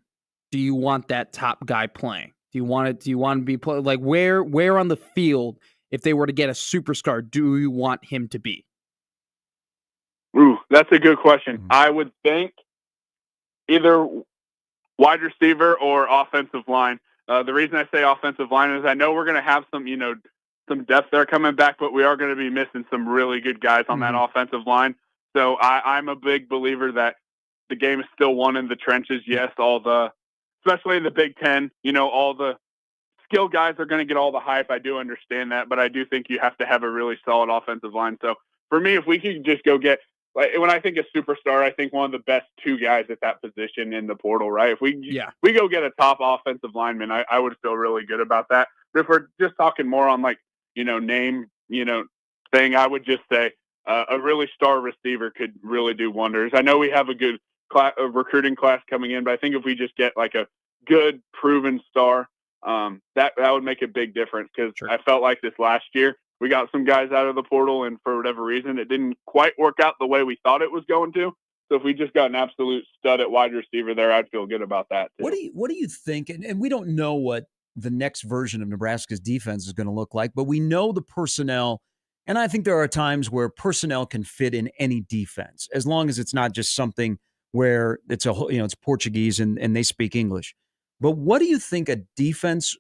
do you want that top guy playing? Do you want to be like where on the field, if they were to get a superstar, do you want him to be? Ooh, that's a good question. I would think either wide receiver or offensive line. The reason I say offensive line is I know we're going to have some depth there coming back, but we are going to be missing some really good guys on that offensive line. So I'm a big believer that the game is still won in the trenches. Yes, especially in the Big Ten, all the skill guys are going to get all the hype. I do understand that, but I do think you have to have a really solid offensive line. So for me, if we could just go get, when I think a superstar, I think one of the best two guys at that position in the portal, right? If we go get a top offensive lineman, I would feel really good about that. But if we're just talking more on name, thing, I would just say a really star receiver could really do wonders. I know we have a good recruiting class coming in, but I think if we just get like a good proven star, that would make a big difference because I felt like this last year we got some guys out of the portal, and for whatever reason, it didn't quite work out the way we thought it was going to. So if we just got an absolute stud at wide receiver there, I'd feel good about that too. What do you think? And we don't know what the next version of Nebraska's defense is going to look like, but we know the personnel. And I think there are times where personnel can fit in any defense, as long as it's not just something where it's it's Portuguese and they speak English. But what do you think a defense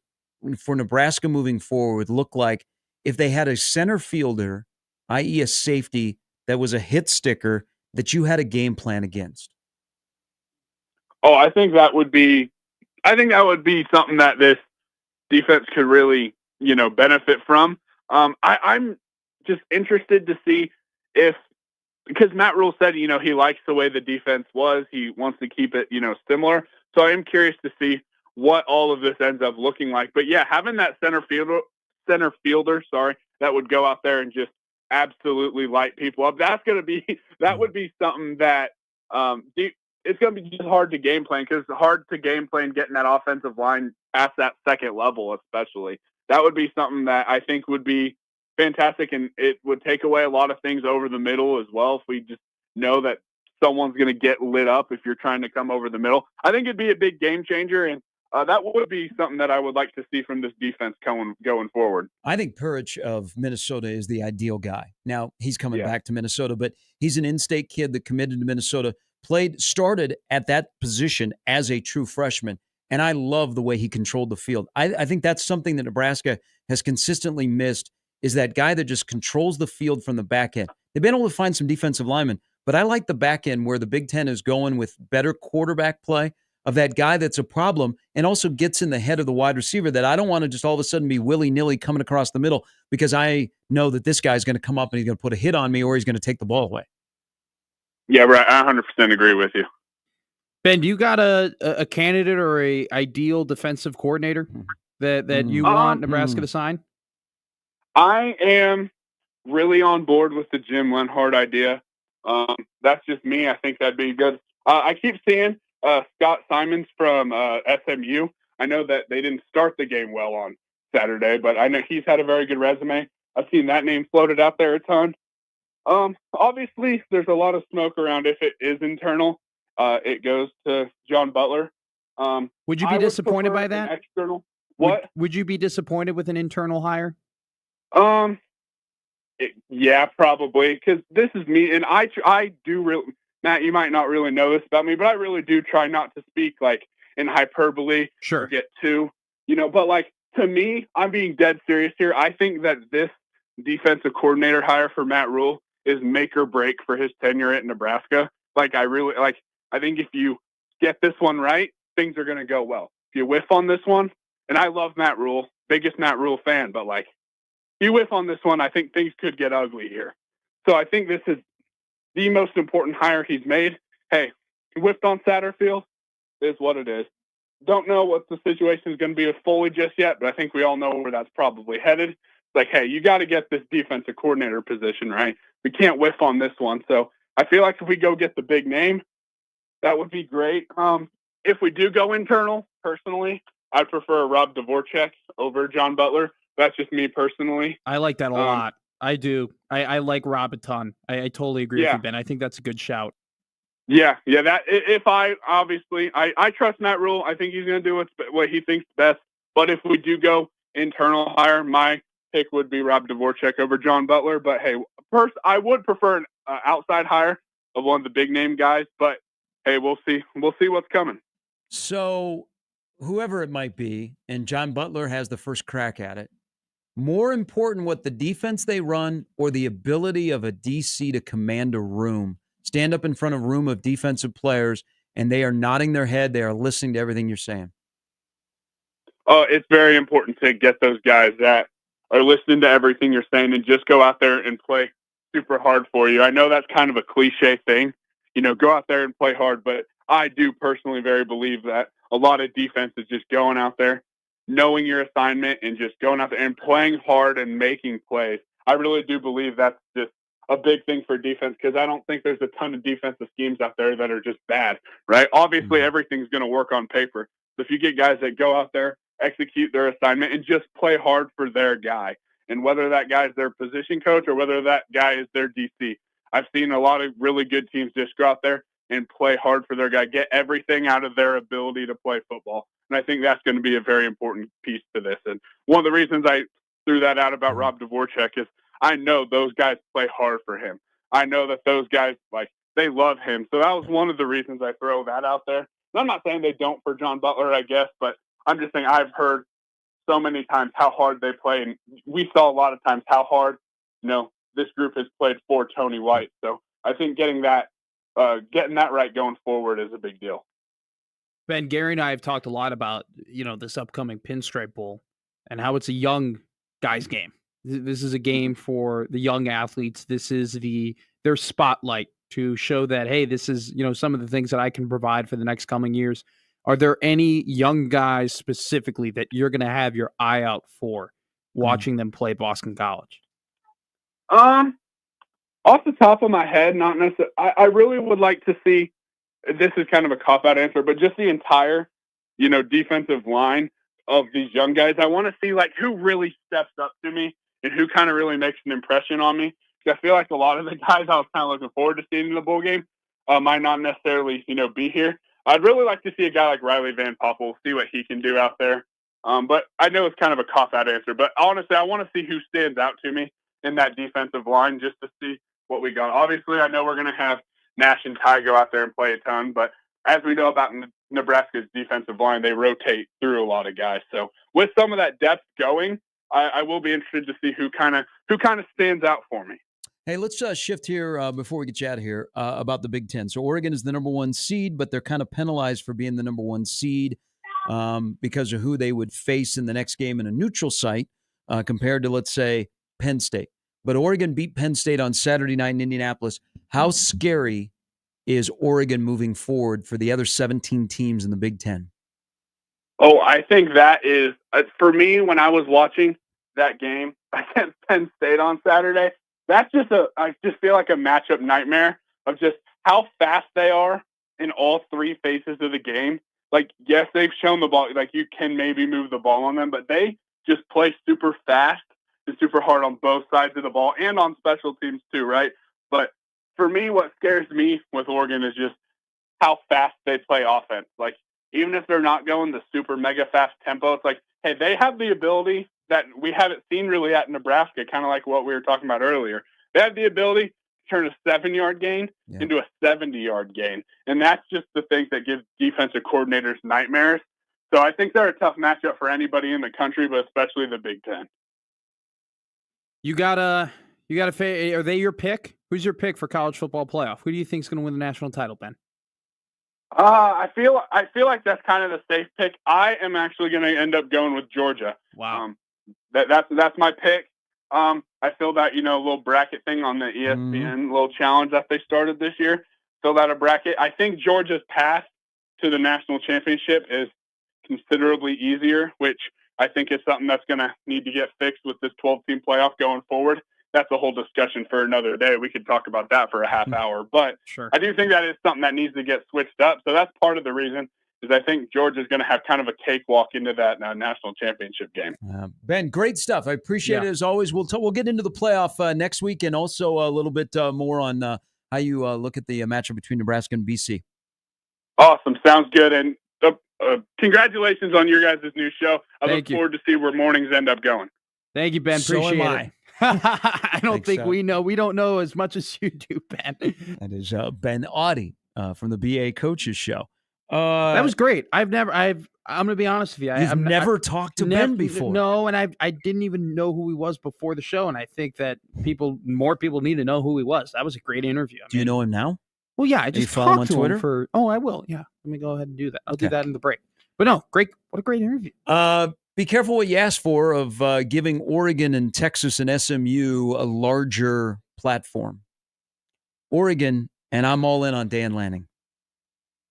for Nebraska moving forward would look like if they had a center fielder, i.e. a safety, that was a hit sticker that you had a game plan against? Oh, I think that would be something that this defense could really, benefit from. I'm just interested to see because Matt Rule said, he likes the way the defense was. He wants to keep it, similar. So I am curious to see what all of this ends up looking like. But yeah, having that center fielder, that would go out there and just absolutely light people up. That would be something that it's going to be just hard to game plan, because it's hard to game plan getting that offensive line past that second level, especially. That would be something that I think would be fantastic, and it would take away a lot of things over the middle as well if we just know that someone's going to get lit up if you're trying to come over the middle. I think it'd be a big game changer, and that would be something that I would like to see from this defense going forward. I think Perich of Minnesota is the ideal guy. Now, he's coming back to Minnesota, but he's an in-state kid that committed to Minnesota, started at that position as a true freshman, and I love the way he controlled the field. I think that's something that Nebraska has consistently missed, is that guy that just controls the field from the back end. They've been able to find some defensive linemen, but I like the back end where the Big Ten is going with better quarterback play, of that guy that's a problem and also gets in the head of the wide receiver, that I don't want to just all of a sudden be willy-nilly coming across the middle because I know that this guy's going to come up and he's going to put a hit on me or he's going to take the ball away. Yeah, right. I 100% agree with you. Ben, do you got a candidate or a ideal defensive coordinator that you want Nebraska to sign? I am really on board with the Jim Lenhart idea. That's just me. I think that'd be good. I keep seeing Scott Simons from SMU. I know that they didn't start the game well on Saturday, but I know he's had a very good resume. I've seen that name floated out there a ton. Obviously, there's a lot of smoke around if it is internal. It goes to John Butler. Would you be disappointed by that? External. What? Would you be disappointed with an internal hire? Yeah, probably, because this is me, and I do really. Matt, you might not really know this about me, but I really do try not to speak like in hyperbole. Sure. Or get too, but like to me, I'm being dead serious here. I think that this defensive coordinator hire for Matt Rule is make or break for his tenure at Nebraska. I think if you get this one right, things are going to go well. If you whiff on this one, and I love Matt Rule, biggest Matt Rule fan, but if you whiff on this one, I think things could get ugly here. So I think this is the most important hire he's made. Hey, he whiffed on Satterfield, is what it is. Don't know what the situation is going to be with Foley just yet, but I think we all know where that's probably headed. Hey, you got to get this defensive coordinator position right. We can't whiff on this one. So I feel like if we go get the big name, that would be great. If we do go internal, personally, I'd prefer Rob Dvorak over John Butler. That's just me personally. I like that a lot. I do. I like Rob a ton. I totally agree with you, Ben. I think that's a good shout. Yeah. That if I trust Matt Rule. I think he's going to do what he thinks best. But if we do go internal hire, my pick would be Rob Dvorak over John Butler. But hey, first I would prefer an outside hire of one of the big name guys. But hey, we'll see. We'll see what's coming. So whoever it might be, and John Butler has the first crack at it. More important what the defense they run or the ability of a DC to command a room, stand up in front of a room of defensive players, and they are nodding their head. They are listening to everything you're saying. Oh, it's very important to get those guys that are listening to everything you're saying and just go out there and play super hard for you. I know that's kind of a cliche thing, go out there and play hard, but I do personally very believe that a lot of defense is just going out there, knowing your assignment and just going out there and playing hard and making plays. I really do believe that's just a big thing for defense because I don't think there's a ton of defensive schemes out there that are just bad, right? Obviously, everything's going to work on paper. So if you get guys that go out there, execute their assignment, and just play hard for their guy, and whether that guy is their position coach or whether that guy is their DC, I've seen a lot of really good teams just go out there and play hard for their guy, get everything out of their ability to play football. And I think that's going to be a very important piece to this. And one of the reasons I threw that out about Rob Dvorak is I know those guys play hard for him. I know that those guys, they love him. So that was one of the reasons I throw that out there. And I'm not saying they don't for John Butler, I guess, but I'm just saying I've heard so many times how hard they play. And we saw a lot of times how hard, this group has played for Tony White. So I think getting that right going forward is a big deal. Ben, Gary and I have talked a lot about, this upcoming Pinstripe Bowl and how it's a young guys game. This is a game for the young athletes. This is their spotlight to show that, hey, this is, some of the things that I can provide for the next coming years. Are there any young guys specifically that you're going to have your eye out for watching them play Boston College? Off the top of my head, not necessarily. I really would like to see, this is kind of a cop-out answer, but just the entire, defensive line of these young guys. I want to see, who really steps up to me and who kind of really makes an impression on me. Because I feel like a lot of the guys I was kind of looking forward to seeing in the bowl game might not necessarily, be here. I'd really like to see a guy like Riley Van Poppel, see what he can do out there. But I know it's kind of a cop-out answer. But honestly, I want to see who stands out to me in that defensive line just to see what we got. Obviously, I know we're going to have Nash and Ty go out there and play a ton. But as we know about Nebraska's defensive line, they rotate through a lot of guys. So with some of that depth going, I will be interested to see who kind of stands out for me. Hey, let's shift here before we get you out of here about the Big Ten. So Oregon is the number 1 seed, but they're kind of penalized for being the number 1 seed because of who they would face in the next game in a neutral site compared to, let's say, Penn State. But Oregon beat Penn State on Saturday night in Indianapolis. How scary is Oregon moving forward for the other 17 teams in the Big Ten? Oh, I think that is, for me, when I was watching that game against Penn State on Saturday, that's just I just feel like a matchup nightmare of just how fast they are in all three phases of the game. Yes, they've shown the ball, you can maybe move the ball on them, but they just play super fast and super hard on both sides of the ball and on special teams too, right? But for me, what scares me with Oregon is just how fast they play offense. Even if they're not going the super mega fast tempo, it's hey, they have the ability that we haven't seen really at Nebraska, kind of like what we were talking about earlier. They have the ability to turn a 7-yard gain into a 70-yard gain. And that's just the things that give defensive coordinators nightmares. So I think they're a tough matchup for anybody in the country, but especially the Big Ten. You got a are they your pick? Who's your pick for college football playoff? Who do you think is going to win the national title, Ben? I feel like that's kind of the safe pick. I am actually going to end up going with Georgia. Wow. That's my pick. I feel that, little bracket thing on the ESPN little challenge that they started this year, fill out a bracket. I think Georgia's path to the national championship is considerably easier, which I think is something that's going to need to get fixed with this 12-team playoff going forward. That's a whole discussion for another day. We could talk about that for a half hour, but sure. I do think that is something that needs to get switched up. So that's part of the reason is I think Georgia's going to have kind of a cakewalk into that national championship game. Ben, great stuff. I appreciate it as always. We'll get into the playoff next week and also a little bit more on how you look at the matchup between Nebraska and BC. Awesome. Sounds good. And congratulations on your guys' new show. I look forward to see where mornings end up going. Thank you, Ben. Appreciate it. I don't think we know. We don't know as much as you do, Ben. That is Ben Audie from the BA Coaches Show. That was great. I'm going to be honest with you. I've never talked to Ben before. No, and I didn't even know who he was before the show, and I think that more people need to know who he was. That was a great interview. Do you know him now? Well, yeah, I just follow him on talked to Twitter? him for. Oh, I will. Yeah, let me go ahead and do that. I'll do that in the break. But no, great. What a great interview. Be careful what you ask for of giving Oregon and Texas and SMU a larger platform. Oregon, and I'm all in on Dan Lanning.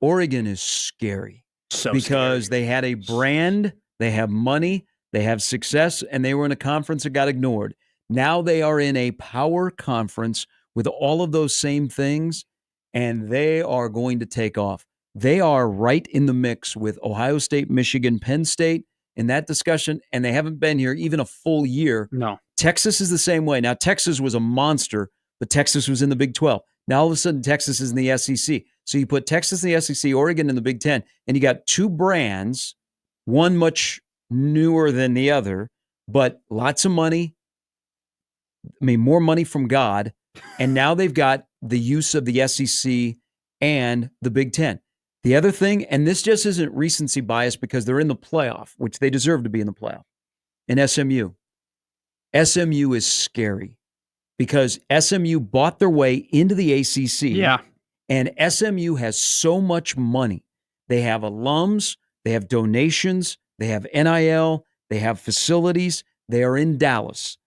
Oregon is scary because they had a brand, they have money, they have success, and they were in a conference that got ignored. Now they are in a power conference with all of those same things, and they are going to take off. They are right in the mix with Ohio State, Michigan, Penn State in that discussion, and they haven't been here even a full year. No. Texas is the same way. Now, Texas was a monster, but Texas was in the Big 12. Now, all of a sudden, Texas is in the SEC. So you put Texas in the SEC, Oregon in the Big 10, and you got two brands, one much newer than the other, but lots of money. I mean, more money from God. And now they've got the use of the SEC and the Big 10. The other thing, and this just isn't recency bias because they're in the playoff, which they deserve to be in the playoff, in SMU. SMU is scary because SMU bought their way into the ACC. Yeah. And SMU has so much money. They have alums, they have donations, they have NIL, they have facilities. They are in Dallas.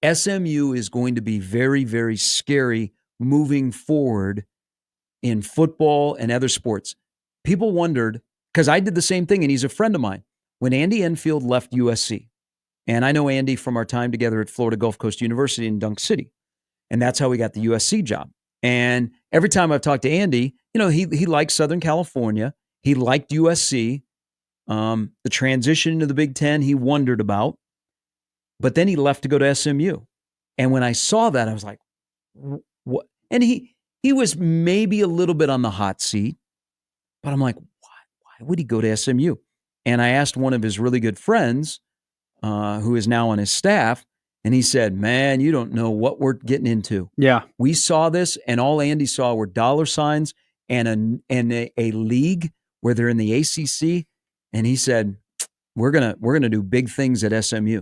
SMU is going to be very, very scary moving forward in football and other sports. People wondered, because I did the same thing, and he's a friend of mine, when Andy Enfield left USC. And I know Andy from our time together at Florida Gulf Coast University in Dunk City. And that's how we got the USC job. And every time I've talked to Andy, he liked Southern California. He liked USC. The transition into the Big Ten, he wondered about. But then he left to go to SMU. And when I saw that, I was like, what? And he was maybe a little bit on the hot seat. But I'm like, why would he go to SMU? And I asked one of his really good friends, who is now on his staff, and he said, man, you don't know what we're getting into. Yeah. We saw this, and all Andy saw were dollar signs and a league where they're in the ACC. And he said, we're gonna do big things at SMU.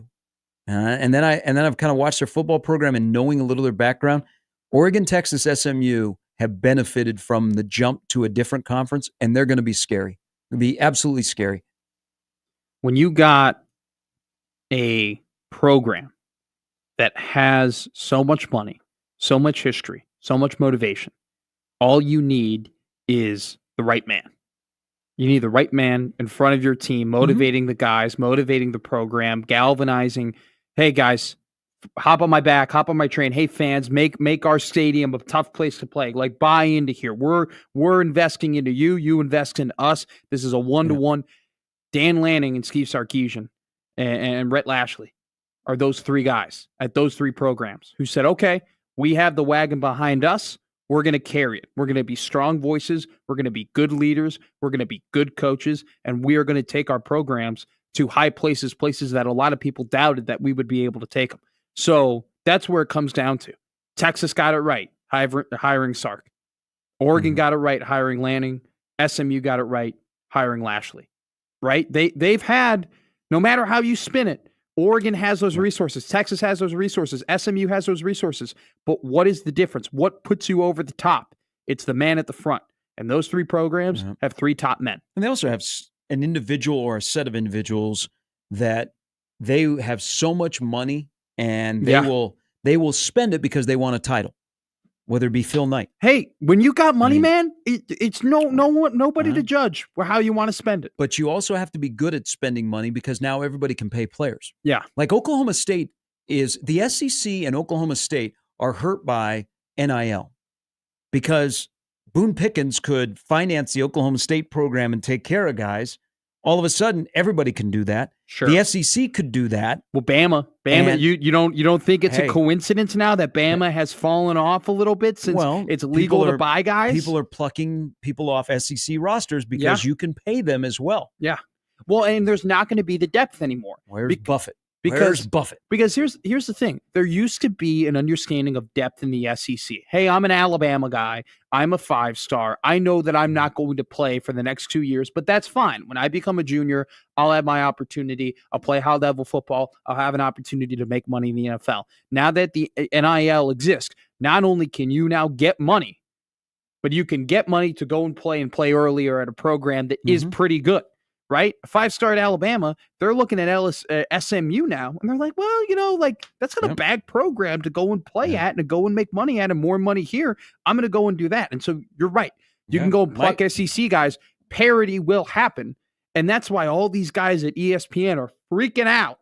And then I've kind of watched their football program and knowing a little of their background. Oregon, Texas, SMU have benefited from the jump to a different conference, and they're going to be scary. It'll be absolutely scary. When you got a program that has so much money, so much history, so much motivation, all you need is the right man. You need the right man in front of your team, motivating the guys, motivating the program, galvanizing. Hey, guys, hop on my back, hop on my train. Hey, fans, make our stadium a tough place to play. Like, buy into here. We're investing into you. You invest in us. This is a one-to-one. Dan Lanning and Steve Sarkisian and Rhett Lashley are those three guys at those three programs who said, okay, we have the wagon behind us. We're going to carry it. We're going to be strong voices. We're going to be good leaders. We're going to be good coaches. And we are going to take our programs to high places that a lot of people doubted that we would be able to take them. So that's where it comes down to. Texas got it right, hiring Sark. Oregon got it right, hiring Lanning. SMU got it right, hiring Lashley. Right? They've had, no matter how you spin it, Oregon has those resources. Texas has those resources. SMU has those resources. But what is the difference? What puts you over the top? It's the man at the front. And those three programs have three top men. And they also have an individual or a set of individuals that they have so much money and they will spend it because they want a title, whether it be Phil Knight. Hey, when you got money, man, it's nobody to judge how you want to spend it. But you also have to be good at spending money because now everybody can pay players. Yeah. Like Oklahoma State the SEC and Oklahoma State are hurt by NIL because Boone Pickens could finance the Oklahoma State program and take care of guys. All of a sudden, everybody can do that. Sure. The SEC could do that. Well, Bama, And- you don't think it's a coincidence now that Bama has fallen off a little bit since it's legal to buy guys? People are plucking people off SEC rosters because you can pay them as well. Yeah. Well, and there's not going to be the depth anymore. Where's Buffett? Because Buffett? Because here's the thing. There used to be an understanding of depth in the SEC. Hey, I'm an Alabama guy. I'm a 5-star. I know that I'm not going to play for the next 2 years, but that's fine. When I become a junior, I'll have my opportunity. I'll play high-level football. I'll have an opportunity to make money in the NFL. Now that the NIL exists, not only can you now get money, but you can get money to go and play earlier at a program that is pretty good. Right? A 5-star at Alabama, they're looking at SMU now, and they're like, well, that's not a bad program to go and play at and to go and make money at and more money here. I'm going to go and do that. And so you're right. You can go and pluck SEC guys. Parity will happen. And that's why all these guys at ESPN are freaking out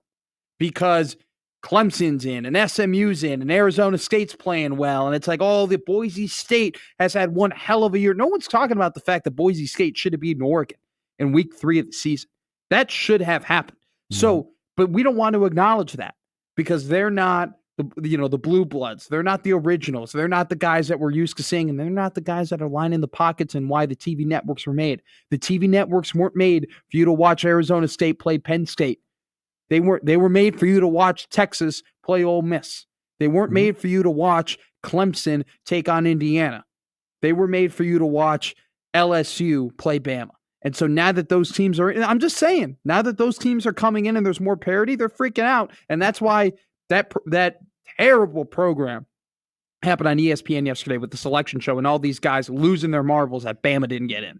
because Clemson's in and SMU's in and Arizona State's playing well. And it's like, the Boise State has had one hell of a year. No one's talking about the fact that Boise State should have beaten Oregon in week 3 of the season. That should have happened. So, but we don't want to acknowledge that because they're not the blue bloods. They're not the originals. They're not the guys that we're used to seeing, and they're not the guys that are lining the pockets and why the TV networks were made. The TV networks weren't made for you to watch Arizona State play Penn State. They were made for you to watch Texas play Ole Miss. They weren't made for you to watch Clemson take on Indiana. They were made for you to watch LSU play Bama. And so now that those teams are, I'm just saying, now that those teams are coming in and there's more parity, they're freaking out. And that's why that terrible program happened on ESPN yesterday with the selection show and all these guys losing their marbles that Bama didn't get in.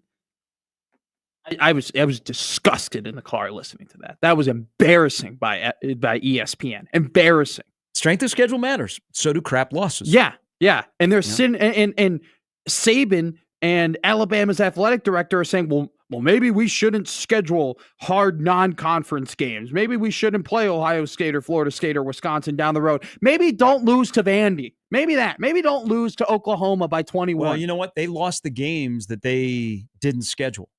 I was disgusted in the car listening to that. That was embarrassing by ESPN. Embarrassing. Strength of schedule matters. So do crap losses. Yeah. And they're sitting and Saban and Alabama's athletic director are saying, well, maybe we shouldn't schedule hard non-conference games. Maybe we shouldn't play Ohio State or Florida State or Wisconsin down the road. Maybe don't lose to Vandy. Maybe that. Maybe don't lose to Oklahoma by 21. Well, you know what? They lost the games that they didn't schedule.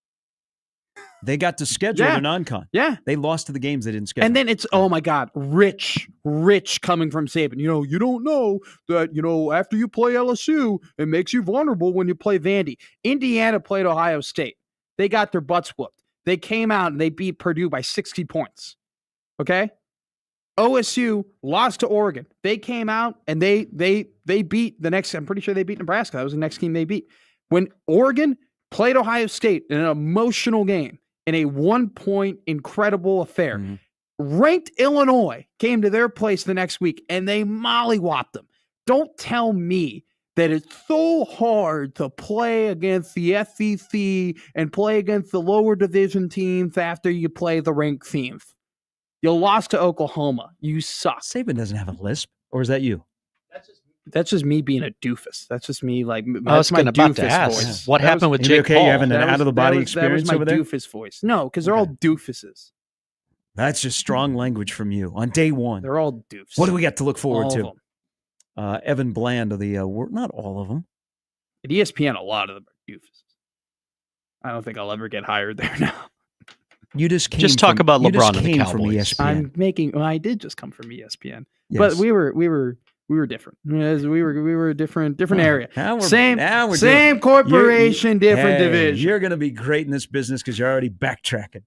They got to schedule the non-con. Yeah. They lost to the games they didn't schedule. And then it's, oh my God, rich coming from Saban. You don't know that, after you play LSU, it makes you vulnerable when you play Vandy. Indiana played Ohio State. They got their butts whooped. They came out and they beat Purdue by 60 points. Okay? OSU lost to Oregon. They came out and they beat the next, I'm pretty sure they beat Nebraska. That was the next team they beat. When Oregon played Ohio State in an emotional game, in a 1-point incredible affair. Ranked Illinois came to their place the next week and they mollywopped them. Don't tell me that it's so hard to play against the SEC and play against the lower division teams after you play the ranked teams. You lost to Oklahoma. You suck. Saban doesn't have a lisp, or is that you? That's just me being a doofus. That's just me, like, I was my about to doofus ask, voice. what happened with Jake okay? Paul? You're having an out-of-the-body experience that was my over there? doofus voice. No, because they're all doofuses. That's just strong language from you on day one. They're all doofs. What do we got to look forward All to? of them. Evan Bland of the not all of them. At ESPN, a lot of them are doofuses. I don't think I'll ever get hired there now. You just came Just talk about you just LeBron and the came from Cowboys. ESPN. I did just come from ESPN, Yes. but we were different. We were a different area. Now we're Same doing- corporation, different Hey, division. You're going to be great in this business because you're already backtracking.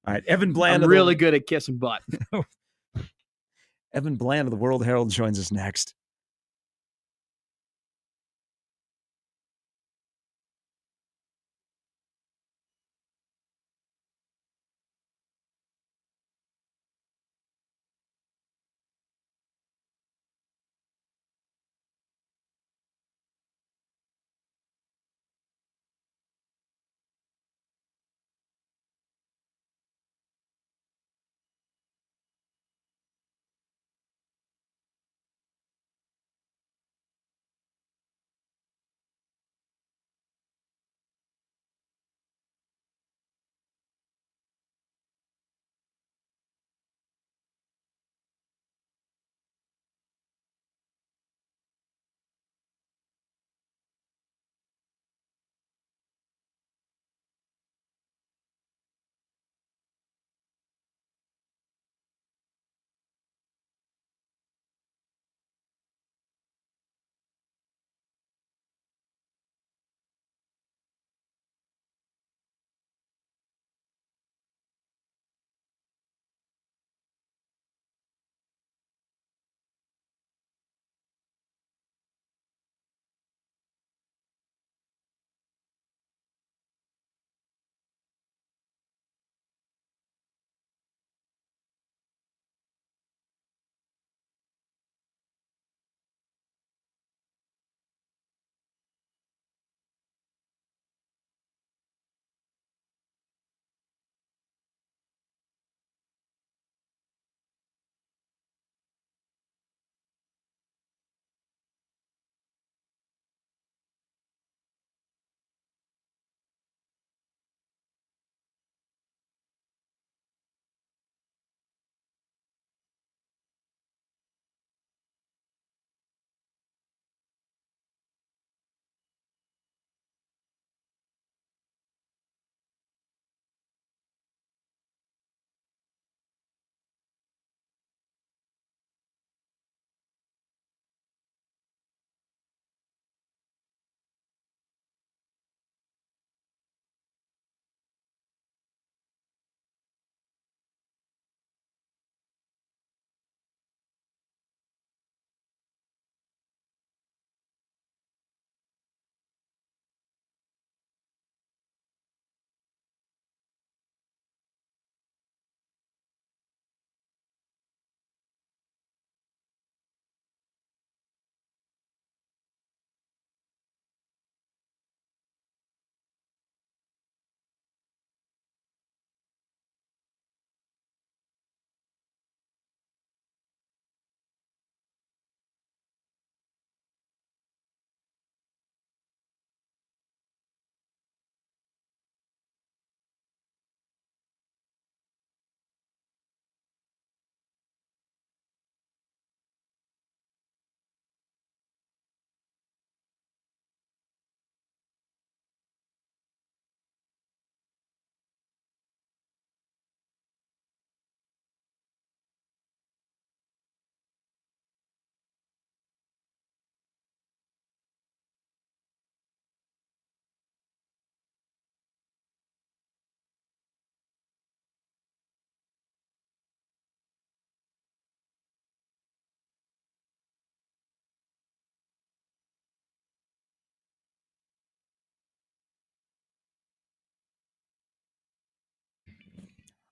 All right, Evan Bland. I'm really good at kissing butt. Evan Bland of the World Herald joins us next.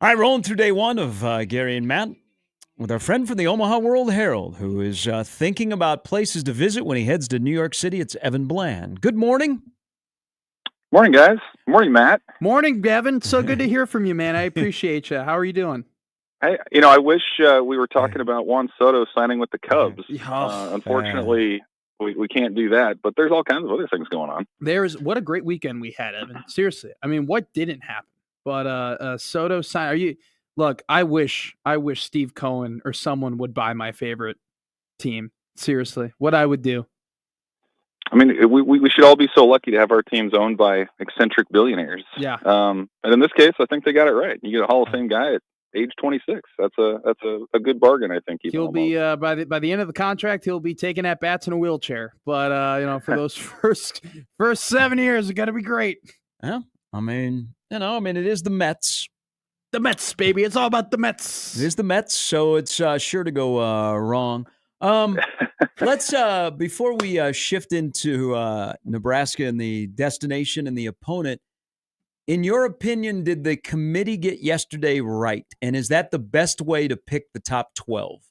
All right, rolling through day one of Gary and Matt with our friend from the Omaha World Herald, who is thinking about places to visit when he heads to New York City. It's Evan Bland. Good morning. Morning, guys. Morning, Matt. Morning, Evan. So good to hear from you, man. I appreciate you. How are you doing? Hey, I wish we were talking about Juan Soto signing with the Cubs. Unfortunately, we can't do that, but there's all kinds of other things going on. What a great weekend we had, Evan. Seriously. I mean, what didn't happen? But Soto signed. Look, I wish Steve Cohen or someone would buy my favorite team. Seriously, what I would do. I mean, we should all be so lucky to have our teams owned by eccentric billionaires. Yeah. And in this case, I think they got it right. You get a Hall of Fame guy at age 26. That's a good bargain, I think. He'll be by the end of the contract, he'll be taking at bats in a wheelchair. But for those first 7 years, it's got to be great. Yeah. I mean, it is the Mets. The Mets, baby. It's all about the Mets. It is the Mets, so it's sure to go wrong. Let's before we shift into Nebraska and the destination and the opponent, in your opinion, did the committee get yesterday right? And is that the best way to pick the top 12?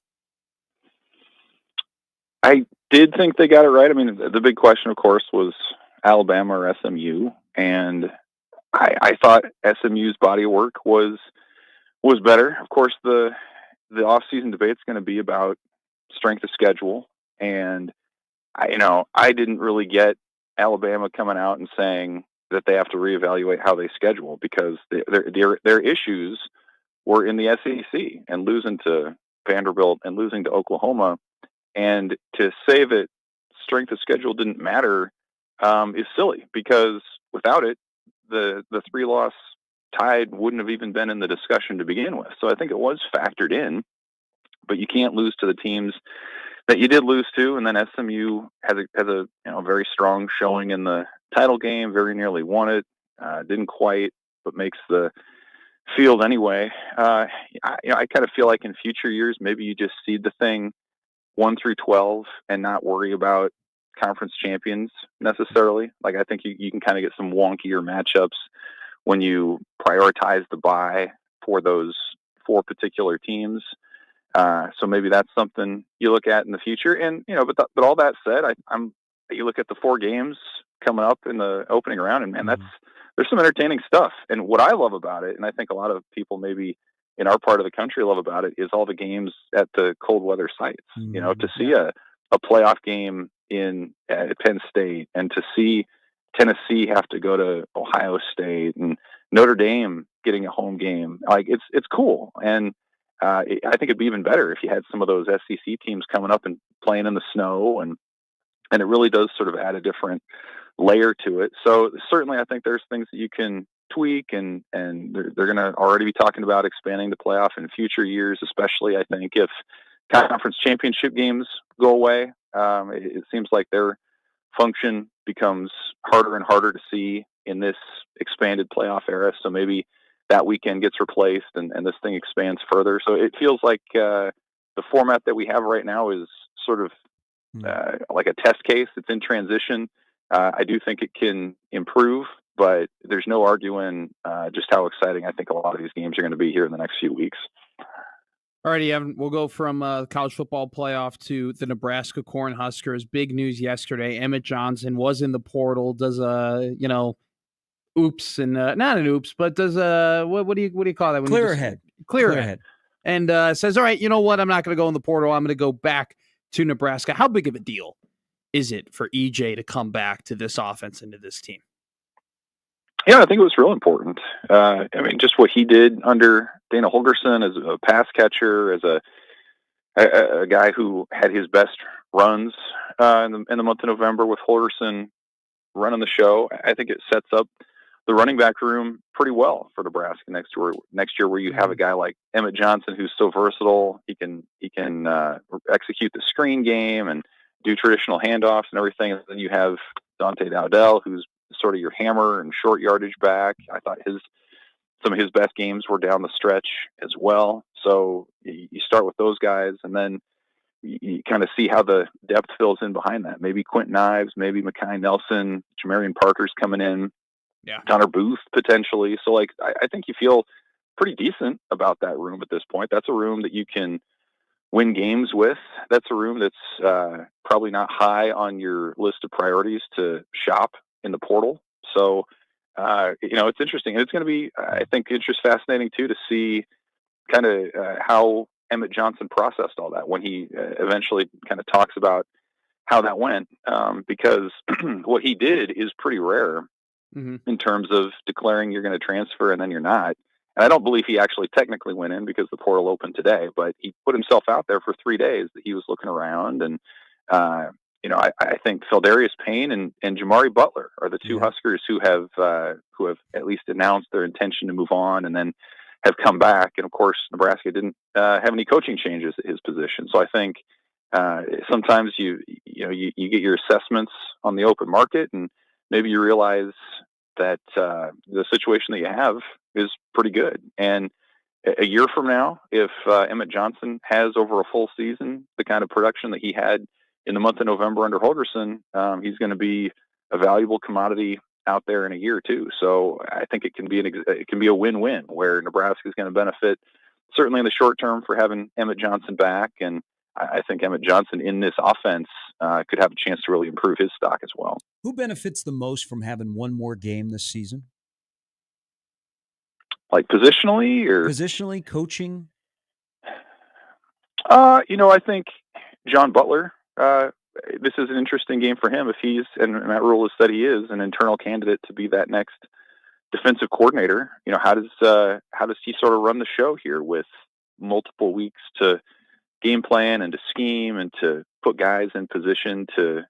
I did think they got it right. I mean, the big question, of course, was Alabama or SMU, and I thought SMU's body of work was better. Of course, the off-season debate's going to be about strength of schedule, and I didn't really get Alabama coming out and saying that they have to reevaluate how they schedule, because their issues were in the SEC and losing to Vanderbilt and losing to Oklahoma, and to say that strength of schedule didn't matter is silly, because without it, the 3-loss Tide wouldn't have even been in the discussion to begin with. So I think it was factored in, but you can't lose to the teams that you did lose to. And then SMU has a very strong showing in the title game, very nearly won it, didn't quite, but makes the field anyway. I kind of feel like in future years, maybe you just seed the thing 1 through 12 and not worry about conference champions necessarily. Like, I think you can kind of get some wonkier matchups when you prioritize the bye for those 4 particular teams. So maybe that's something you look at in the future. And, but all that said, you look at the 4 games coming up in the opening round, and man, there's some entertaining stuff. And what I love about it, and I think a lot of people maybe in our part of the country love about it, is all the games at the cold weather sites. To see a playoff game at Penn State, and to see Tennessee have to go to Ohio State, and Notre Dame getting a home game, like it's cool. And I think it'd be even better if you had some of those SEC teams coming up and playing in the snow, and it really does sort of add a different layer to it. So certainly, I think there's things that you can tweak, and they're going to already be talking about expanding the playoff in future years, especially I think if conference championship games go away. It seems like their function becomes harder and harder to see in this expanded playoff era. So maybe that weekend gets replaced and this thing expands further. So it feels like the format that we have right now is sort of like a test case. It's in transition. I do think it can improve, but there's no arguing just how exciting I think a lot of these games are going to be here in the next few weeks. Alrighty, Evan, we'll go from the college football playoff to the Nebraska Cornhuskers. Big news yesterday. Emmett Johnson was in the portal, does oops, and not an oops, but does what do you call that? When Clear ahead. Clear ahead. And says, all right, you know what? I'm not going to go in the portal. I'm going to go back to Nebraska. How big of a deal is it for EJ to come back to this offense and to this team? Yeah, I think it was real important. I mean, just what he did under Dana Holgorsen as a pass catcher, as a guy who had his best runs in the month of November with Holgorsen running the show. I think it sets up the running back room pretty well for Nebraska next year, where you have a guy like Emmett Johnson who's so versatile. He can execute the screen game and do traditional handoffs and everything. And then you have Dante Dowdell, who's sort of your hammer and short yardage back. I thought some of his best games were down the stretch as well. So you start with those guys, and then you kind of see how the depth fills in behind that. Maybe Quentin Ives, maybe Mekhi Nelson, Jamarian Parker's coming in, Connor Booth potentially. So I think you feel pretty decent about that room at this point. That's a room that you can win games with. That's a room that's probably not high on your list of priorities to shop in the portal. So, it's interesting. And it's going to be, I think, fascinating, too, to see kind of how Emmett Johnson processed all that when he eventually kind of talks about how that went, because what he did is pretty rare in terms of declaring you're going to transfer and then you're not. And I don't believe he actually technically went in because the portal opened today, but he put himself out there for 3 days that he was looking around. And, I think Feldarius Payne and Jamari Butler are the two Huskers who have at least announced their intention to move on and then have come back. And of course, Nebraska didn't have any coaching changes at his position. So I think sometimes you get your assessments on the open market, and maybe you realize that the situation that you have is pretty good. And a year from now, if Emmett Johnson has over a full season the kind of production that he had in the month of November under Holgorsen, he's going to be a valuable commodity out there in a year too. So I think it can be a win-win where Nebraska is going to benefit certainly in the short term for having Emmett Johnson back, and I think Emmett Johnson in this offense could have a chance to really improve his stock as well. Who benefits the most from having one more game this season? Like positionally or coaching? I think John Butler, this is an interesting game for him if he's, and Matt Rule has said he is, an internal candidate to be that next defensive coordinator. How does he sort of run the show here with multiple weeks to game plan and to scheme and to put guys in position to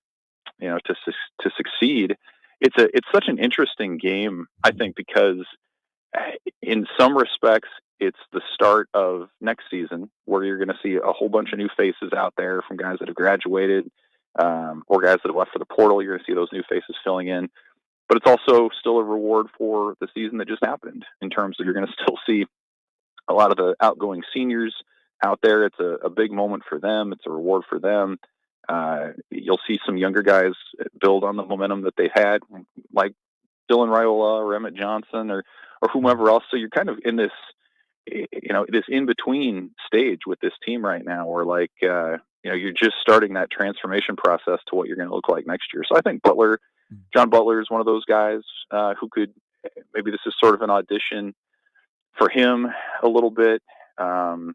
succeed? It's such an interesting game, I think, because in some respects it's the start of next season where you're going to see a whole bunch of new faces out there from guys that have graduated or guys that have left for the portal. You're going to see those new faces filling in, but it's also still a reward for the season that just happened in terms of you're going to still see a lot of the outgoing seniors out there. It's a big moment for them. It's a reward for them. You'll see some younger guys build on the momentum that they've had, like Dylan Raiola or Emmett Johnson or whomever else. So you're kind of in this, this in-between stage with this team right now where you're just starting that transformation process to what you're going to look like next year. So I think John Butler is one of those guys who could, maybe this is sort of an audition for him a little bit. Probably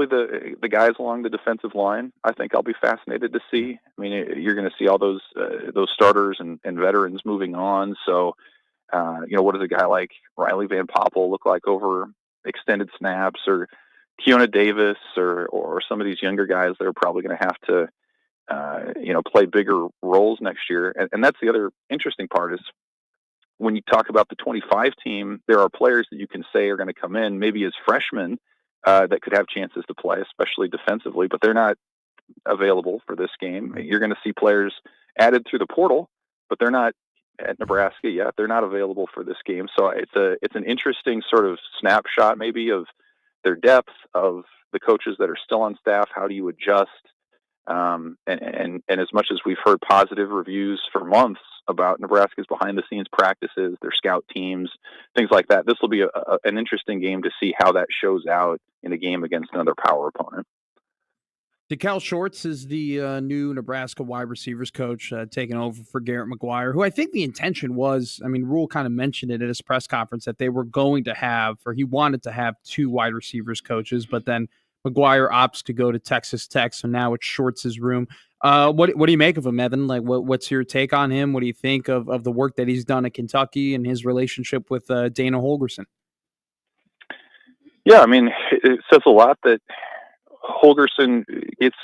the guys along the defensive line, I think I'll be fascinated to see. I mean, you're going to see all those starters and veterans moving on. So, what does a guy like Riley Van Poppel look like over extended snaps, or Keona Davis, or some of these younger guys that are probably going to have to, play bigger roles next year. And that's the other interesting part is when you talk about the 25 team, there are players that you can say are going to come in maybe as freshmen that could have chances to play, especially defensively, but they're not available for this game. You're going to see players added through the portal, but they're not at Nebraska yet. They're not available for this game. So it's an interesting sort of snapshot maybe of their depth, of the coaches that are still on staff. How do you adjust? And as much as we've heard positive reviews for months about Nebraska's behind the scenes practices, their scout teams, things like that, this will be an interesting game to see how that shows out in a game against another power opponent. DeKal Shorts is the new Nebraska wide receivers coach, taking over for Garrett McGuire, who I think the intention was, Rule kind of mentioned it at his press conference that they were going to have, or he wanted to have, 2 wide receivers coaches, but then McGuire opts to go to Texas Tech, so now it's Shorts' room. What do you make of him, Evan? Like, what's your take on him? What do you think of the work that he's done at Kentucky and his relationship with Dana Holgorsen? Yeah, it says a lot that Holgorsen gets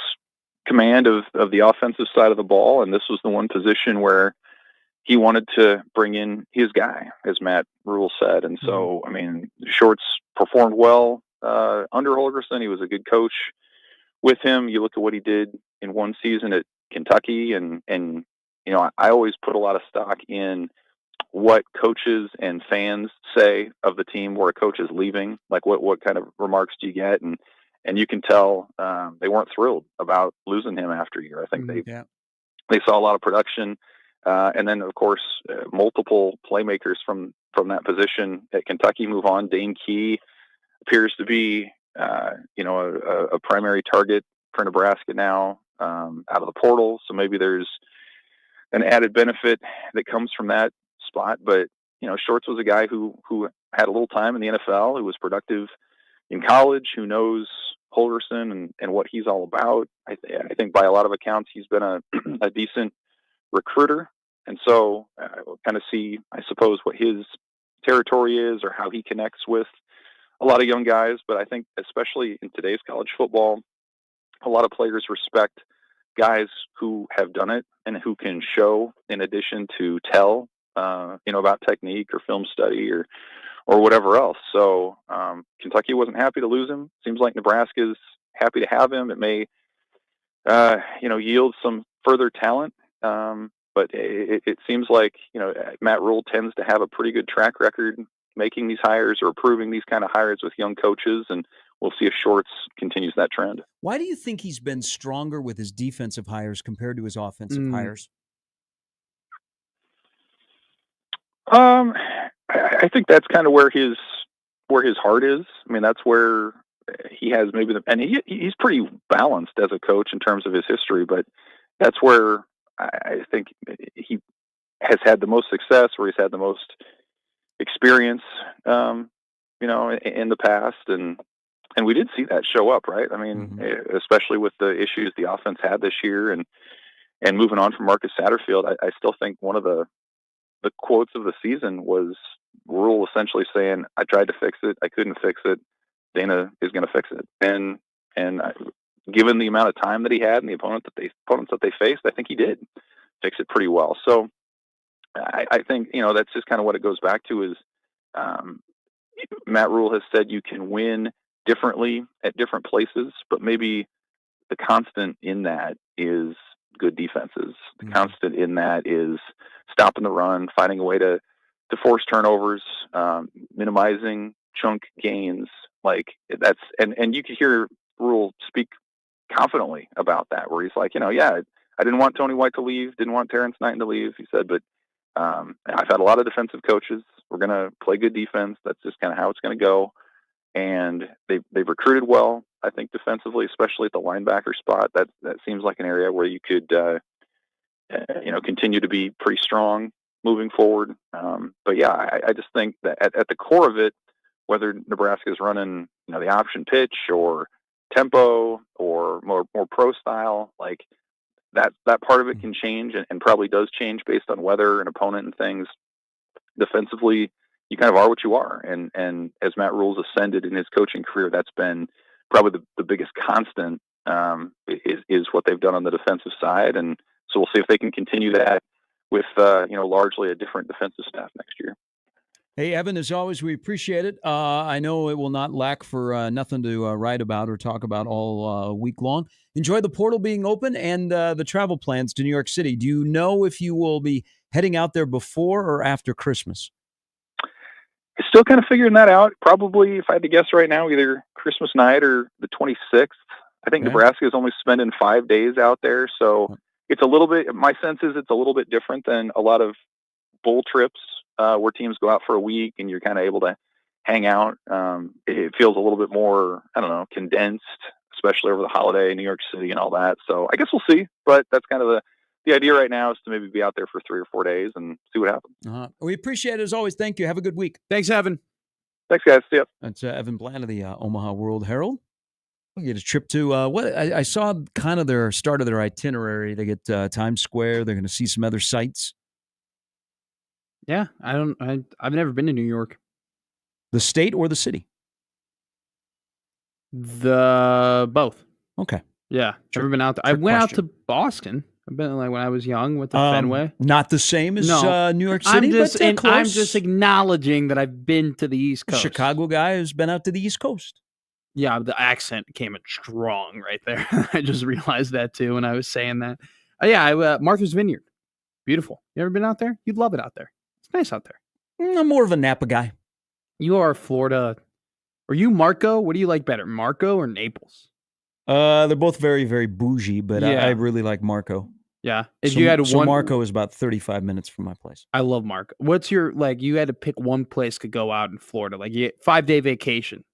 command of the offensive side of the ball, and this was the one position where he wanted to bring in his guy, as Matt Rule said. And so, Shorts performed well under Holgorsen. He was a good coach with him. You look at what he did in one season at Kentucky, and I always put a lot of stock in what coaches and fans say of the team where a coach is leaving. Like what kind of remarks do you get? And you can tell they weren't thrilled about losing him after a year. I think they saw a lot of production. And then, of course, multiple playmakers from from that position at Kentucky move on. Dane Key appears to be, a primary target for Nebraska now, out of the portal. So maybe there's an added benefit that comes from that spot. But, Shorts was a guy who had a little time in the NFL, who was productive in college, who knows Holgorsen and what he's all about. I think by a lot of accounts, he's been a decent recruiter. And so we'll kind of see, I suppose, what his territory is or how he connects with a lot of young guys. But I think especially in today's college football, a lot of players respect guys who have done it and who can show in addition to tell, about technique or film study or whatever else. So Kentucky wasn't happy to lose him. Seems like Nebraska's happy to have him. It may, yield some further talent. But it seems like, Matt Rule tends to have a pretty good track record making these hires or approving these kind of hires with young coaches. And we'll see if Shorts continues that trend. Why do you think he's been stronger with his defensive hires compared to his offensive hires? I think that's kind of where his heart is. I mean, that's where he has maybe he's pretty balanced as a coach in terms of his history, but that's where I think he has had the most success, where he's had the most experience, in the past. And we did see that show up, right? I mean, especially with the issues the offense had this year and moving on from Marcus Satterfield, I still think one of the quotes of the season was Rule essentially saying, I tried to fix it. I couldn't fix it. Dana is going to fix it. And given the amount of time that he had and the opponents that they faced, I think he did fix it pretty well. So I think, that's just kind of what it goes back to is Matt Rule has said you can win differently at different places, but maybe the constant in that is good defenses. The constant in that is stopping the run, finding a way to force turnovers, minimizing chunk gains. Like that's, and you could hear Rule speak confidently about that, where he's like, I didn't want Tony White to leave, didn't want Terrence Knighton to leave. He said, but I've had a lot of defensive coaches. We're going to play good defense. That's just kind of how it's going to go. And they've recruited well, I think, defensively, especially at the linebacker spot. That seems like an area where you could, continue to be pretty strong moving forward. But yeah, I just think that at the core of it, whether Nebraska is running, the option pitch or tempo or more pro style, like that part of it can change and probably does change based on weather and opponent and things. Defensively, you kind of are what you are. And as Matt Rule's ascended in his coaching career, that's been probably the biggest constant, is what they've done on the defensive side. And so we'll see if they can continue that with, largely a different defensive staff next year. Hey, Evan, as always, we appreciate it. I know it will not lack for nothing to write about or talk about all week long. Enjoy the portal being open and the travel plans to New York City. Do you know if you will be heading out there before or after Christmas? Still kind of figuring that out. Probably, if I had to guess right now, either Christmas night or the 26th. I think Nebraska is only spending 5 days out there. So it's a little bit, my sense is it's a little bit different than a lot of bowl trips where teams go out for a week and you're kind of able to hang out. It feels a little bit more, condensed, especially over the holiday, New York City and all that. So I guess we'll see, but that's kind of the idea right now, is to maybe be out there for 3 or 4 days and see what happens. We appreciate it as always. Thank you. Have a good week. Thanks, Evan. Thanks, guys. See ya. That's Evan Bland of the Omaha World Herald. We'll get a trip to I saw kind of their start of their itinerary. They get Times Square. They're going to see some other sites. Yeah, I've never been to New York. The state or the city? Both. Okay. Yeah, never been out there. I went out to Boston. I've been when I was young, went to Fenway. Not the same as New York City, I'm just acknowledging that I've been to the East Coast. Chicago guy who's been out to the East Coast. Yeah, the accent came in strong right there. I just realized that too when I was saying that. Martha's Vineyard. Beautiful. You ever been out there? You'd love it out there. It's nice out there. I'm more of a Napa guy. You are Florida. Are you Marco? What do you like better, Marco or Naples? They're both very, very bougie, but I really like Marco. Yeah. If you had so one, Marco is about 35 minutes from my place. I love Marco. What's your you had to pick one place to go out in Florida, 5-day vacation.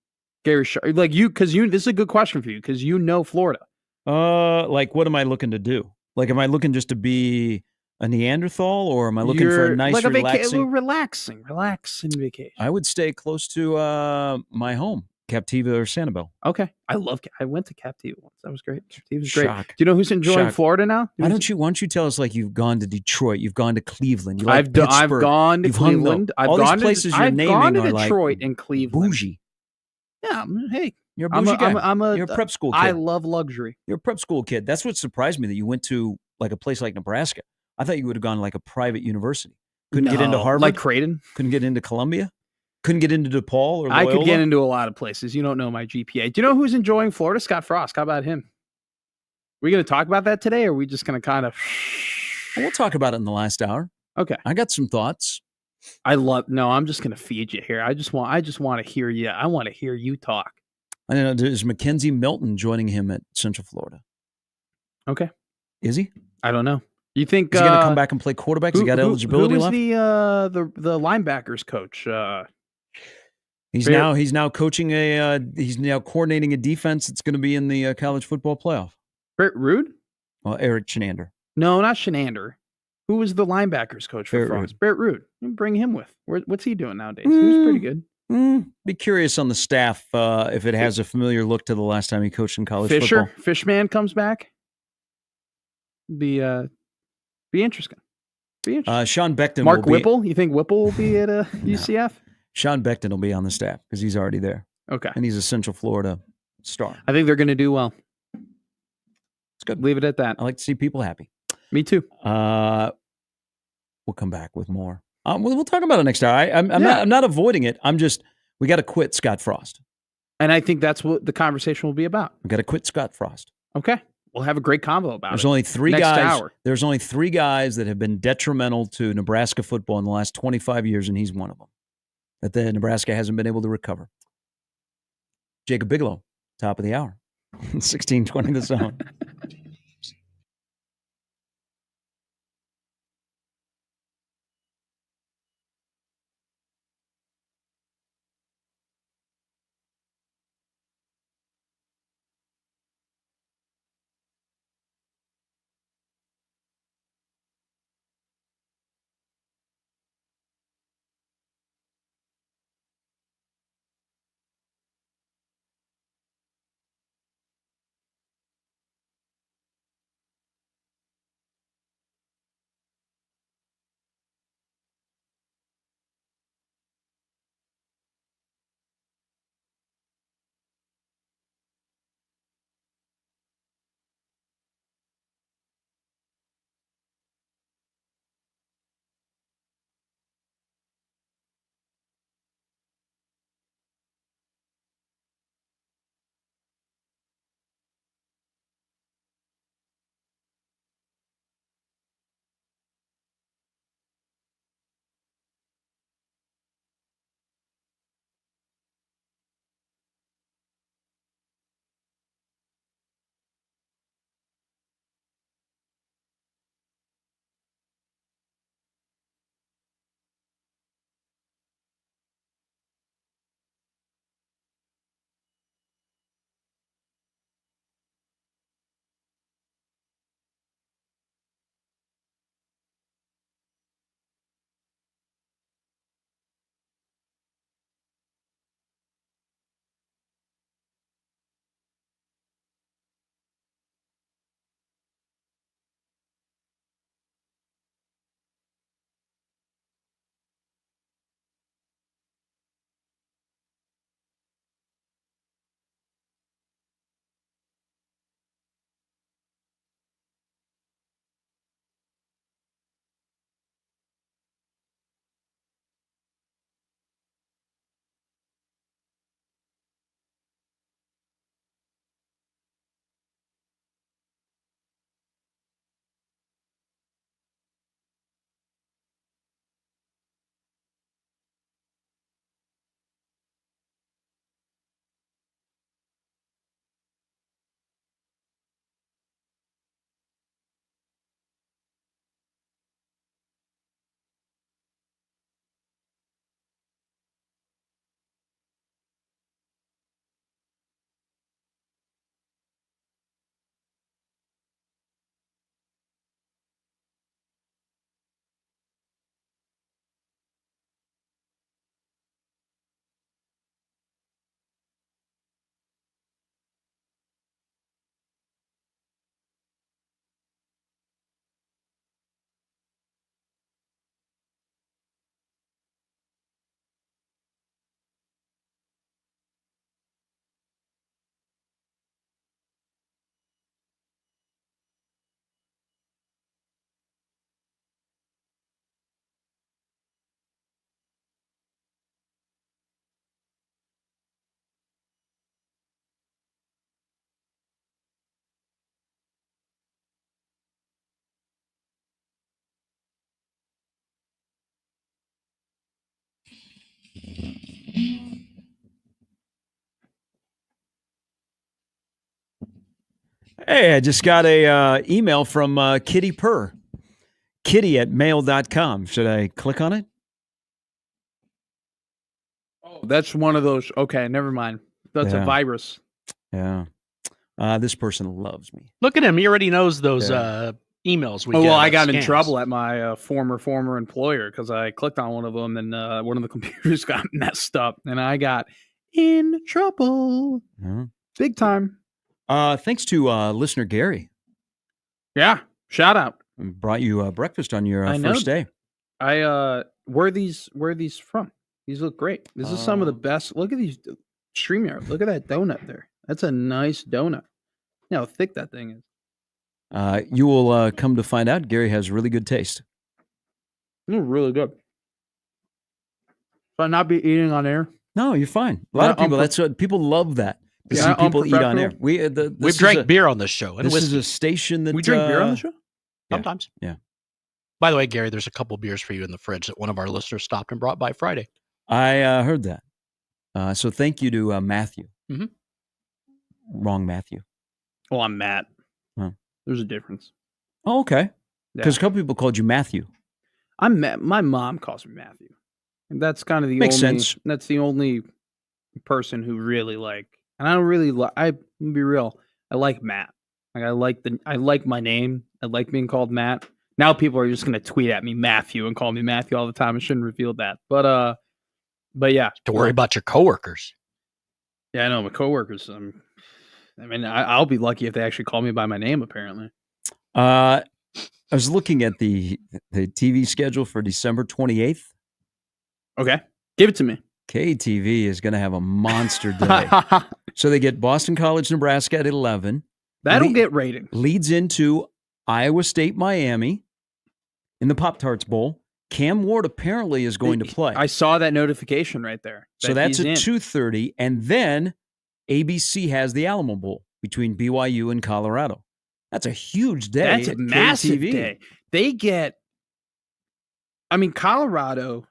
Gary, because this is a good question for you because you know Florida. What am I looking to do? Am I looking just to be a Neanderthal, or am I looking for a nice, relaxing vacation? I would stay close to my home, Captiva or Sanibel. Okay, I went to Captiva once. That was great. Captiva's great. Shock. Do you know who's enjoying Shock. Florida now? Why don't you tell us you've gone to Detroit, you've gone to Cleveland, you I've gone to Cleveland. All these places you're naming gone to are Detroit and Cleveland. Bougie. Yeah, hey, you're a bougie guy. You're a prep school kid. I love luxury. You're a prep school kid. That's what surprised me, that you went to a place like Nebraska. I thought you would have gone a private university. Couldn't get into Harvard? Like Creighton? Couldn't get into Columbia? Couldn't get into DePaul or Loyola? I could get into a lot of places. You don't know my GPA. Do you know who's enjoying Florida? Scott Frost. How about him? We going to talk about that today, or are we just going to kind of... We'll talk about it in the last hour. Okay. I got some thoughts. No, I'm just going to feed you here. I just want to hear you. I want to hear you talk. I don't know. There's Mackenzie Milton joining him at Central Florida. Okay. Is he? I don't know. You think he's going to come back and play quarterback? He got eligibility left? Who was the linebackers coach? He's now coaching he's now coordinating a defense that's going to be in the college football playoff. Brett Rude? Well, Eric Chenander. No, not Chenander. Who was the linebackers coach for Frost? Brett Rude. Bring him with. What's he doing nowadays? He was pretty good. Be curious on the staff if it has a familiar look to the last time he coached in college football. Fishman comes back. Be interesting. Sean Beckton. Mark Whipple. You think Whipple will be at UCF? Sean Beckton will be on the staff because he's already there. Okay. And he's a Central Florida star. I think they're going to do well. It's good. Leave it at that. I like to see people happy. Me too. We'll come back with more. We'll talk about it next hour. I'm not avoiding it. We got to quit Scott Frost. And I think that's what the conversation will be about. We got to quit Scott Frost. Okay. We'll have a great convo about There's it. only three next guys. Hour. There's only three guys that have been detrimental to Nebraska football in the last 25 years, and he's one of them. That the Nebraska hasn't been able to recover. Jacob Bigalow, top of the hour. 16:20 The Zone. Hey, I just got a email from Kitty Purr. Kitty@mail.com. Should I click on it? Oh, that's one of those. Okay, never mind. That's a virus. Yeah. This person loves me. Look at him. He already knows those emails we get. Well, I got scams. in trouble at my former employer because I clicked on one of them and one of the computers got messed up and I got in trouble. Big time. Thanks to listener Gary. Yeah. Shout out. Brought you breakfast on your first day. Where are these from? These look great. This is some of the best. Look at these StreamYard. Look at that donut there. That's a nice donut. You know how thick that thing is. You will come to find out Gary has really good taste. They're really good. Should I not be eating on air? No, you're fine. A lot of people, that's what people love that. To see people eat on air. We've drank beer on this show. And this is a station that we drink beer on the show? Sometimes. Yeah. By the way, Gary, there's a couple beers for you in the fridge that one of our listeners stopped and brought by Friday. I heard that. So thank you to Matthew. Mm-hmm. Wrong Matthew. Well, I'm Matt. Huh. There's a difference. Oh, okay. Because a couple people called you Matthew. I'm Matt. My mom calls me Matthew. And that's kind of the Makes only sense. That's the only person who really and I don't really I'm gonna be real. I like Matt. Like I like my name. I like being called Matt. Now people are just gonna tweet at me Matthew and call me Matthew all the time. I shouldn't reveal that. But yeah. To worry about your coworkers. Yeah, I know my coworkers. I'll be lucky if they actually call me by my name. Apparently. I was looking at the TV schedule for December 28th. Okay, give it to me. KTV is going to have a monster day. So they get Boston College, Nebraska at 11. That'll get ratings. Leads into Iowa State, Miami in the Pop-Tarts Bowl. Cam Ward apparently is going to play. I saw that notification right there. So that's at 2:30. And then ABC has the Alamo Bowl between BYU and Colorado. That's a huge day. That's a massive day. They get, Colorado,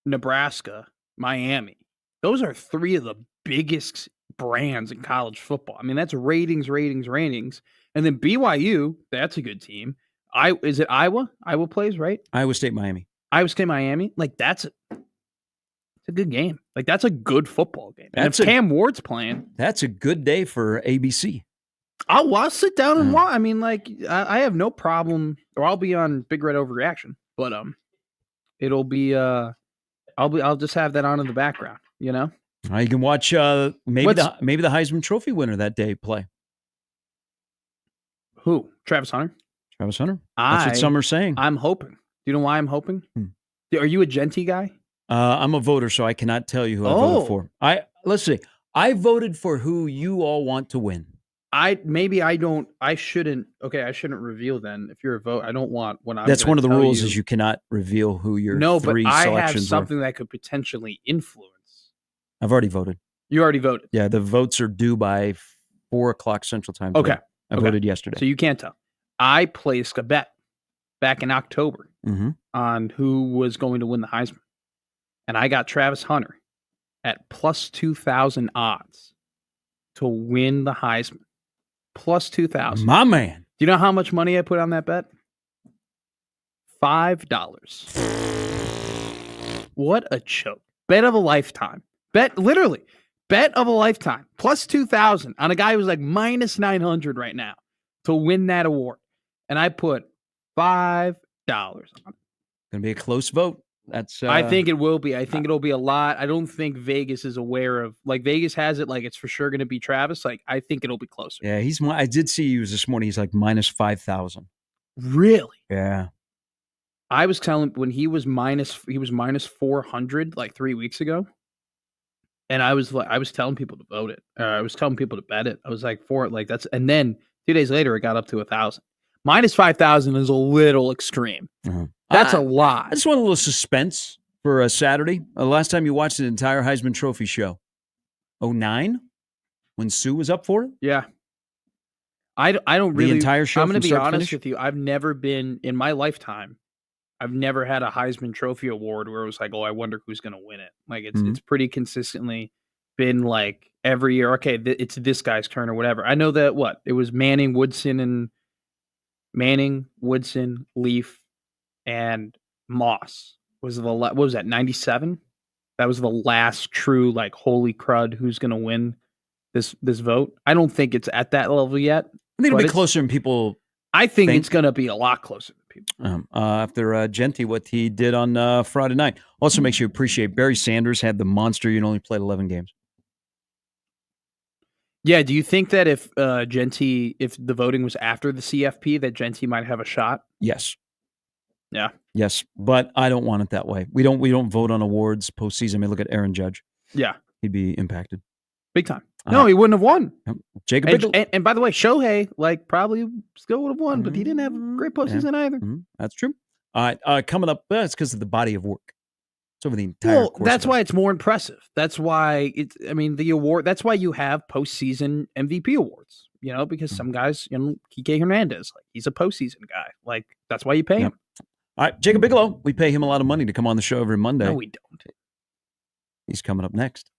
Nebraska, Miami. Those are three of the biggest brands in college football. That's ratings. And then BYU, that's a good team. Is it Iowa? Iowa plays, right? Iowa State, Miami. Iowa State, Miami. It's a good game. That's a good football game. And if Cam Ward's playing, that's a good day for ABC. I'll sit down and watch. I have no problem, or I'll be on Big Red Overreaction. But it'll be I'll just have that on in the background. You know. You can watch maybe the Heisman Trophy winner that day play. Who? Travis Hunter. Travis Hunter. That's what some are saying. I'm hoping. Do you know why I'm hoping? Are you a Genty guy? I'm a voter, so I cannot tell you who I voted for. Let's see. I voted for who you all want to win. I shouldn't. Okay, I shouldn't reveal then. If you're a vote, I don't want when I'm. That's one of the rules is you cannot reveal who your three but I selections have something that could potentially influence. I've already voted. You already voted. Yeah, the votes are due by 4:00 Central Time. Okay, I voted yesterday, so you can't tell. I placed a bet back in October on who was going to win the Heisman. And I got Travis Hunter at plus 2,000 odds to win the Heisman. Plus 2,000. My man. Do you know how much money I put on that bet? $5. What a choke. Bet of a lifetime. Bet of a lifetime. Plus 2,000 on a guy who's minus 900 right now to win that award. And I put $5 on it. Going to be a close vote. That's. I think it will be. I think it'll be a lot. I don't think Vegas is aware of. Vegas has it it's for sure going to be Travis. I think it'll be closer. Yeah, I did see he was this morning. He's minus 5,000. Really? Yeah. I was telling when he was minus 400 3 weeks ago, and I was telling people to vote it. I was telling people to bet it. I was for it. That's, and then 2 days later it got up to 1,000. Minus 5,000 is a little extreme. That's a lot. I just want a little suspense for Saturday. The last time you watched an entire Heisman Trophy show, 2009, when Sue was up for it. Yeah, I don't really. The entire show. I'm going to be honest with you. I've never been in my lifetime. I've never had a Heisman Trophy award where it was like, oh, I wonder who's going to win it. Like it's pretty consistently been like every year. Okay, it's this guy's turn or whatever. I know that it was Manning, Woodson, Leaf, and Moss was what was that, 97? That was the last true like holy crud who's going to win this vote. I don't think it's at that level yet. I think it'll be closer than people. I think it's going to be a lot closer than people. After Genty, what he did on Friday night also makes you appreciate Barry Sanders had the monster. You only played 11 games. Yeah. Do you think that if the voting was after the CFP, that Genty might have a shot? Yes. Yeah. Yes, but I don't want it that way. We don't vote on awards postseason. I mean, look at Aaron Judge. Yeah. He'd be impacted. Big time. No, he wouldn't have won. Jacob Bigalow. And by the way, Shohei probably still would have won, but he didn't have a great postseason either. That's true. All right, coming up, it's because of the body of work. It's over the entire course. That's why it's more impressive. That's why the award. That's why you have postseason MVP awards. Because some guys, Kike Hernandez, he's a postseason guy. That's why you pay him. All right, Jacob Bigalow. We pay him a lot of money to come on the show every Monday. No, we don't. He's coming up next.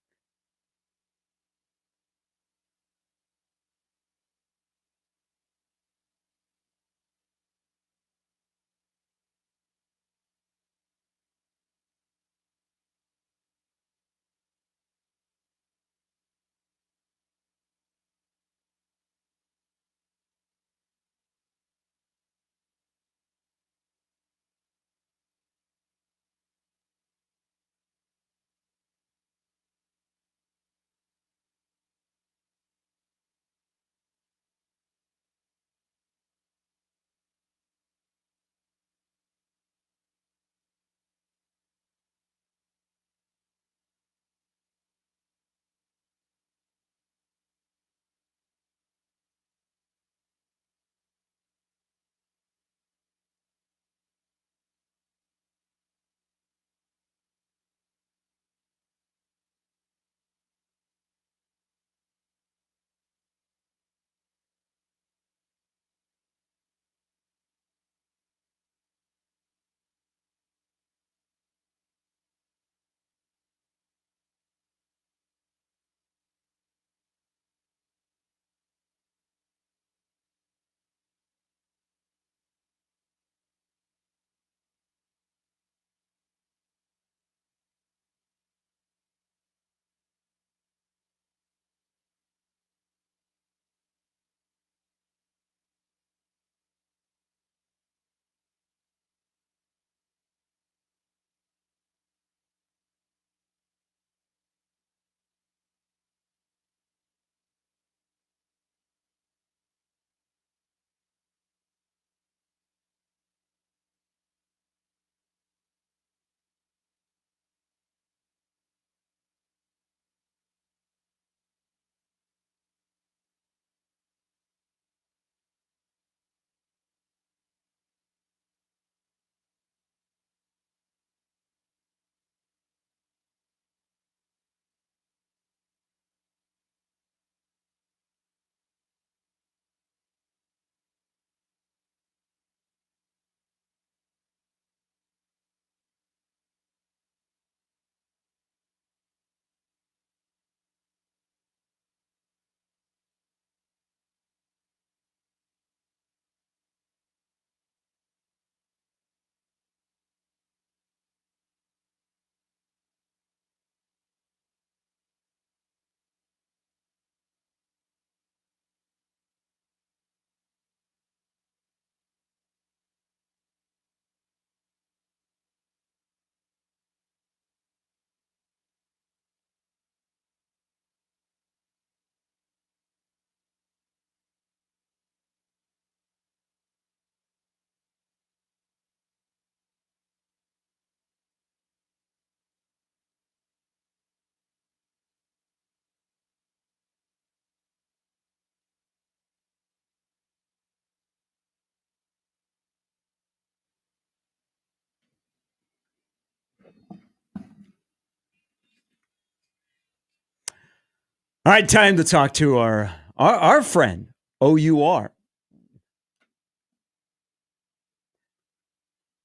All right, time to talk to our friend, OUR.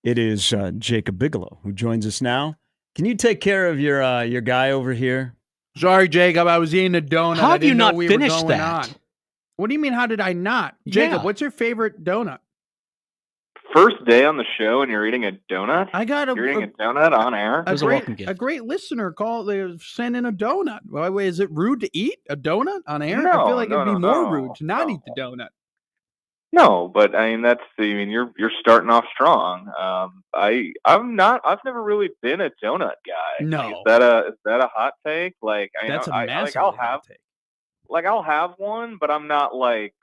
It is Jacob Bigalow who joins us now. Can you take care of your guy over here? Sorry, Jacob. I was eating a donut. How have you not finished that? On. What do you mean, how did I not? Jacob, Yeah. what's your favorite donut? First day on the show and you're eating a donut? You're eating a donut on air? It was a welcome gift. A great listener sent in a donut. Wait, is it rude to eat a donut on air? No, I feel like it'd be more rude to not no. eat the donut. No, but I mean you're starting off strong. I've never really been a donut guy. No. Like, is that a hot take? Like That's a massive hot take. Like I'll have one, but I'm not like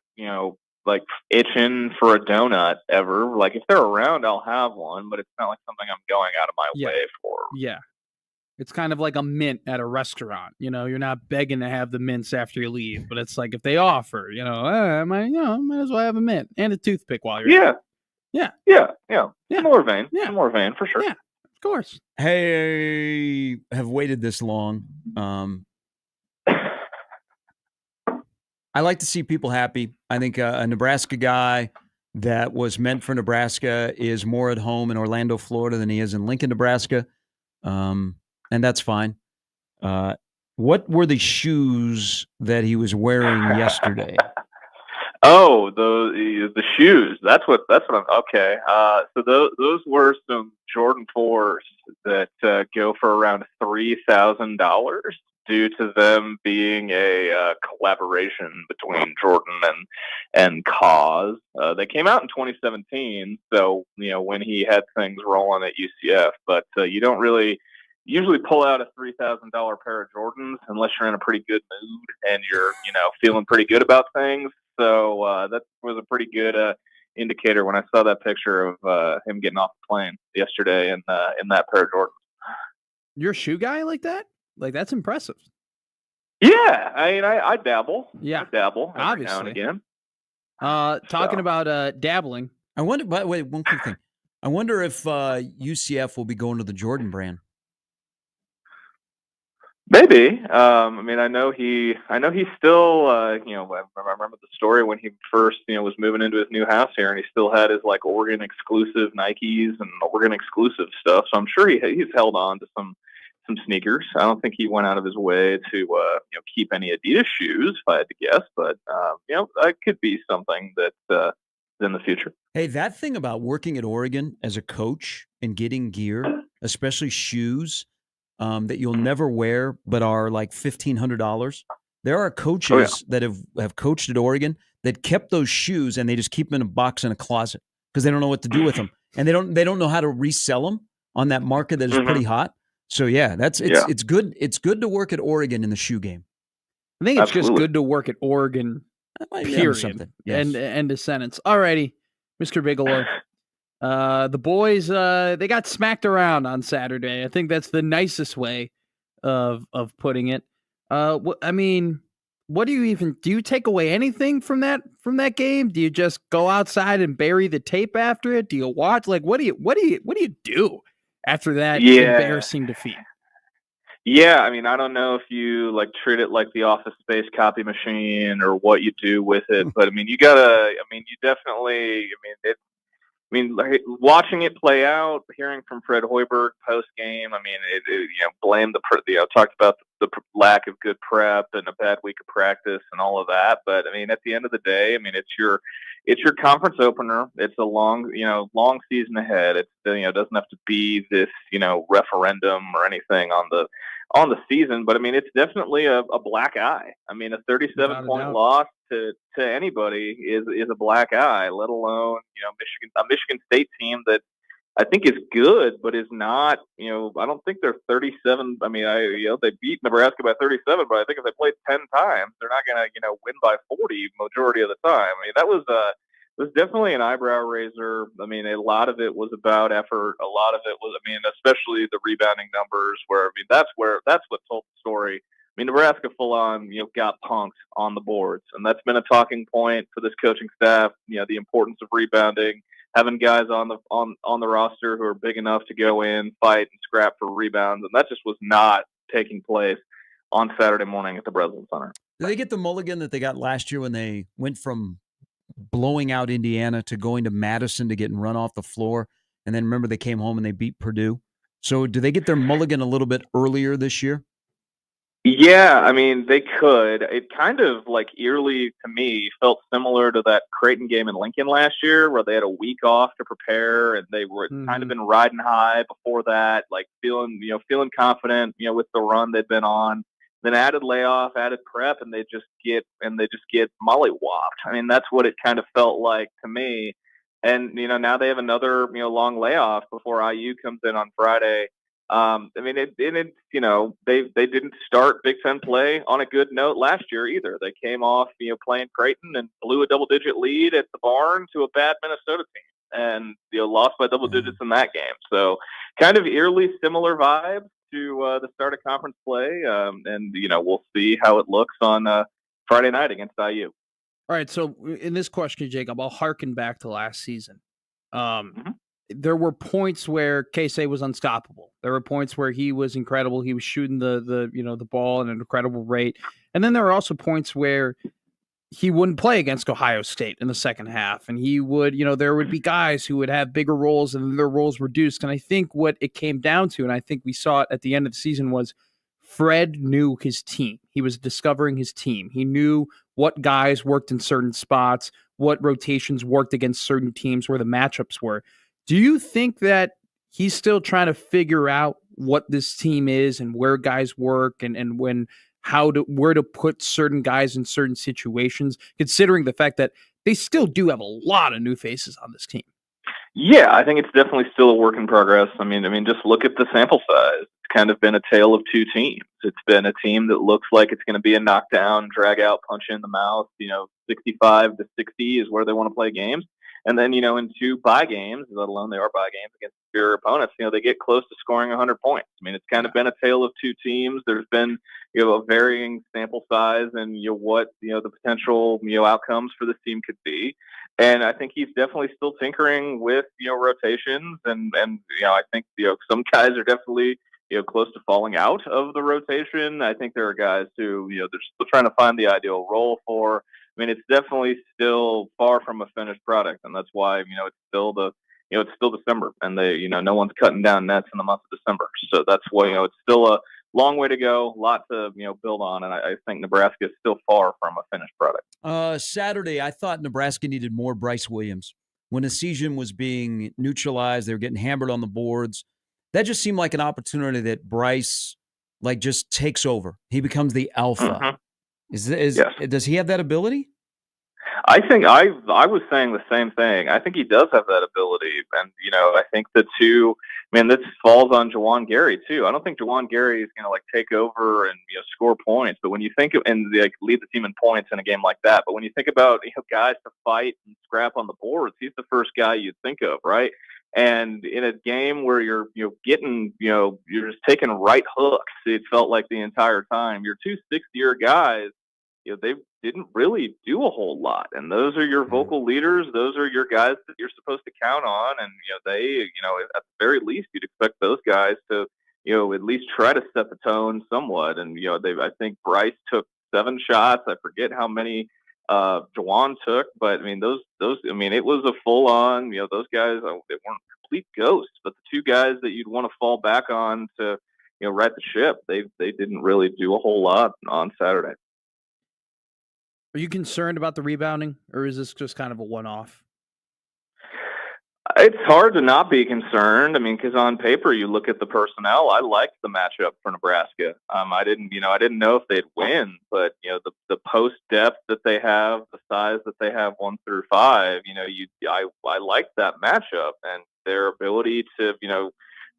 itching for a donut ever. Like if they're around, I'll have one, but it's not like something I'm going out of my way for. Yeah. It's kind of like a mint at a restaurant. You're not begging to have the mints after you leave, but it's like if they offer, might as well have a mint and a toothpick while you're Yeah. Similar vein for sure. Yeah, of course. Hey, have waited this long. I like to see people happy. I think a Nebraska guy that was meant for Nebraska is more at home in Orlando, Florida than he is in Lincoln, Nebraska. And that's fine. What were the shoes that he was wearing yesterday? Oh, the shoes. That's what I'm okay. So those were some Jordan 4s that go for around $3,000 due to them being a collaboration between Jordan and Cause. They came out in 2017, so when he had things rolling at UCF, but you don't really usually pull out a $3,000 pair of Jordans unless you're in a pretty good mood and you're feeling pretty good about things. So that was a pretty good indicator when I saw that picture of him getting off the plane yesterday in that pair of Jordans. You're a shoe guy like that? Like, that's impressive. Yeah, I mean, I dabble. Yeah, I dabble every obviously. now and again. Talking about dabbling. I wonder. But wait, one quick thing. I wonder if UCF will be going to the Jordan brand. Maybe. I mean, I know he's still. I remember the story when he first, was moving into his new house here, and he still had his like Oregon exclusive Nikes and Oregon exclusive stuff. So I'm sure he's held on to some sneakers. I don't think he went out of his way to keep any Adidas shoes, if I had to guess. But that could be something that in the future. Hey, that thing about working at Oregon as a coach and getting gear, especially shoes that you'll never wear but are like $1,500. There are coaches that have coached at Oregon that kept those shoes and they just keep them in a box in a closet because they don't know what to do with them, and they don't know how to resell them on that market that is pretty hot. So yeah, it's good. It's good to work at Oregon in the shoe game. I think it's just good to work at Oregon. Period. Yes. End of sentence. Alrighty, Mr. Bigalow. The boys they got smacked around on Saturday. I think that's the nicest way of putting it. I mean, what do you take away anything from that game? Do you just go outside and bury the tape after it? Do you watch? Like, what do you do after that embarrassing defeat? Yeah, I mean, I don't know if you like treat it like the Office Space copy machine or what you do with it, but I mean, you definitely, like, watching it play out, hearing from Fred Hoiberg post game, I mean, blame talked about the lack of good prep and a bad week of practice and all of that. But I mean, at the end of the day, I mean, it's your conference opener. It's a long season ahead. It's doesn't have to be this referendum or anything on the season, but I mean, it's definitely a black eye. I mean, a 37-point loss to anybody is a black eye, let alone a Michigan State team that I think is good, but is not. I don't think they're 37. I mean, they beat Nebraska by 37, but I think if they played 10 times, they're not going to win by 40 majority of the time. I mean, that was definitely an eyebrow raiser. I mean, a lot of it was about effort. A lot of it was, I mean, especially the rebounding numbers where, I mean, that's what told the story. I mean, Nebraska full on, got punked on the boards, and that's been a talking point for this coaching staff. The importance of rebounding, having guys on the roster who are big enough to go in, fight, and scrap for rebounds, and that just was not taking place on Saturday morning at the Breslin Center. Did they get the mulligan that they got last year when they went from blowing out Indiana to going to Madison to getting run off the floor And then remember they came home and they beat Purdue. So do they get their mulligan a little bit earlier this year? Yeah, I mean, they could. It kind of, like, eerily to me felt similar to that Creighton game in Lincoln last year where they had a week off to prepare and they were kind of been riding high before that, like feeling confident, with the run they'd been on. Then added layoff, added prep, and they just get mollywopped. I mean, that's what it kind of felt like to me. And, now they have another, long layoff before IU comes in on Friday. I mean, they didn't start Big Ten play on a good note last year either. They came off, playing Creighton and blew a double-digit lead at the barn to a bad Minnesota team, and lost by double digits in that game. So, kind of eerily similar vibes to the start of conference play, and we'll see how it looks on Friday night against IU. All right, so in this question, Jacob, I'll harken back to last season. There were points where Casey was unstoppable. There were points where he was incredible. He was shooting the ball at an incredible rate. And then there were also points where he wouldn't play against Ohio State in the second half. And he would, there would be guys who would have bigger roles and their roles reduced. And I think what it came down to, and I think we saw it at the end of the season, was Fred knew his team. He was discovering his team. He knew what guys worked in certain spots, what rotations worked against certain teams, where the matchups were. Do you think that he's still trying to figure out what this team is and where guys work and where to put certain guys in certain situations, considering the fact that they still do have a lot of new faces on this team? Yeah, I think it's definitely still a work in progress. I mean, just look at the sample size. It's kind of been a tale of two teams. It's been a team that looks like it's going to be a knockdown, drag out, punch in the mouth. 65 to 60 is where they want to play games. And then, in two bye games, let alone they are bye games against superior opponents, they get close to scoring 100 points. I mean, it's kind of been a tale of two teams. There's been, a varying sample size and, what, the potential, outcomes for this team could be. And I think he's definitely still tinkering with, rotations. And I think, some guys are definitely, close to falling out of the rotation. I think there are guys who, they're still trying to find the ideal role for. I mean, it's definitely still far from a finished product, and that's why it's still December, and no one's cutting down nets in the month of December. So that's why it's still a long way to go, a lot to build on, and I think Nebraska is still far from a finished product. Saturday, I thought Nebraska needed more Bryce Williams. When the season was being neutralized, they were getting hammered on the boards. That just seemed like an opportunity that Bryce just takes over. He becomes the alpha. Mm-hmm. Yes. Does he have that ability? I think I was saying the same thing. I think he does have that ability. And, I think this falls on Juwan Gary, too. I don't think Juwan Gary is going to, take over and, score points. But when you think of, and lead the team in points in a game like that, but when you think about, guys to fight and scrap on the boards, he's the first guy you'd think of, right? And in a game where you're getting, you're just taking right hooks, it felt like the entire time. Your two 6-year guys, they didn't really do a whole lot. And those are your vocal leaders. Those are your guys that you're supposed to count on. And, they, at the very least, you'd expect those guys to, at least try to set the tone somewhat. And, I think Bryce took 7 shots. I forget how many Juwan took, but it was a full on, those guys, they weren't complete ghosts, but the two guys that you'd want to fall back on to, right the ship, they didn't really do a whole lot on Saturday. Are you concerned about the rebounding, or is this just kind of a one-off? It's hard to not be concerned. Because on paper, you look at the personnel. I liked the matchup for Nebraska. I didn't know if they'd win, but the post depth that they have, the size that they have 1 through 5. I liked that matchup and their ability to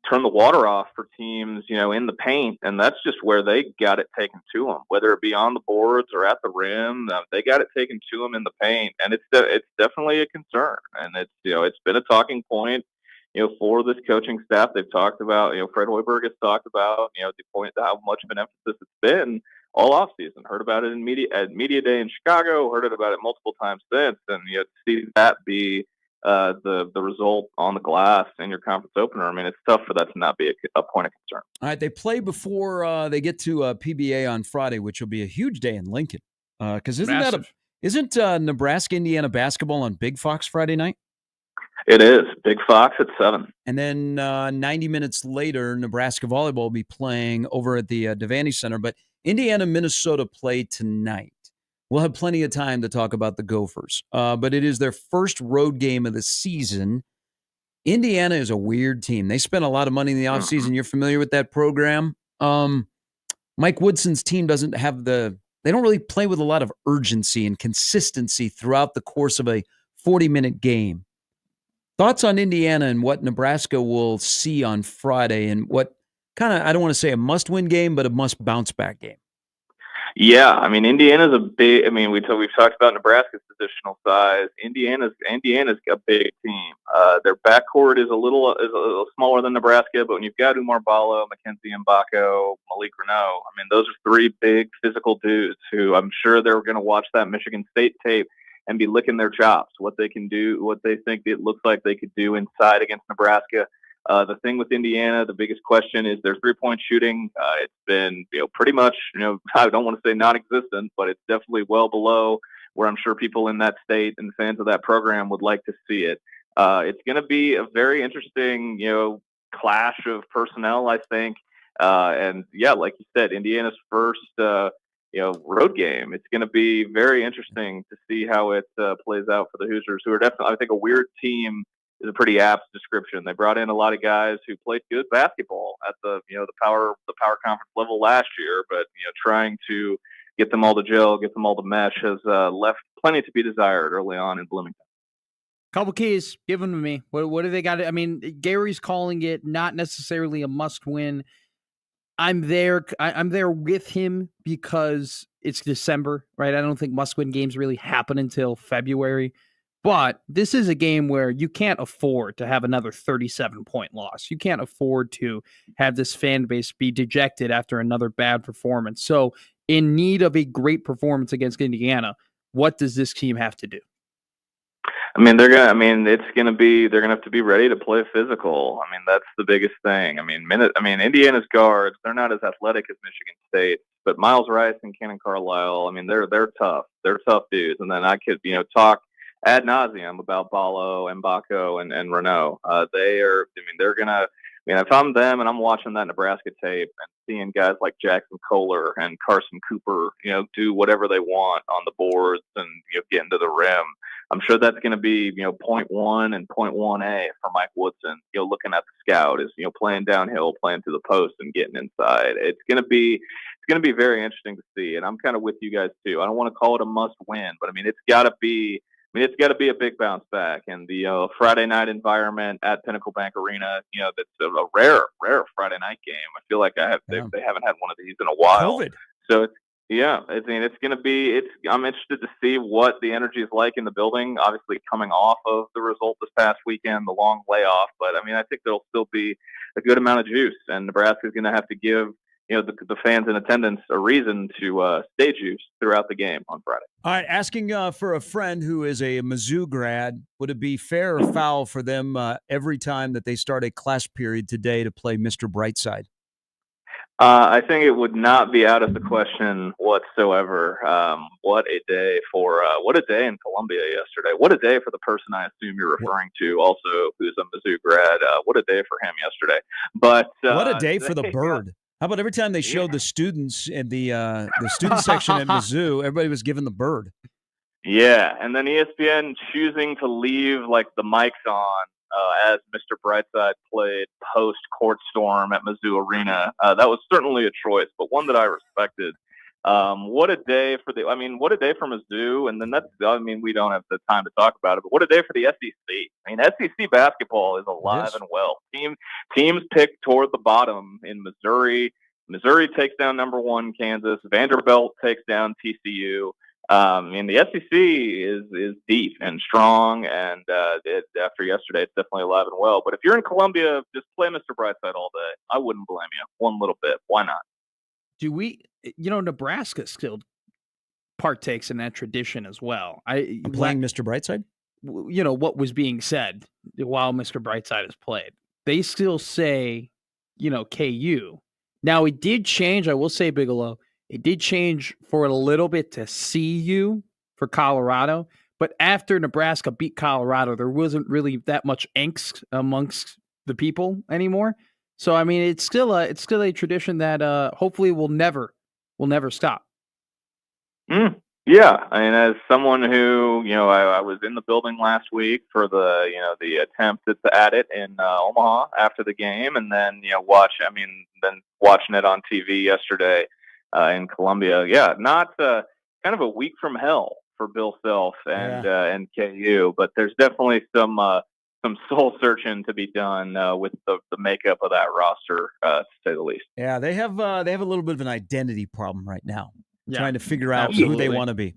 turn the water off for teams in the paint, and that's just where they got it taken to them, whether it be on the boards or at the rim. They got it taken to them in the paint, and it's definitely a concern, and it's been a talking point for this coaching staff. They've talked about Fred Hoiberg has talked about the point how much of an emphasis it's been all off season. Heard about it at media day in Chicago. Heard about it multiple times since, and to see that be the result on the glass in your conference opener. It's tough for that to not be a point of concern. All right, they play before they get to PBA on Friday, which will be a huge day in Lincoln. Because isn't Nebraska Indiana basketball on Big Fox Friday night? It is. Big Fox at 7. And then 90 minutes later, Nebraska volleyball will be playing over at the Devaney Center. But Indiana, Minnesota play tonight. We'll have plenty of time to talk about the Gophers. But it is their first road game of the season. Indiana is a weird team. They spent a lot of money in the offseason. You're familiar with that program. Mike Woodson's team doesn't have they don't really play with a lot of urgency and consistency throughout the course of a 40-minute game. Thoughts on Indiana and what Nebraska will see on Friday and what kind of, I don't want to say a must-win game, but a must-bounce-back game? Yeah, I mean, Indiana's a big. I mean, we've talked about Nebraska's positional size. Indiana's a big team. Their backcourt is a little smaller than Nebraska, but when you've got Umar Ballo, Mackenzie Mbako, Malik Renault, I mean, those are 3 big physical dudes who I'm sure they're going to watch that Michigan State tape and be licking their chops, what they can do, what they think it looks like they could do inside against Nebraska. The thing with Indiana, the biggest question is their 3-point shooting. It's been, pretty much, I don't want to say non-existent, but it's definitely well below where I'm sure people in that state and fans of that program would like to see it. It's going to be a very interesting, clash of personnel, I think. And yeah, like you said, Indiana's first, road game. It's going to be very interesting to see how it plays out for the Hoosiers, who are definitely, I think, a weird team. Is a pretty apt description. They brought in a lot of guys who played good basketball at the power conference level last year, but trying to get them all to gel, get them all to mesh has left plenty to be desired early on in Bloomington. Couple keys, give them to me. What do they got? I mean, Gary's calling it not necessarily a must-win. I'm there with him because it's December, right? I don't think must-win games really happen until February. But this is a game where you can't afford to have another 37-point loss. You can't afford to have this fan base be dejected after another bad performance. So in need of a great performance against Indiana, what does this team have to do? I mean, they're gonna have to be ready to play physical. I mean, that's the biggest thing. I mean, Indiana's guards, they're not as athletic as Michigan State, but Miles Rice and Cannon Carlisle, I mean, they're tough. They're tough dudes. And then I could, talk ad nauseum about Ballo, Mbako, and Renault. They're gonna. I mean, if I'm them and I'm watching that Nebraska tape and seeing guys like Jackson Kohler and Carson Cooper, do whatever they want on the boards and get into the rim, I'm sure that's going to be point 1 and point 1A for Mike Woodson. Looking at the scout is playing downhill, playing to the post, and getting inside. It's going to be very interesting to see. And I'm kind of with you guys too. I don't want to call it a must win, but I mean it's got to be. It's got to be a big bounce back, and the Friday night environment at Pinnacle Bank Arena, that's a rare Friday night game. I feel like they haven't had one of these in a while. COVID. So it's going to be. I'm interested to see what the energy is like in the building. Obviously, coming off of the result this past weekend, the long layoff, but I mean, I think there'll still be a good amount of juice, and Nebraska is going to have to give the fans in attendance a reason to stay juiced throughout the game on Friday. All right, asking for a friend who is a Mizzou grad, would it be fair or foul for them every time that they start a class period today to play Mr. Brightside? I think it would not be out of the question whatsoever. What a day in Columbia yesterday. What a day for the person I assume you're referring to, also who's a Mizzou grad. What a day for him yesterday. But what a day for the bird. How about every time they showed the students in the student section at Mizzou, everybody was given the bird. Yeah, and then ESPN choosing to leave like the mics on as Mr. Brightside played post-court storm at Mizzou Arena. That was certainly a choice, but one that I respected. What a day for Mizzou, and then we don't have the time to talk about it, but what a day for the SEC. I mean, SEC basketball is alive and well. Teams picked toward the bottom in Missouri. Missouri takes down number 1 Kansas. Vanderbilt takes down TCU. The SEC is deep and strong, and after yesterday, it's definitely alive and well. But if you're in Columbia, just play Mr. Brightside all day. I wouldn't blame you one little bit. Why not? Nebraska still partakes in that tradition as well. Playing Mr. Brightside? What was being said while Mr. Brightside is played. They still say, KU. Now, it did change. I will say, Bigalow, it did change for a little bit to CU for Colorado, But after Nebraska beat Colorado, there wasn't really that much angst amongst the people anymore. So I mean, it's still a tradition that hopefully will never stop. Yeah, I mean, as someone who, I was in the building last week for the attempt at it in Omaha after the game, and then then watching it on TV yesterday in Columbia. Yeah, not kind of a week from hell for Bill Self and KU, but there's definitely some soul searching to be done with the makeup of that roster, to say the least. Yeah, they have a little bit of an identity problem right now. Trying to figure out absolutely. who they want to be.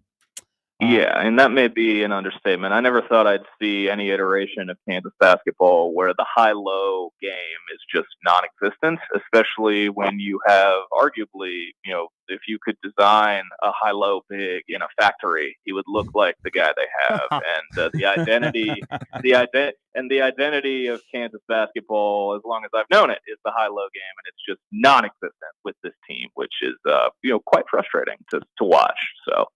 Yeah, and that may be an understatement. I never thought I'd see any iteration of Kansas basketball where the high-low game is just non-existent, especially when you have arguably, if you could design a high-low big in a factory, he would look like the guy they have. And the identity of Kansas basketball, as long as I've known it, is the high-low game, and it's just non-existent with this team, which is quite frustrating to watch. So.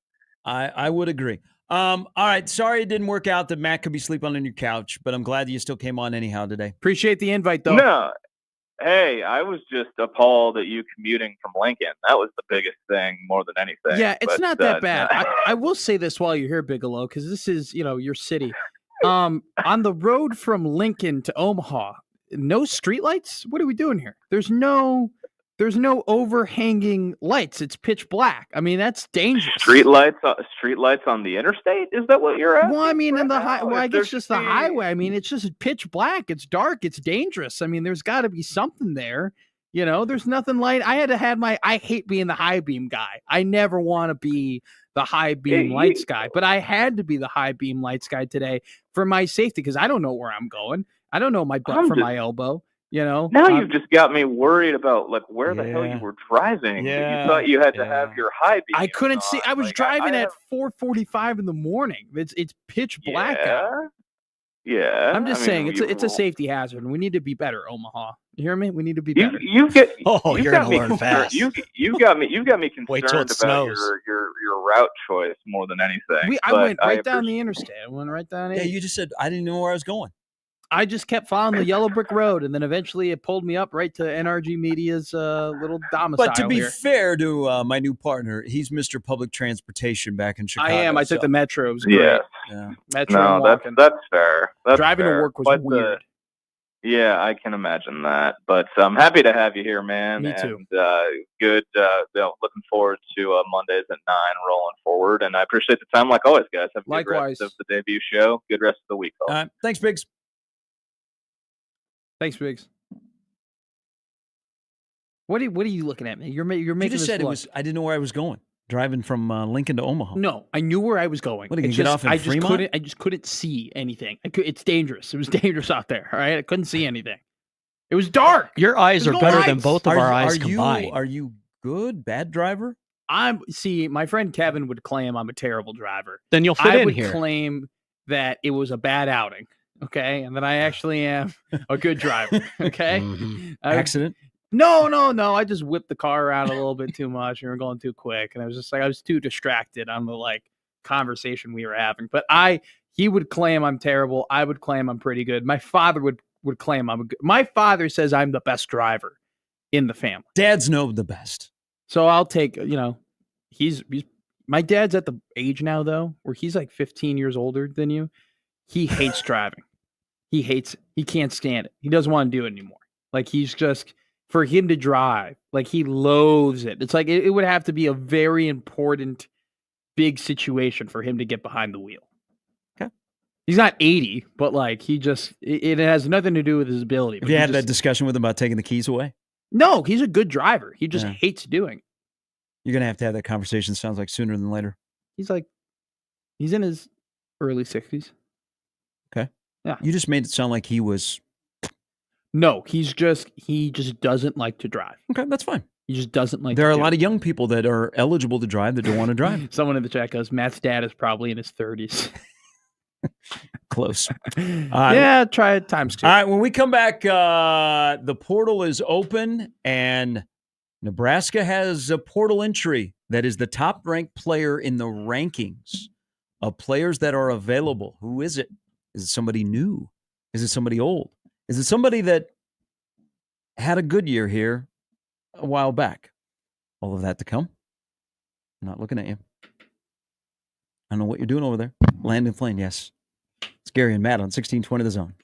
I would agree. All right. Sorry it didn't work out that Matt could be sleeping on your couch, but I'm glad that you still came on anyhow today. Appreciate the invite, though. No. Hey, I was just appalled at you commuting from Lincoln. That was the biggest thing more than anything. Yeah, it's not that bad. I will say this while you're here, Bigalow, because this is, your city. On the road from Lincoln to Omaha, no streetlights? What are we doing here? There's no overhanging lights. It's pitch black. I mean, that's dangerous. Streetlights on the interstate? Is that what you're at? Well, I mean, I guess just the highway. I mean, it's just pitch black. It's dark. It's dangerous. I mean, there's got to be something there. There's nothing light. I hate being the high beam guy. I never want to be the high beam lights guy, but I had to be the high beam lights guy today for my safety because I don't know where I'm going. I don't know my butt from my elbow. Now you've just got me worried about where the hell you were driving. Yeah. You thought you had to have your high beam. I couldn't see. I was driving at 4:45 in the morning. It's pitch black out. Yeah. I'm just saying it's a safety hazard. We need to be better, Omaha. You hear me? We need to be better. You're gonna learn fast. You got me concerned about your route choice more than anything. I went right down the interstate. I went right down. Yeah, you just said I didn't know where I was going. I just kept following the yellow brick road, and then eventually it pulled me up right to NRG Media's little domicile. But to be fair to my new partner, he's Mr. Public Transportation back in Chicago. I am. I took the Metro. It was great. Yeah. Metro. No, that's fair. Driving to work was weird. Yeah, I can imagine that. But I'm happy to have you here, man. Me too. And good. Looking forward to Mondays at 9 rolling forward. And I appreciate the time, like always, guys. Have a good rest of the debut show. Good rest of the week, folks. Thanks, Biggs. Thanks, Biggs. What are you looking at, man? You're making. You just said it was. I didn't know where I was going. Driving from Lincoln to Omaha. No, I knew where I was going. What, get off in Fremont? I just couldn't see anything. It's dangerous. It was dangerous out there. All right, I couldn't see anything. It was dark. Your eyes are better than both of our eyes combined. Are you good? Bad driver? My friend Kevin would claim I'm a terrible driver. Then you'll fit in here. I would claim that it was a bad outing. Okay, and that I actually am a good driver. Okay, Accident? No. I just whipped the car around a little bit too much, and we were going too quick, and I was too distracted on the conversation we were having. But he would claim I'm terrible. I would claim I'm pretty good. My father would claim I'm good. My father says I'm the best driver in the family. Dads know the best, so I'll take. He's my dad's at the age now though where he's like 15 years older than you. He hates driving. He hates it. He can't stand it. He doesn't want to do it anymore. He's just, for him to drive, he loathes it. It's it would have to be a very important, big situation for him to get behind the wheel. Okay. He's not 80, but it has nothing to do with his ability. Have you had that discussion with him about taking the keys away? No, he's a good driver. He just hates doing it. You're going to have that conversation, sounds like, sooner than later. He's in his early 60s. Okay. Yeah. You just made it sound like he was. No, he just doesn't like to drive. Okay, that's fine. He just doesn't like. There are a lot of young people that are eligible to drive that don't want to drive. Someone in the chat goes, Matt's dad is probably in his 30s. Close. Yeah, try it times 2. All right, when we come back, the portal is open, and Nebraska has a portal entry that is the top-ranked player in the rankings of players that are available. Who is it? Is it somebody new? Is it somebody old? Is it somebody that had a good year here a while back? All of that to come. I'm not looking at you. I don't know what you're doing over there. Landon Flynn, yes. It's Gary and Matt on 1620 The Zone.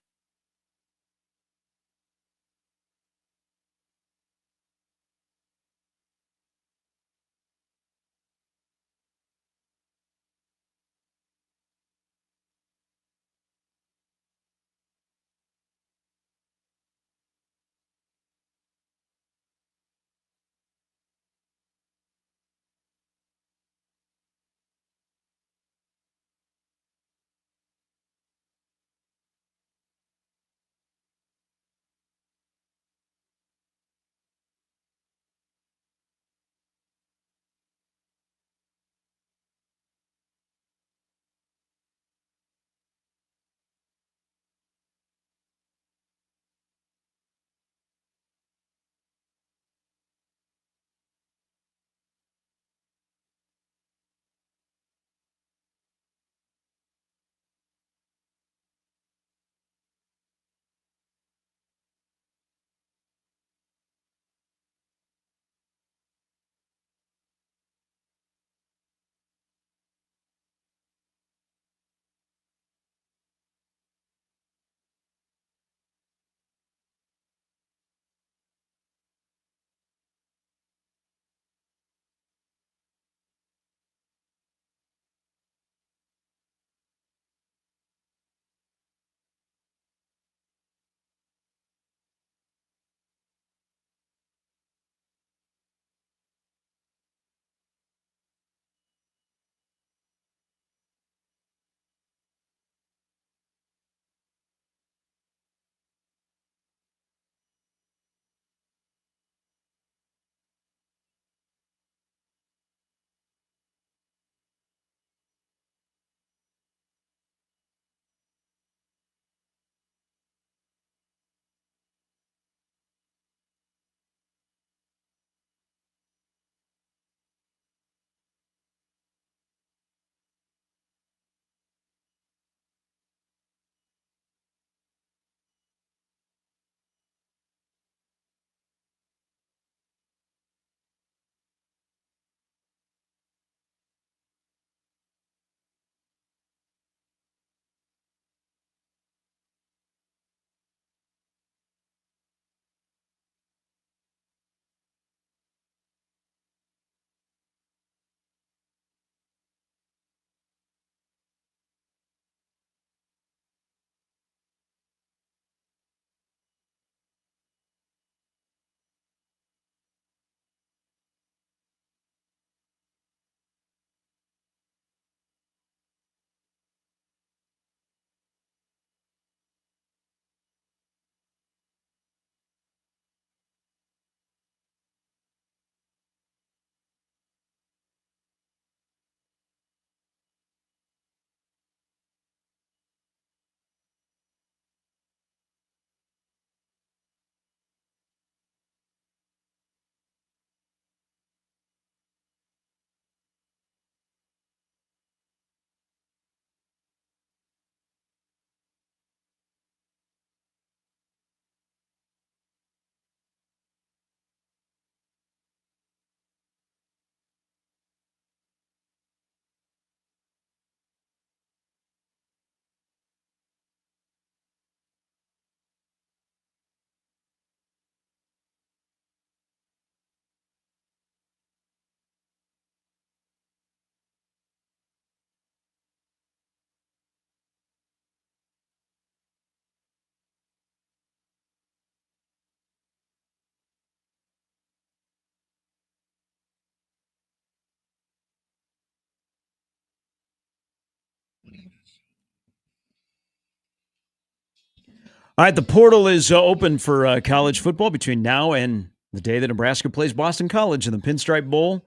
All right, the portal is open for college football between now and the day that Nebraska plays Boston College in the Pinstripe Bowl.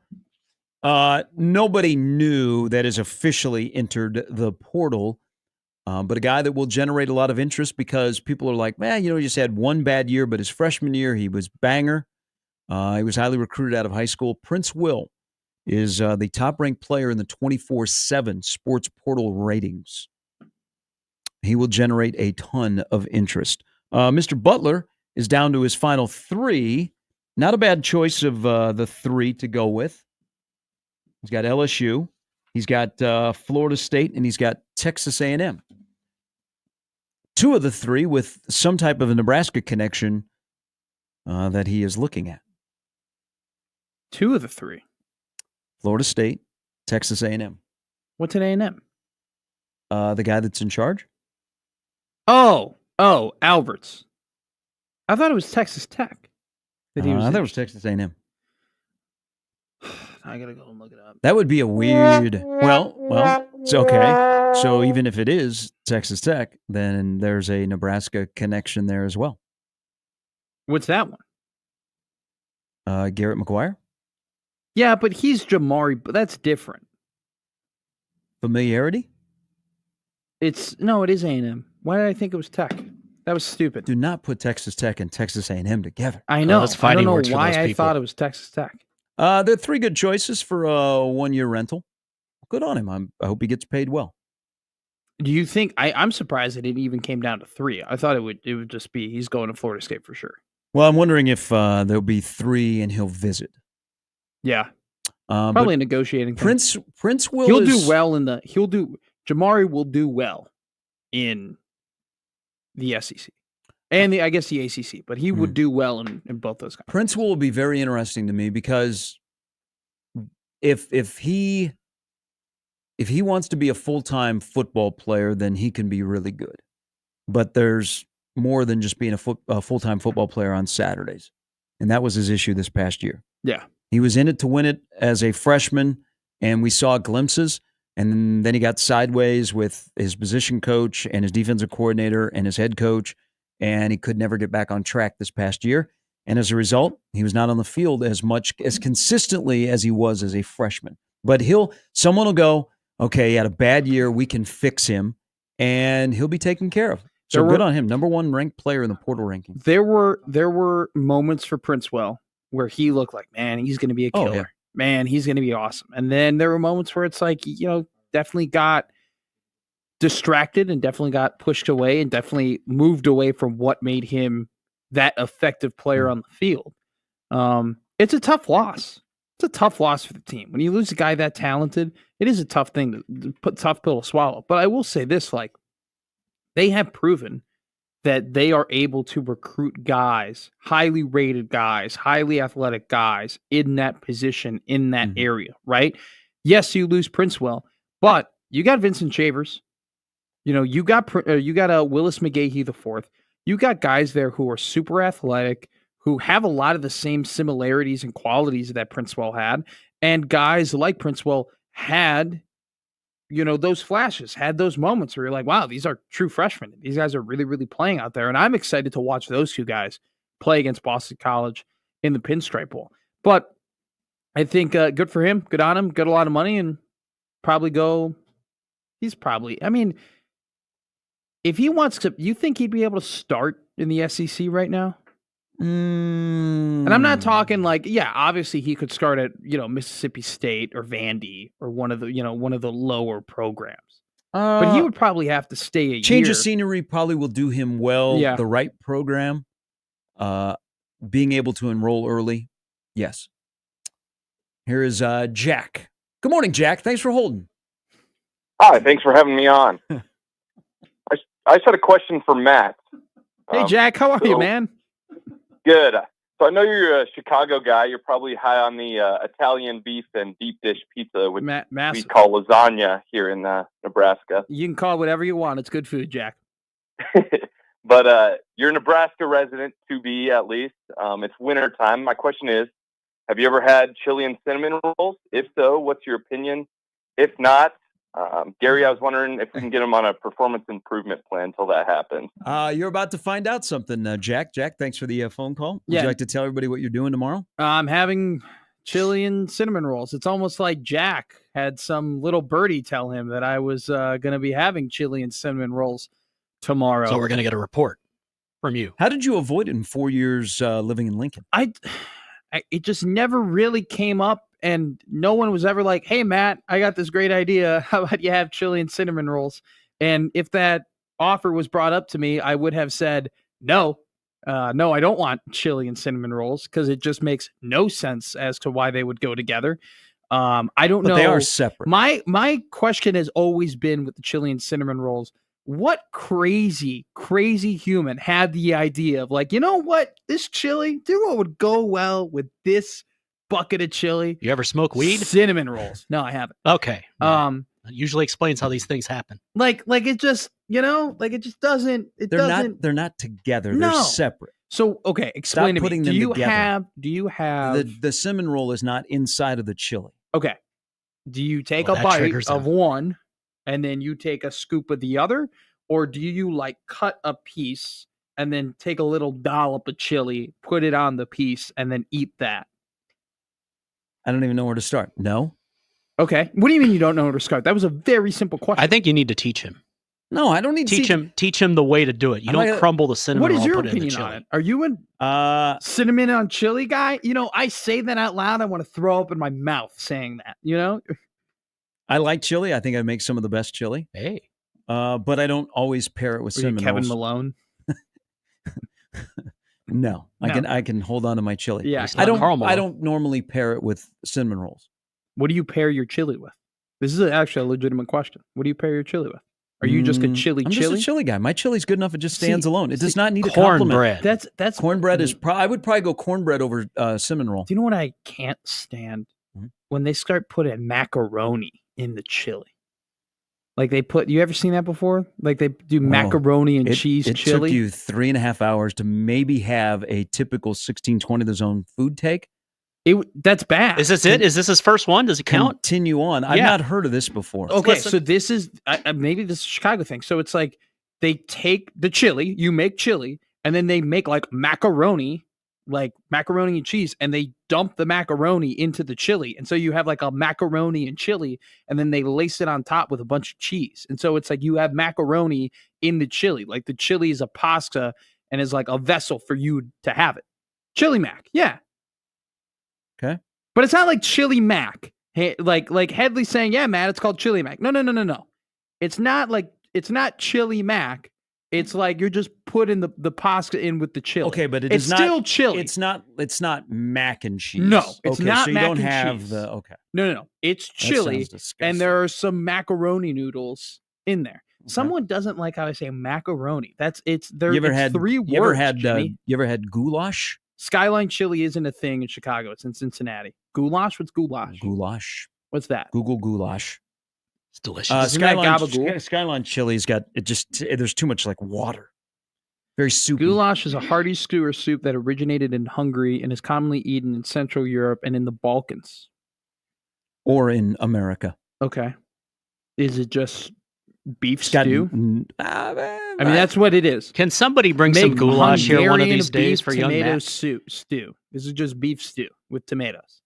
Nobody new that has officially entered the portal, but a guy that will generate a lot of interest because people are like, man, he just had one bad year, but his freshman year he was banger. He was highly recruited out of high school. Prince Will is the top-ranked player in the 24/7 sports portal ratings. He will generate a ton of interest. Mr. Butler is down to his final 3. Not a bad choice of the 3 to go with. He's got LSU, he's got Florida State, and he's got Texas A&M. 2 of the 3 with some type of a Nebraska connection that he is looking at. 2 of the 3. Florida State, Texas A&M. What's an A&M? The guy that's in charge. Oh, Alberts. I thought it was Texas Tech. I thought it was Texas A&M. I gotta go and look it up. That would be a weird. Well, it's okay. So even if it is Texas Tech, then there's a Nebraska connection there as well. What's that one? Garrett McGuire. Yeah, but he's Jamari. But that's different. Familiarity? It is A&M. Why did I think it was Tech? That was stupid. Do not put Texas Tech and Texas A&M together. I know. That's I fighting don't words know for why those I people. thought it was Texas Tech. There are 3 good choices for a 1-year rental. Good on him. I hope he gets paid well. Do you think I'm surprised it even came down to 3? I thought it would just be he's going to Florida State for sure. Well, I'm wondering if there'll be 3 and he'll visit. Yeah. Probably a negotiating thing. Prince will Jamari will do well in the SEC. And I guess the ACC, but he would do well in both those conferences. Prince will be very interesting to me because if he wants to be a full-time football player, then he can be really good. But there's more than just being a full-time football player on Saturdays. And that was his issue this past year. Yeah. He was in it to win it as a freshman, and we saw glimpses. And then he got sideways with his position coach and his defensive coordinator and his head coach, and he could never get back on track this past year. And as a result, he was not on the field as much, as consistently as he was as a freshman. But someone will go, okay, he had a bad year, we can fix him, and he'll be taken care of. So good on him. Number 1 ranked player in the portal ranking. There were moments for Princewell where he looked like, man, he's going to be a killer. Yeah. Man, he's going to be awesome. And then there were moments where it's like, definitely got distracted and definitely got pushed away and definitely moved away from what made him that effective player on the field. It's a tough loss. It's a tough loss for the team. When you lose a guy that talented, it is a tough thing tough pill to swallow. But I will say this, they have proven that they are able to recruit guys, highly rated guys, highly athletic guys in that position, in that area, right? Yes, you lose Princewell, but you got Vincent Shavers. You got Willis McGahee IV. You got guys there who are super athletic, who have a lot of the same similarities and qualities that Princewell had, and guys like Princewell had those flashes, had those moments where you're like, wow, these are true freshmen. These guys are really, really playing out there. And I'm excited to watch those 2 guys play against Boston College in the Pinstripe Bowl. But I think good for him. Good on him. Got a lot of money and if he wants to, you think he'd be able to start in the SEC right now? And I'm not talking obviously he could start at, Mississippi State or Vandy or one of the lower programs. But he would probably have to stay a year. Change of scenery probably will do him well. Yeah. The right program, being able to enroll early. Yes. Here is Jack. Good morning, Jack. Thanks for holding. Hi, thanks for having me on. I just had a question for Matt. Hey, Jack, how are you, man? Good. So I know you're a Chicago guy. You're probably high on the Italian beef and deep dish pizza, which we call lasagna here in Nebraska. You can call it whatever you want. It's good food, Jack. But you're a Nebraska resident, to be at least. It's winter time. My question is, have you ever had chili and cinnamon rolls? If so, what's your opinion? If not, Gary, I was wondering if we can get them on a performance improvement plan until that happens. You're about to find out something, Jack. Jack, thanks for the phone call. Would you like to tell everybody what you're doing tomorrow? I'm having chili and cinnamon rolls. It's almost like Jack had some little birdie tell him that I was going to be having chili and cinnamon rolls tomorrow. So we're going to get a report from you. How did you avoid it in 4 years living in Lincoln? It just never really came up and no one was ever like, hey, Matt, I got this great idea. How about you have chili and cinnamon rolls? And if that offer was brought up to me, I would have said, no, I don't want chili and cinnamon rolls because it just makes no sense as to why they would go together. I don't know. They are separate. My question has always been with the chili and cinnamon rolls, what crazy human had the idea of like, you know what, this chili, do you know what would go well with this bucket of chili? You ever smoke weed? Cinnamon rolls. No, I haven't. Okay. That usually explains how these things happen. Like it just, it just doesn't. They're not together. They're separate. So okay, explain to me. Putting Do them you together. have the cinnamon roll is not inside of the chili? Okay. Do you take Well, a that bite triggers of them. one and then you take a scoop of the other? Or do you like cut a piece and then take a little dollop of chili, put it on the piece, and then eat that? I don't even know where to start. No. Okay. What do you mean you don't know where to start? That was a very simple question. I think you need to teach him. No, I don't need to Teach him the way to do it. You don't crumble the cinnamon What is roll your and put it in the opinion chili. on it? Are you a cinnamon on chili guy? I say that out loud. I want to throw up in my mouth saying that, I like chili. I think I make some of the best chili. Hey. But I don't always pair it with cinnamon Kevin rolls. Malone? No. I can hold on to my chili. Yeah. I don't normally pair it with cinnamon rolls. What do you pair your chili with? This is actually a legitimate question. What do you pair your chili with? Are you just a chili? I'm just a chili guy. My chili's good enough. It just stands alone. It does not need a cornbread. compliment. That's cornbread is. I would probably go cornbread over cinnamon roll. Do you know what I can't stand? When they start putting macaroni in the chili. Like they put. You ever seen that before? Like they do macaroni and cheese chili. It took you 3.5 hours to maybe have a typical 1620 the zone food take. That's bad. Is this it? Is this his first one? Does it count? Continue on. I've not heard of this before. Okay, so this is maybe this is a Chicago thing. So it's like they take the chili, you make chili, and then they make like macaroni and cheese, and they dump the macaroni into the chili, and so you have like a macaroni and chili, and then they lace it on top with a bunch of cheese, and so it's like you have macaroni in the chili, like the chili is a pasta and is like a vessel for you to have it. Chili mac, yeah. Okay. But it's not like chili mac. Hey, like Headley saying, yeah, Matt, it's called chili mac. No. It's not chili mac. It's like you're just putting the pasta in with the chili. Okay, but it's still chili. It's not mac and cheese. No, it's not so you mac don't and have cheese. Okay. No. It's chili, and there are some macaroni noodles in there. Okay. Someone doesn't like how I say macaroni. It's 3 words. You ever had goulash? Skyline chili isn't a thing in Chicago. It's in Cincinnati. Goulash? What's goulash? Goulash. What's that? Google goulash. It's delicious. Skyline chili's got it. There's too much like water. Very soupy. Goulash is a hearty stew or soup that originated in Hungary and is commonly eaten in Central Europe and in the Balkans. Or in America. Okay. Is it just beef stew? I mean, that's what it is. Can somebody bring some goulash here one of these days for young tomato Matt? stew. This is just beef stew with tomatoes.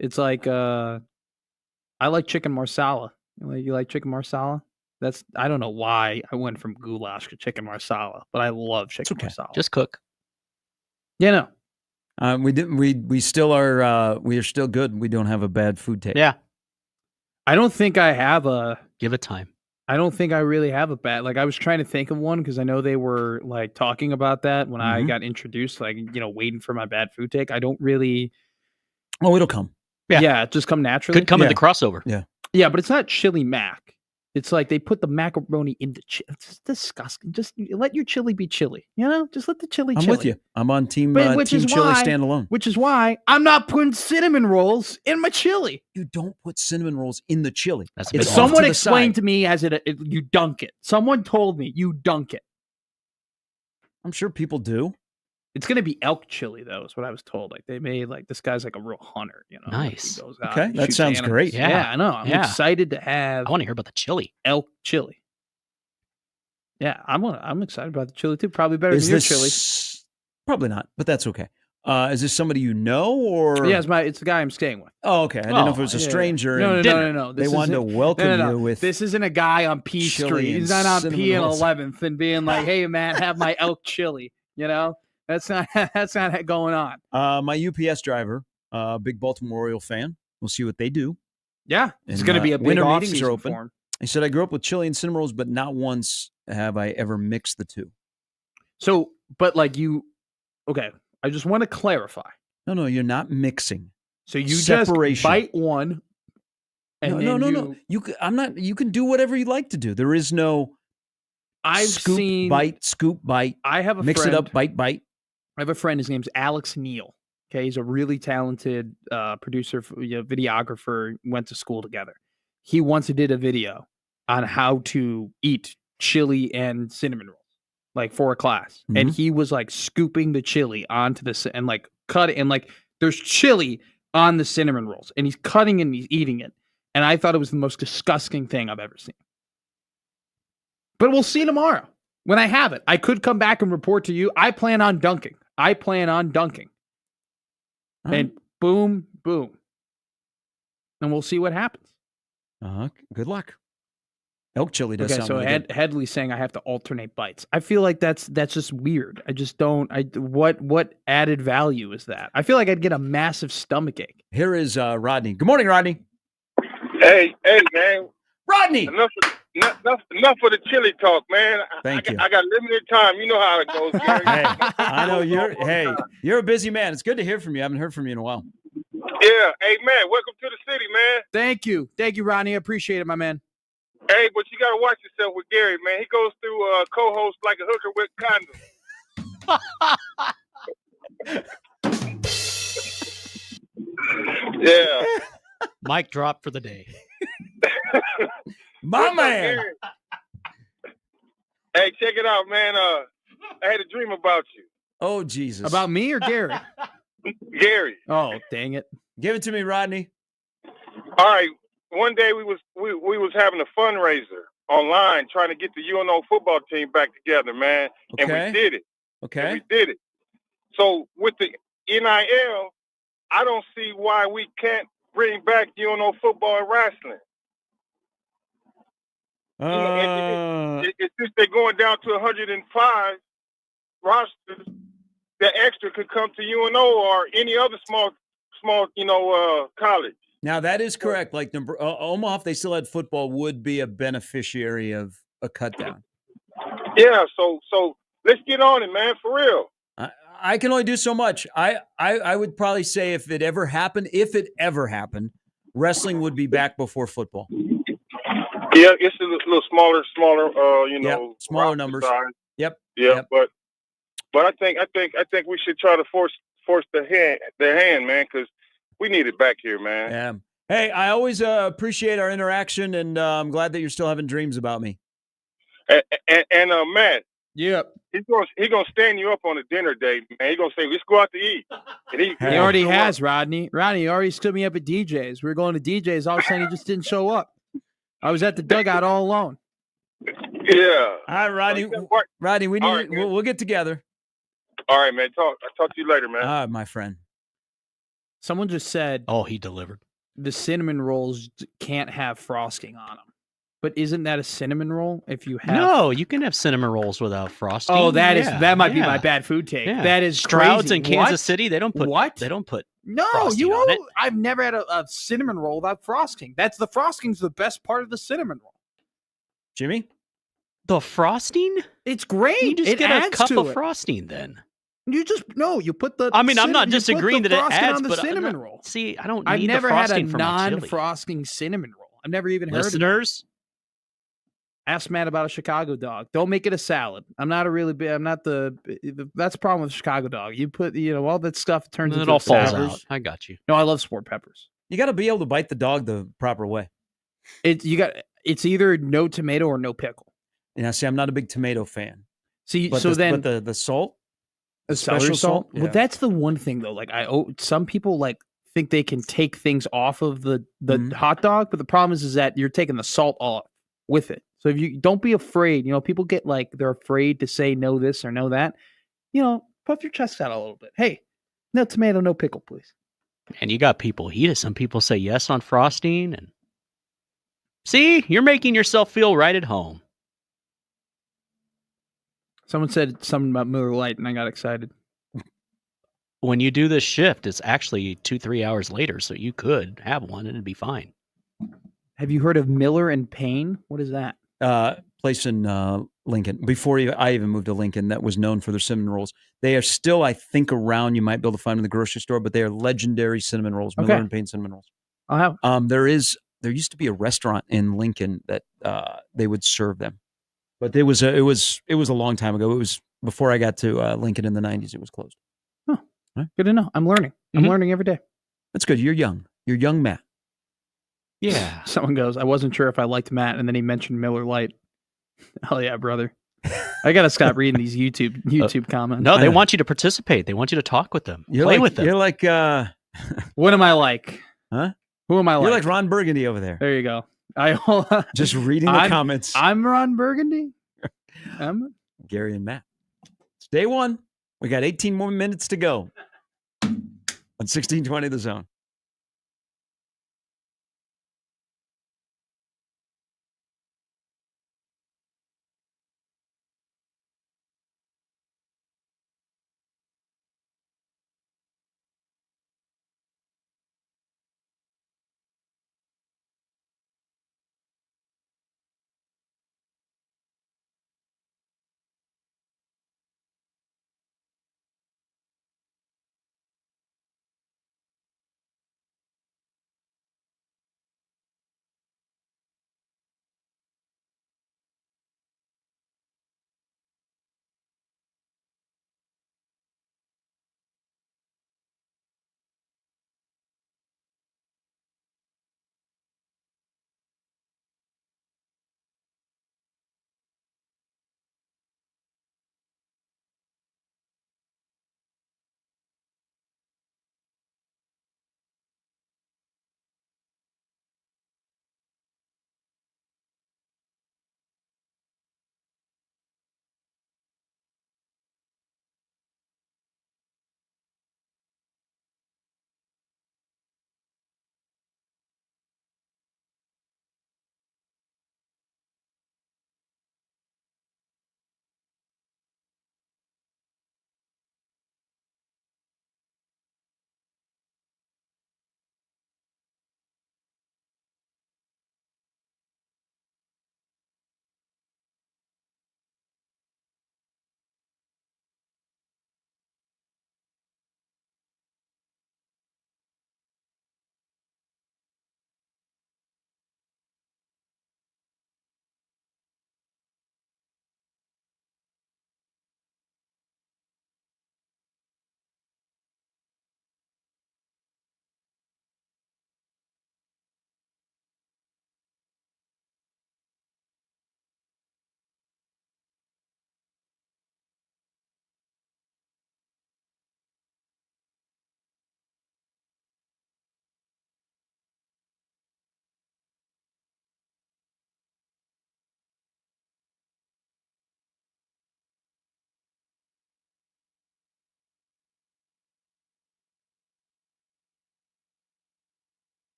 It's like I like chicken marsala. You like chicken marsala? I don't know why I went from goulash to chicken marsala, but I love chicken marsala. Just cook. Yeah, no. We still are. We are still good. We don't have a bad food taste. Yeah. I don't think I have a. Give it time. I don't think I really have a bad. Like I was trying to think of one because I know they were like talking about that when I got introduced. Like waiting for my bad food take. I don't really. Oh, it'll come. Yeah, it just come naturally. Could come in the crossover. Yeah, but it's not chili mac. It's like they put the macaroni in the chili. It's disgusting. Just let your chili be chili. Just let the chili. I'm with you. I'm on team chili standalone. Which is why I'm not putting cinnamon rolls in my chili. You don't put cinnamon rolls in the chili. Someone explained to me you dunk it. Someone told me you dunk it. I'm sure people do. It's gonna be elk chili though, is what I was told. Like they made this guy's like a real hunter, Nice. Like, he goes out okay, that sounds animals. great. Yeah, I know. I'm excited to have. I want to hear about the chili. Elk chili. Yeah, I'm excited about the chili too. Probably better than your chili. Probably not, but that's okay. Is this somebody you know or? Yeah, it's the guy I'm staying with. Oh, okay. I didn't know if it was a stranger. No. They wanted to welcome you with. This isn't a guy on P Street. He's not on P and 11th and being like, "Hey, man, have my elk chili." That's not going on. My UPS driver big Baltimore Oriole fan. We'll see what they do. Yeah, it's And, going to be a big winter off meetings are season open. for him. He said, I grew up with chili and cinnamon rolls, but not once have I ever mixed the two. So, but like okay, I just want to clarify. No, you're not mixing. So you Separation. just bite one, and no. You can do whatever you like to do. There is no scoop, bite, scoop, bite. I have a mix friend, it up, bite. I have a friend. His name's Alex Neal. Okay, he's a really talented producer, videographer. Went to school together. He once did a video on how to eat chili and cinnamon rolls, like for a class. Mm-hmm. And he was like scooping the chili onto the and like cut it, and like there's chili on the cinnamon rolls, and he's cutting and he's eating it. And I thought it was the most disgusting thing I've ever seen. But we'll see tomorrow when I have it. I could come back and report to you. I plan on dunking. And boom, boom. And we'll see what happens. Good luck. Elk chili does sound so really good. Headley's saying I have to alternate bites. I feel like that's just weird. I just don't. What added value is that? I feel like I'd get a massive stomach ache. Here is Rodney. Good morning, Rodney. Hey, man. Rodney. Enough of the chili talk, man. Thank you. I got limited time. You know how it goes, Gary. Hey, I know you're a busy man. It's good to hear from you. I haven't heard from you in a while. Yeah. Hey, man. Welcome to the city, man. Thank you, Rodney. I appreciate it, my man. Hey, but you got to watch yourself with Gary, man. He goes through co-host like a hooker with condoms. Yeah. Mic drop for the day. My man. Hey, check it out, man. I had a dream about you. Oh, Jesus. About me or Gary? Gary. Oh, dang it. Give it to me, Rodney. All right. One day we was having a fundraiser online trying to get the UNO football team back together, man. Okay. And we did it. Okay. So with the NIL, I don't see why we can't bring back UNO football and wrestling. It's just they're going down to 105 rosters. The extra could come to UNO or any other small college. Now, that is correct. Like Omaha, if they still had football, would be a beneficiary of a cut down. Yeah, so let's get on it, man, for real. I can only do so much. I would probably say if it ever happened, wrestling would be back before football. Yeah, it's a little smaller, smaller numbers. Size. Yep. But I think we should try to force the hand, man, because we need it back here, man. Yeah. Hey, I always appreciate our interaction, and I'm glad that you're still having dreams about me. And Matt. Yep. He's gonna stand you up on a dinner date, man. He's gonna say, "Let's go out to eat." And he already has, Rodney. Rodney already stood me up at DJ's. We were going to DJ's. All of a sudden, he just didn't show up. I was at the dugout all alone. Yeah. All right, Rodney. Rodney, we'll get together. All right, man. I'll talk to you later, man. My friend. Someone just said, "Oh, he delivered." The cinnamon rolls can't have frosting on them. But isn't that a cinnamon roll? If you have you can have cinnamon rolls without frosting. Oh, that might be my bad food take. Yeah. That is Stroud's crazy. in Kansas City. They don't put No, frosting on it. I've never had a cinnamon roll without frosting. The frosting's the best part of the cinnamon roll. Jimmy, the frosting? It's great. You just get a cup of frosting then. You put the. I mean, I'm not disagreeing that it adds, on the but cinnamon roll. See, I don't. I've need never the had a frosting for my chili. non-frosting cinnamon roll. I've never even heard of it. Listeners, ask Matt about a Chicago dog. Don't make it a salad. That's the problem with Chicago dog. You put, all that stuff turns into it all falls salad. out. I got you. No, I love sport peppers. You got to be able to bite the dog the proper way. It's either no tomato or no pickle. Yeah, see, I'm not a big tomato fan. See, but the salt, the special salt. Well, that's the one thing though. Like some people think they can take things off of the hot dog, but the problem is that you're taking the salt off with it. So if you don't be afraid, people get they're afraid to say no this or no that. Puff your chest out a little bit. Hey, no tomato, no pickle, please. And you got people heat it. Some people say yes on frosting, and see, you're making yourself feel right at home. Someone said something about Miller Lite, and I got excited. when you do this shift, it's actually 2-3 hours later, so you could have one and it'd be fine. Have you heard of Miller and Payne? What is that? Place in Lincoln. Before I even moved to Lincoln, that was known for their cinnamon rolls. They are still, I think, around. You might be able to find them in the grocery store, but they are legendary cinnamon rolls. Miller and Payne cinnamon rolls. I'll have. There used to be a restaurant in Lincoln that they would serve them, but it was a long time ago. It was before I got to Lincoln in the 90s. It was closed. Oh, right. Good to know. I'm learning. I'm learning every day. That's good. You're young. You're young, Matt. Yeah. Someone goes, I wasn't sure if I liked Matt, and then he mentioned Miller Lite. Hell yeah, brother. I gotta stop reading these YouTube comments. No, they want you to participate. They want you to talk with them. Play with them. You're like what am I like? Huh? Who am I like? You're like Ron Burgundy over there. There you go. Just reading the comments. I'm Ron Burgundy. Gary and Matt. It's day one. We got 18 more minutes to go on 1620 The Zone.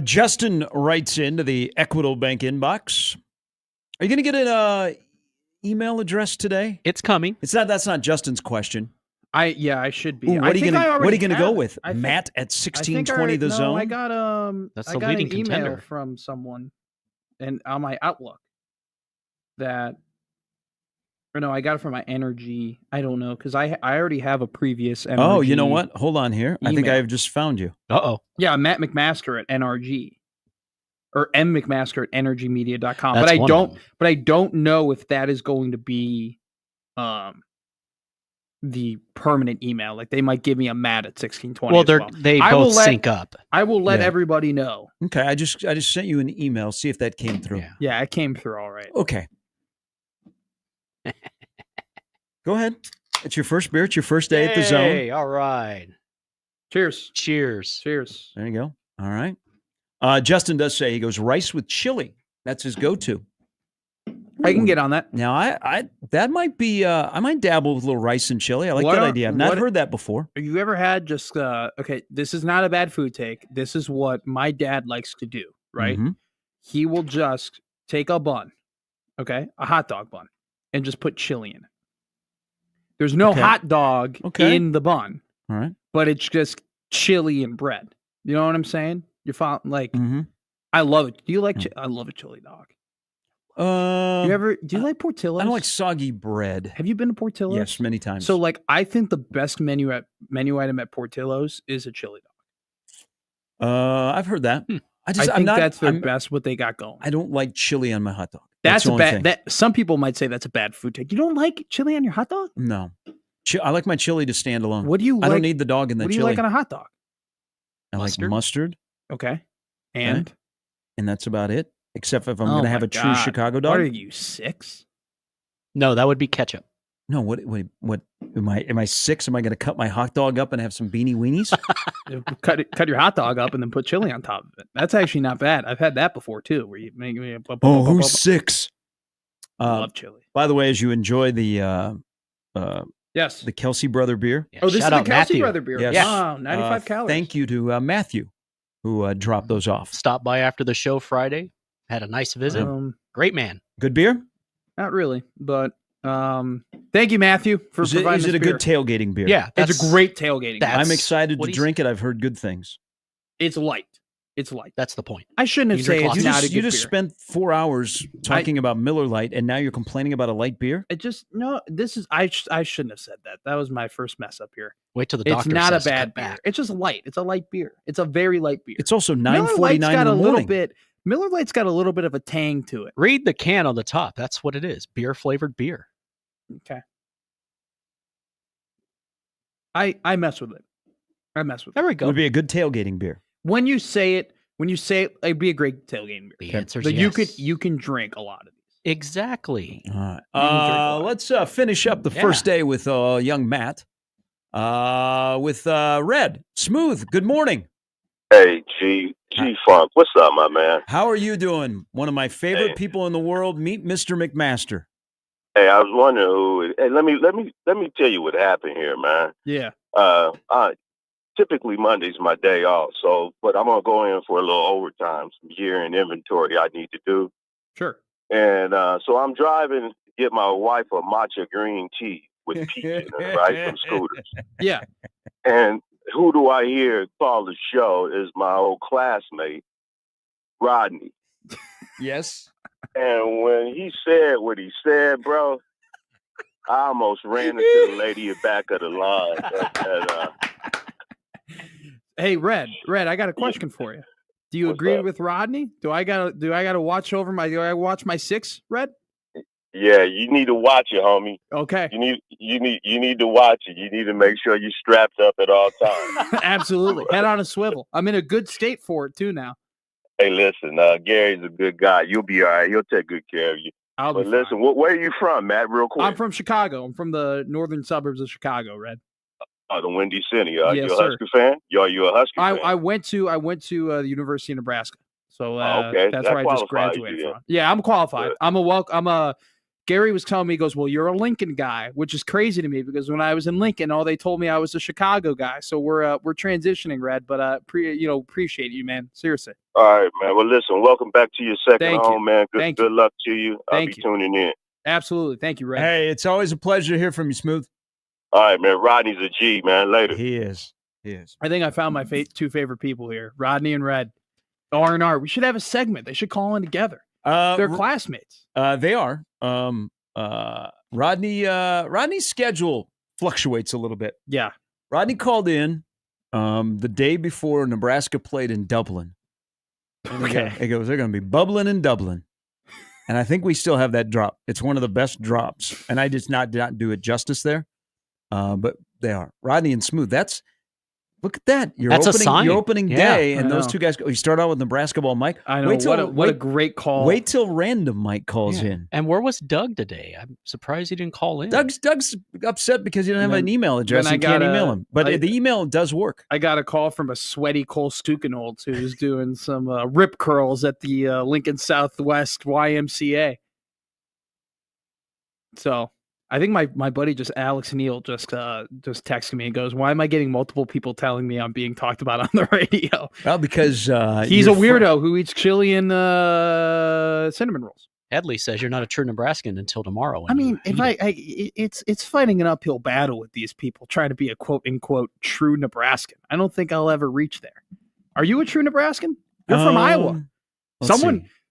Justin writes into the Equitable Bank inbox. Are you going to get an email address today? It's coming. That's not Justin's question. I should be. Ooh, what are you going to go with? I think, Matt at 1620 The Zone? I got That's I the got leading an email contender from someone. and on my Outlook that, or no, I got it from my Energy. I don't know because I already have a previous NRG. Oh, you know what? Hold on here. I think email. I have just found you. Uh-oh. Yeah, Matt McMaster at NRG or M McMaster at energymedia.com. That's But one of them. I don't know if that is going to be the permanent email. Like they might give me a Matt at 1620. Well, they both sync up. I will let Yeah. everybody know. Okay, I just sent you an email. See if that came through. Yeah, it came through all right. Okay. Go ahead. It's your first beer. It's your first day at the zone. Hey, all right. Cheers. Cheers. Cheers. There you go. All right. Justin does say he goes rice with chili. That's his go-to. I can get on that. Now, I that might be. I might dabble with a little rice and chili. I like that idea. I've not heard that before. Have you ever had just okay? This is not a bad food take. This is what my dad likes to do. Right? Mhm. He will just take a bun, okay, a hot dog bun, and just put chili in it. There's no Okay. hot dog in the bun, All right. but it's just chili and bread. You know what I'm saying? You're following, like, Mm-hmm. I love it. Do you like? I love a chili dog. Do you like Portillo's? I don't like soggy bread. Have you been to Portillo's? Yes, many times. So, like, I think the best menu item at Portillo's is a chili dog. I've heard that. I think that's their best. What they got going. I don't like chili on my hot dog. That's the a only bad. thing. That some people might say that's a bad food take. You don't like chili on your hot dog? No, I like my chili to stand alone. What do you? I like, don't need the dog in the What do chili. you like on a hot dog? I like mustard. Okay, and and that's about it. Except if I'm Oh going to my have a true God. Chicago dog. What are you, 6? No, that would be ketchup. No, what am I 6? Am I going to cut my hot dog up and have some beanie weenies? cut your hot dog up and then put chili on top of it. That's actually not bad. I've had that before too. Where you make me Who's 6? I love chili. By the way, as you enjoy the Yes, the Kelsey brother beer. Oh, this is the Kelsey brother beer. Yes. Wow, 95 calories. Thank you to Matthew, who dropped those off. Stopped by after the show Friday. Had a nice visit. Great man. Good beer? Not really, but thank you, Matthew, for providing Is this it a beer. good tailgating beer? Yeah, It's a great tailgating beer. I'm excited to drink it. I've heard good things. It's light. It's light. That's the point. I shouldn't have said it's not a good You just beer. spent 4 hours talking about Miller Lite, and now you're complaining about a light beer? It just This is I shouldn't have said that. That was my first mess up here. Wait till the It's doctor not says a to bad cut beer. back. It's just light. It's a light beer. It's a very light beer. It's also Miller 9:49 Lite's in got the a little morning. bit. Miller Lite's got a little bit of a tang to it. Read the can on the top. That's what it is. Beer flavored beer. Okay. I mess with it. I mess with it. There we It go. would be a good tailgating beer. When you say it, it'd be a great tailgating beer. The answer's But yes. you can drink a lot of these. Exactly. All right. Let's finish up the first day with young Matt. With Red. Smooth. Good morning. Hey, G Funk, what's up, my man? How are you doing? One of my favorite people in the world. Meet Mr. McMaster. Hey, I was wondering who. Hey, let me tell you what happened here, man. Yeah. Typically Monday's my day off, but I'm gonna go in for a little overtime, some year-end inventory I need to do. Sure. And so I'm driving to get my wife a matcha green tea with peach in it, right, from Scooters. Yeah. And who do I hear call the show is my old classmate, Rodney. Yes. And when he said what he said, bro, I almost ran into the lady at the back of the line. Hey, Red, I got a question for you. Do you agree with Rodney? Do I gotta watch over do I watch my 6, Red? Yeah, you need to watch it, homie. Okay. You need to watch it. You need to make sure you're strapped up at all times. Absolutely. Head on a swivel. I'm in a good state for it too now. Hey, listen, Gary's a good guy. You'll be all right. He'll take good care of you. But listen, where are you from, Matt? Real quick. I'm from Chicago. I'm from the northern suburbs of Chicago, Red. Oh, the Windy City. Yes, you a sir. Husker fan? You a Husker fan? I went to the University of Nebraska. So okay. that's That where I just qualifies graduated you, then. from. Yeah, I'm qualified. Gary was telling me, he goes, well, you're a Lincoln guy, which is crazy to me because when I was in Lincoln, they told me I was a Chicago guy. So we're transitioning, Red, but appreciate you, man. Seriously. All right, man. Well, listen, welcome back to your second home, man. Good luck to you. I'll be tuning in. Absolutely. Thank you, Red. Hey, it's always a pleasure to hear from you, Smooth. All right, man. Rodney's a G, man. Later. He is. I think I found my 2 favorite people here, Rodney and Red. R&R. We should have a segment. They should call in together. They're classmates. They are. Rodney's schedule fluctuates a little bit. Yeah. Rodney called in the day before Nebraska played in Dublin. Okay. He goes, they're going to be bubbling in Dublin. And I think we still have that drop. It's one of the best drops. And I just not do it justice there. But they are. Rodney and Smooth. Look at that. That's a sign. Your opening Yeah, day, and I those know. two guys. You start out with Nebraska ball, Mike. I know. What a great call. Wait till random Mike calls in. And where was Doug today? I'm surprised he didn't call in. Doug's upset because he didn't have an email address. then I You can't got email him. But the email does work. I got a call from a sweaty Cole Stukenholtz who's doing some rip curls at the Lincoln Southwest YMCA. So I think my buddy Alex Neal just texted me and goes, "Why am I getting multiple people telling me I'm being talked about on the radio?" Well, because he's a weirdo who eats chili and cinnamon rolls. Edley says you're not a true Nebraskan until tomorrow. I mean, it's fighting an uphill battle with these people trying to be a quote unquote true Nebraskan. I don't think I'll ever reach there. Are you a true Nebraskan? You're from Iowa.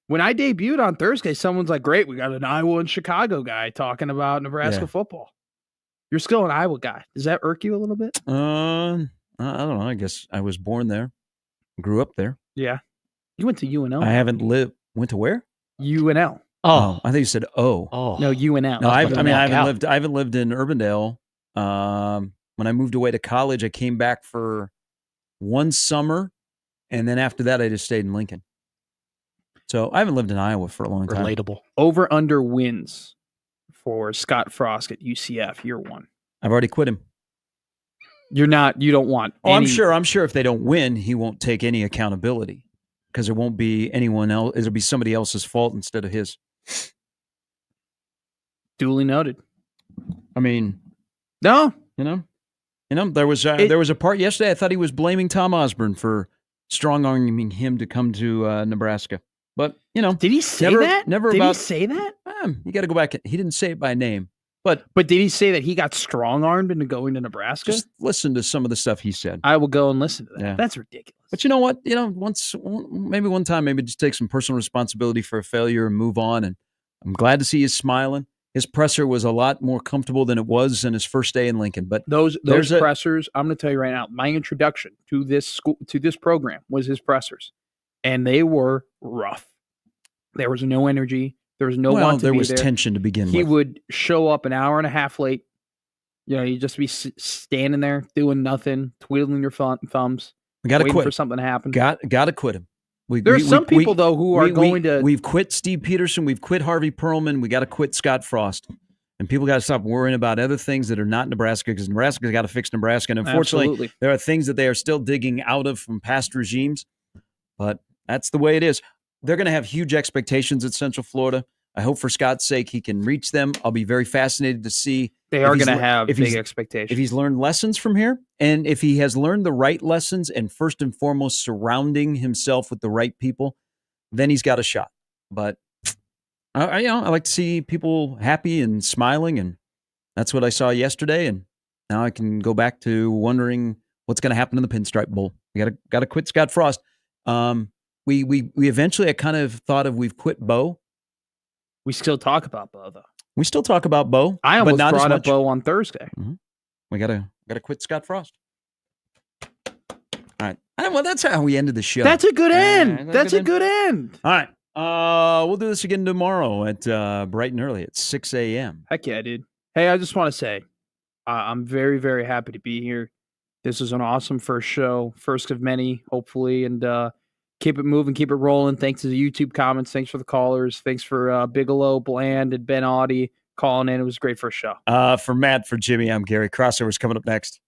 When I debuted on Thursday, someone's like, "Great, we got an Iowa and Chicago guy talking about Nebraska football." You're still an Iowa guy. Does that irk you a little bit? I don't know. I guess I was born there, grew up there. Yeah, you went to UNL. I haven't lived. Went to where? UNL. Oh, I think you said O. Oh, no, UNL. No, I haven't lived in Urbandale. When I moved away to college, I came back for one summer, and then after that, I just stayed in Lincoln. So I haven't lived in Iowa for a long time. Relatable. Over under wins for Scott Frost at UCF year one. I've already quit him. You don't want. Oh, I'm sure if they don't win, he won't take any accountability because it won't be anyone else. It'll be somebody else's fault instead of his. Duly noted. I mean, no, there was a part yesterday. I thought he was blaming Tom Osborne for strong-arming him to come to Nebraska. But, did he say that? Never did about, he say that? You got to go back. He didn't say it by name. But did he say that he got strong-armed into going to Nebraska? Just listen to some of the stuff he said. I will go and listen to that. Yeah. That's ridiculous. But you know what? Maybe one time, maybe just take some personal responsibility for a failure and move on. And I'm glad to see he's smiling. His presser was a lot more comfortable than it was in his first day in Lincoln. But those pressers, I'm going to tell you right now, my introduction to this school, to this program was his pressers, and they were rough. There was no energy. There was no want to there be was there. tension to begin with. He would show up an hour and a half late. You'd just be standing there doing nothing, twiddling your thumbs. We got to quit for something to happen. Got to quit him. There's some people though who are going to. We've quit Steve Peterson. We've quit Harvey Perlman. We got to quit Scott Frost. And people got to stop worrying about other things that are not Nebraska because Nebraska's got to fix Nebraska. And unfortunately, there are things that they are still digging out of from past regimes. But that's the way it is. They're going to have huge expectations at Central Florida. I hope for Scott's sake he can reach them. I'll be very fascinated to see. They are going to have big expectations. If he's learned lessons from here, and if he has learned the right lessons, and first and foremost surrounding himself with the right people, then he's got a shot. But I like to see people happy and smiling, and that's what I saw yesterday. And now I can go back to wondering what's going to happen in the Pinstripe Bowl. We got to quit Scott Frost. We eventually, I kind of thought of we've quit Bo. We still talk about Bo though. We still talk about Bo. I almost brought up Bo on Thursday. Mm-hmm. We gotta quit Scott Frost. All right. Well, that's how we ended the show. That's a good end. That's a good end. All right. We'll do this again tomorrow at bright and early at 6 a.m. Heck yeah, dude. Hey, I just want to say, I'm very, very happy to be here. This is an awesome first show, first of many, hopefully, and keep it moving, keep it rolling. Thanks to the YouTube comments. Thanks for the callers. Thanks for Bigalow, Bland, and Ben Audie calling in. It was a great first show. For Matt, for Jimmy, I'm Gary. Crossover's coming up next.